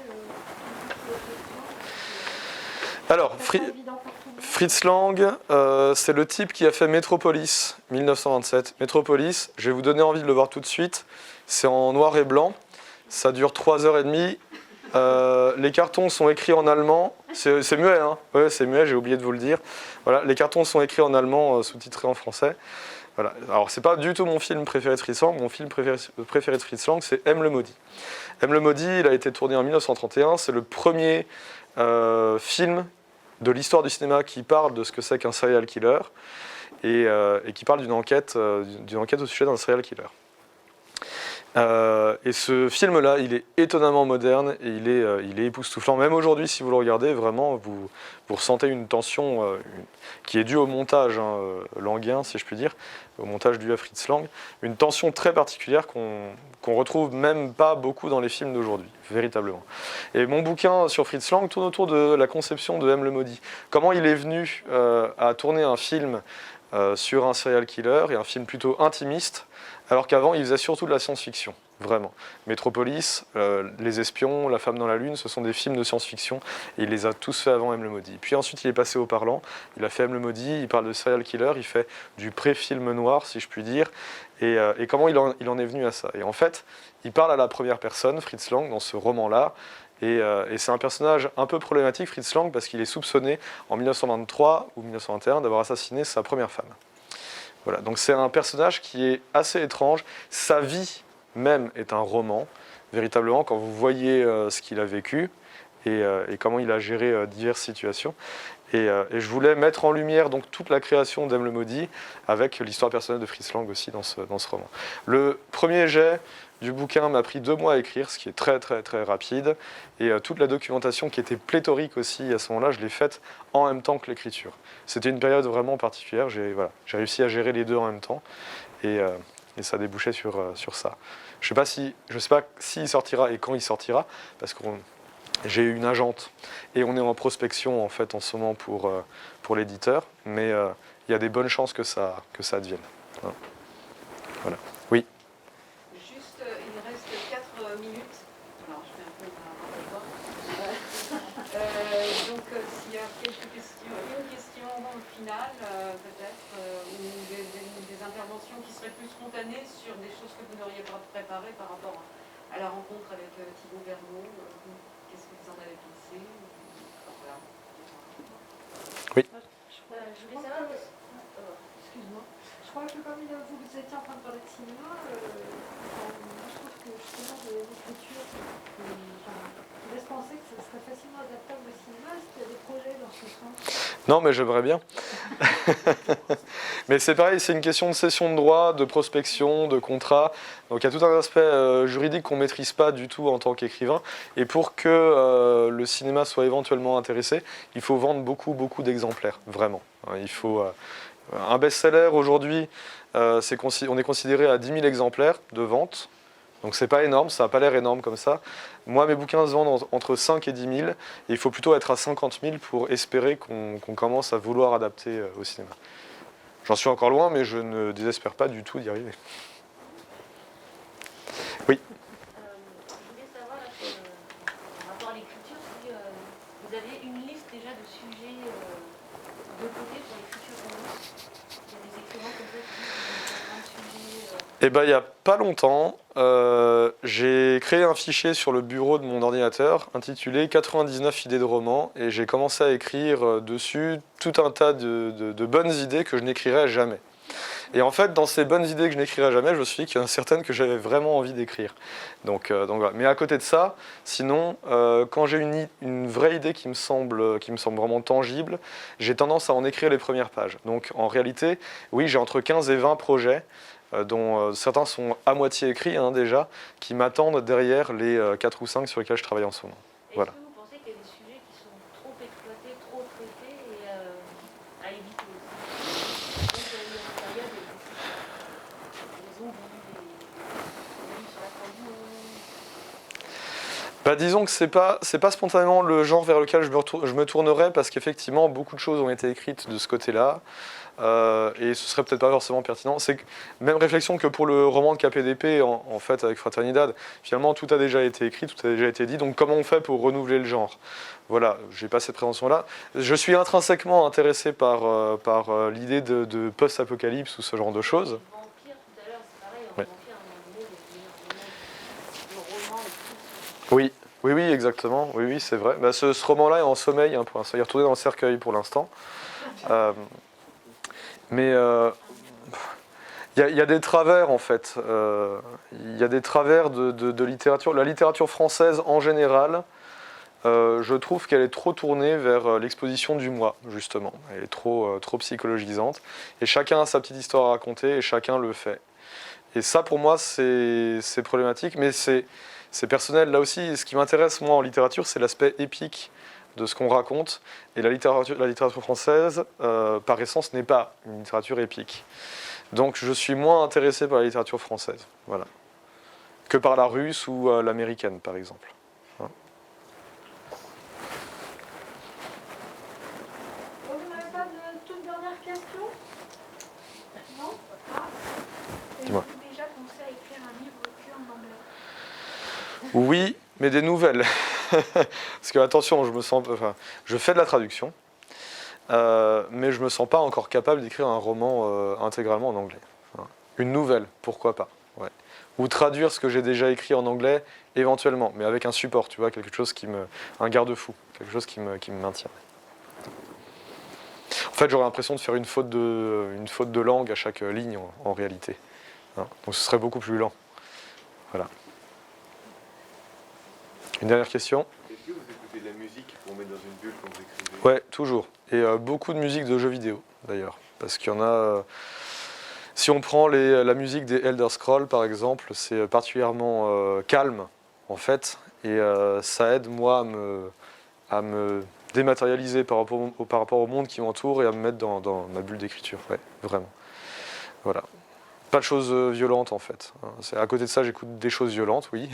Alors, Fritz Lang, c'est le type qui a fait Metropolis, 1927. Metropolis, je vais vous donner envie de le voir tout de suite. C'est en noir et blanc. Ça dure 3h30. Les cartons sont écrits en allemand. C'est muet, hein. Ouais, c'est muet, j'ai oublié de vous le dire. Voilà, les cartons sont écrits en allemand, sous-titrés en français. Voilà. Alors, c'est pas du tout mon film préféré de Fritz Lang. Mon film préféré de Fritz Lang, c'est M. le Maudit. M. le Maudit, il a été tourné en 1931. C'est le premier film de l'histoire du cinéma qui parle de ce que c'est qu'un serial killer et qui parle d'une enquête au sujet d'un serial killer. Et ce film-là, il est étonnamment moderne et il est époustouflant. Même aujourd'hui, si vous le regardez, vraiment, vous ressentez une tension qui est due au montage languien, si je puis dire, au montage dû à Fritz Lang. Une tension très particulière qu'on retrouve même pas beaucoup dans les films d'aujourd'hui, véritablement. Et mon bouquin sur Fritz Lang tourne autour de la conception de M. le Maudit. Comment il est venu à tourner un film sur un serial killer et un film plutôt intimiste, alors qu'avant, il faisait surtout de la science-fiction, vraiment. Metropolis, Les Espions, La Femme dans la Lune, ce sont des films de science-fiction, et il les a tous faits avant M. le Maudit. Puis ensuite, il est passé au parlant, il a fait M. le Maudit, il parle de serial killer, il fait du pré-film noir, si je puis dire, et comment il en est venu à ça. Et en fait, il parle à la première personne, Fritz Lang, dans ce roman-là, et c'est un personnage un peu problématique, Fritz Lang, parce qu'il est soupçonné, en 1923 ou 1921, d'avoir assassiné sa première femme. Voilà, donc c'est un personnage qui est assez étrange. Sa vie même est un roman, véritablement, quand vous voyez ce qu'il a vécu et comment il a géré diverses situations. Et je voulais mettre en lumière donc toute la création d'M. le Maudit avec l'histoire personnelle de Fritz Lang aussi dans ce roman. Le premier jet du bouquin m'a pris 2 mois à écrire, ce qui est très très très rapide. Et toute la documentation qui était pléthorique aussi à ce moment-là, je l'ai faite en même temps que l'écriture. C'était une période vraiment particulière, j'ai réussi à gérer les deux en même temps. Et ça a débouché sur ça. Je ne sais pas s'il sortira et quand il sortira, parce que j'ai une agente et on est en prospection en fait en ce moment pour l'éditeur, mais il y a des bonnes chances que ça advienne. Voilà. Oui. Juste, il reste 4 minutes. Alors, je fais un peu un rappel. Donc, s'il y a quelques questions, une question finale, peut-être, ou des interventions qui seraient plus spontanées sur des choses que vous n'auriez pas préparées par rapport à la rencontre avec Thibaut Vergnaud. Qu'est-ce que vous en avez pensé? Voilà. Oui. Je voulais savoir... Excuse-moi. Je crois que comme vous étiez en train de parler de cinéma, moi je trouve que justement de l'écriture qui laisse penser que ça serait facilement adaptable au cinéma. Est-ce qu'il y a des projets dans ce sens? Non, mais j'aimerais bien. Mais c'est pareil, c'est une question de cession de droit, de prospection, de contrat. Donc il y a tout un aspect juridique qu'on ne maîtrise pas du tout en tant qu'écrivain. Et pour que le cinéma soit éventuellement intéressé, il faut vendre beaucoup, beaucoup d'exemplaires, vraiment. Il faut... un best-seller aujourd'hui, on est considéré à 10 000 exemplaires de vente. Donc c'est pas énorme, ça n'a pas l'air énorme comme ça. Moi, mes bouquins se vendent entre 5 et 10 000. Et il faut plutôt être à 50 000 pour espérer qu'on commence à vouloir adapter au cinéma. J'en suis encore loin, mais je ne désespère pas du tout d'y arriver. Oui. Je voulais savoir, par rapport à l'écriture, si vous aviez une liste déjà de sujets de côté pour les futurs romans. Il y a des écrivains comme ça qui ont un sujet. Eh bien, il n'y a pas longtemps, j'ai créé un fichier sur le bureau de mon ordinateur intitulé 99 idées de romans et j'ai commencé à écrire dessus tout un tas de bonnes idées que je n'écrirai jamais. Et en fait, dans ces bonnes idées que je n'écrirai jamais, je me suis dit qu'il y en a certaines que j'avais vraiment envie d'écrire. Donc voilà. Mais à côté de ça, sinon, quand j'ai une vraie idée qui me semble vraiment tangible, j'ai tendance à en écrire les premières pages. Donc en réalité, oui, j'ai entre 15 et 20 projets, dont certains sont à moitié écrits déjà, qui m'attendent derrière les 4 ou 5 sur lesquels je travaille en ce moment. Voilà. Est-ce que vous pensez qu'il y a des sujets qui sont trop exploités, trop traités et à éviter aussi? Donc, il y a eu une période des zombies, des sur la fin du monde. Bah, disons que c'est pas spontanément le genre vers lequel je me tournerais, parce qu'effectivement beaucoup de choses ont été écrites de ce côté-là, et ce serait peut-être pas forcément pertinent. C'est même réflexion que pour le roman de KPDP en fait avec Fraternidad. Finalement tout a déjà été écrit, tout a déjà été dit, donc comment on fait pour renouveler le genre? Voilà, j'ai pas cette prétention-là. Je suis intrinsèquement intéressé par l'idée de post-apocalypse ou ce genre de choses. Le vampire, tout à l'heure, c'est pareil, en Ouais. vampire, à un moment donné, le roman, Oui, oui, exactement. Oui, oui, c'est vrai. Bah, ce roman-là est en sommeil pour l'instant. Il est retourné dans le cercueil pour l'instant. Mais il y a des travers, en fait. Il y a des travers de littérature. La littérature française, en général, je trouve qu'elle est trop tournée vers l'exposition du moi, justement. Elle est trop psychologisante. Et chacun a sa petite histoire à raconter et chacun le fait. Et ça, pour moi, c'est problématique, mais c'est personnel. Là aussi, ce qui m'intéresse, moi, en littérature, c'est l'aspect épique de ce qu'on raconte. Et la littérature française, par essence, n'est pas une littérature épique. Donc, je suis moins intéressé par la littérature française, voilà, que par la russe ou l'américaine, par exemple. Hein. Vous n'avez pas de toute dernière question? Non? Ah. Dis-moi. Avez-vous déjà pensé à écrire un livre que en anglais? Oui, mais des nouvelles. Parce que, attention, je fais de la traduction, mais je ne me sens pas encore capable d'écrire un roman intégralement en anglais. Hein. Une nouvelle, pourquoi pas. Ouais. Ou traduire ce que j'ai déjà écrit en anglais, éventuellement, mais avec un support, tu vois, quelque chose un garde-fou, quelque chose qui me maintient. En fait, j'aurais l'impression de faire une faute de langue à chaque ligne, en réalité. Hein. Donc ce serait beaucoup plus lent. Voilà. Une dernière question? Est-ce que vous écoutez de la musique pour mettre dans une bulle quand vous écrivez? Ouais, toujours. Et beaucoup de musique de jeux vidéo, d'ailleurs. Parce qu'il y en a... si on prend la musique des Elder Scrolls, par exemple, c'est particulièrement calme, en fait. Et ça aide, moi, à me dématérialiser par rapport au monde qui m'entoure et à me mettre dans ma bulle d'écriture. Ouais, vraiment. Voilà. Pas de choses violentes, en fait. À côté de ça, j'écoute des choses violentes, oui.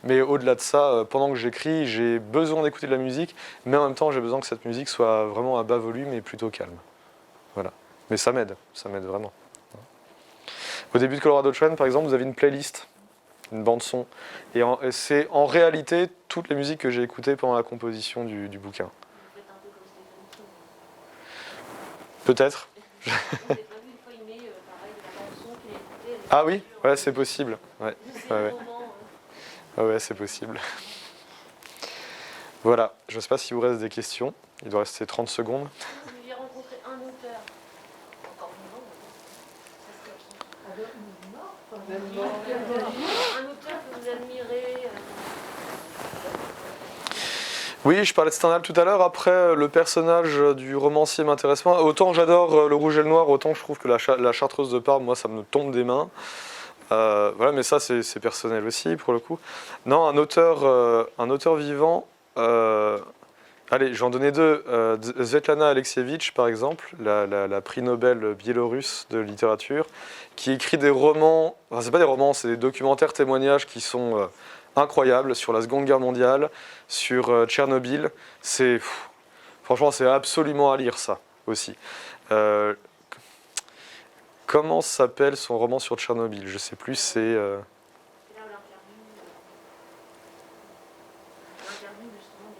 mais au-delà de ça, pendant que j'écris, j'ai besoin d'écouter de la musique, mais en même temps, j'ai besoin que cette musique soit vraiment à bas volume et plutôt calme. Voilà. Mais ça m'aide vraiment. Au début de Colorado Trend, par exemple, vous avez une playlist, une bande-son. Et c'est en réalité toutes les musiques que j'ai écoutées pendant la composition du bouquin. vous faites un peu comme Stephen King. Peut-être. Vous n'avez pas vu une fois, il met pareil, la bande-son qu'il a écoutée. avec Ah la oui, voiture, ouais, c'est possible. Ouais, c'est ouais, le ouais. roman. Ouais, c'est possible. Voilà, je ne sais pas s'il vous reste des questions. Il doit rester 30 secondes. Vous deviez rencontrer un auteur, encore vivant, un auteur que vous admirez. Oui, je parlais de Stendhal tout à l'heure. Après, le personnage du romancier m'intéresse pas. Autant j'adore Le Rouge et le Noir, autant je trouve que la Chartreuse de Parme, moi, ça me tombe des mains. Voilà, mais ça, c'est personnel aussi, pour le coup. Non, un auteur vivant... allez, j'en donnais deux. Svetlana Alexievitch, par exemple, la prix Nobel biélorusse de littérature, qui écrit des romans... Enfin, c'est pas des romans, c'est des documentaires témoignages qui sont... incroyable sur la Seconde Guerre mondiale, sur Tchernobyl. Franchement, c'est absolument à lire, ça, aussi. Comment s'appelle son roman sur Tchernobyl? Je sais plus, c'est... C'est là l'interview justement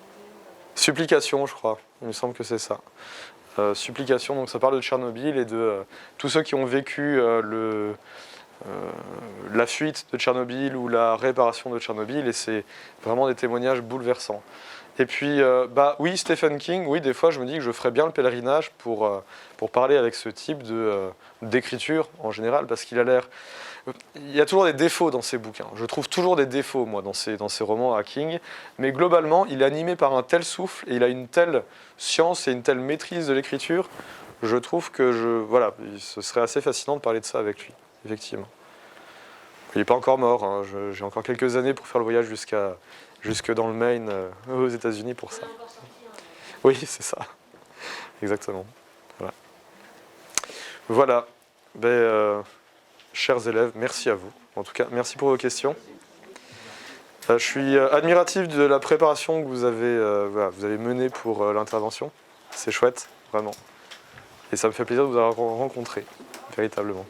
de Supplication, je crois. Il me semble que c'est ça. Supplication, donc ça parle de Tchernobyl et de tous ceux qui ont vécu la fuite de Tchernobyl ou la réparation de Tchernobyl, et c'est vraiment des témoignages bouleversants. Et puis, oui, Stephen King, oui, des fois, je me dis que je ferais bien le pèlerinage pour parler avec ce type d'écriture en général, parce qu'il a l'air... Il y a toujours des défauts dans ses bouquins. Je trouve toujours des défauts, moi, dans ces romans à King. Mais globalement, il est animé par un tel souffle et il a une telle science et une telle maîtrise de l'écriture. Je trouve que ce serait assez fascinant de parler de ça avec lui, effectivement. Il n'est pas encore mort. Hein. J'ai encore quelques années pour faire le voyage jusque dans le Maine, aux États-Unis pour ça. Oui, c'est ça. Exactement. Voilà. Chers élèves, merci à vous. En tout cas, merci pour vos questions. Je suis admiratif de la préparation que vous avez menée pour l'intervention. C'est chouette, vraiment. Et ça me fait plaisir de vous avoir rencontré, véritablement.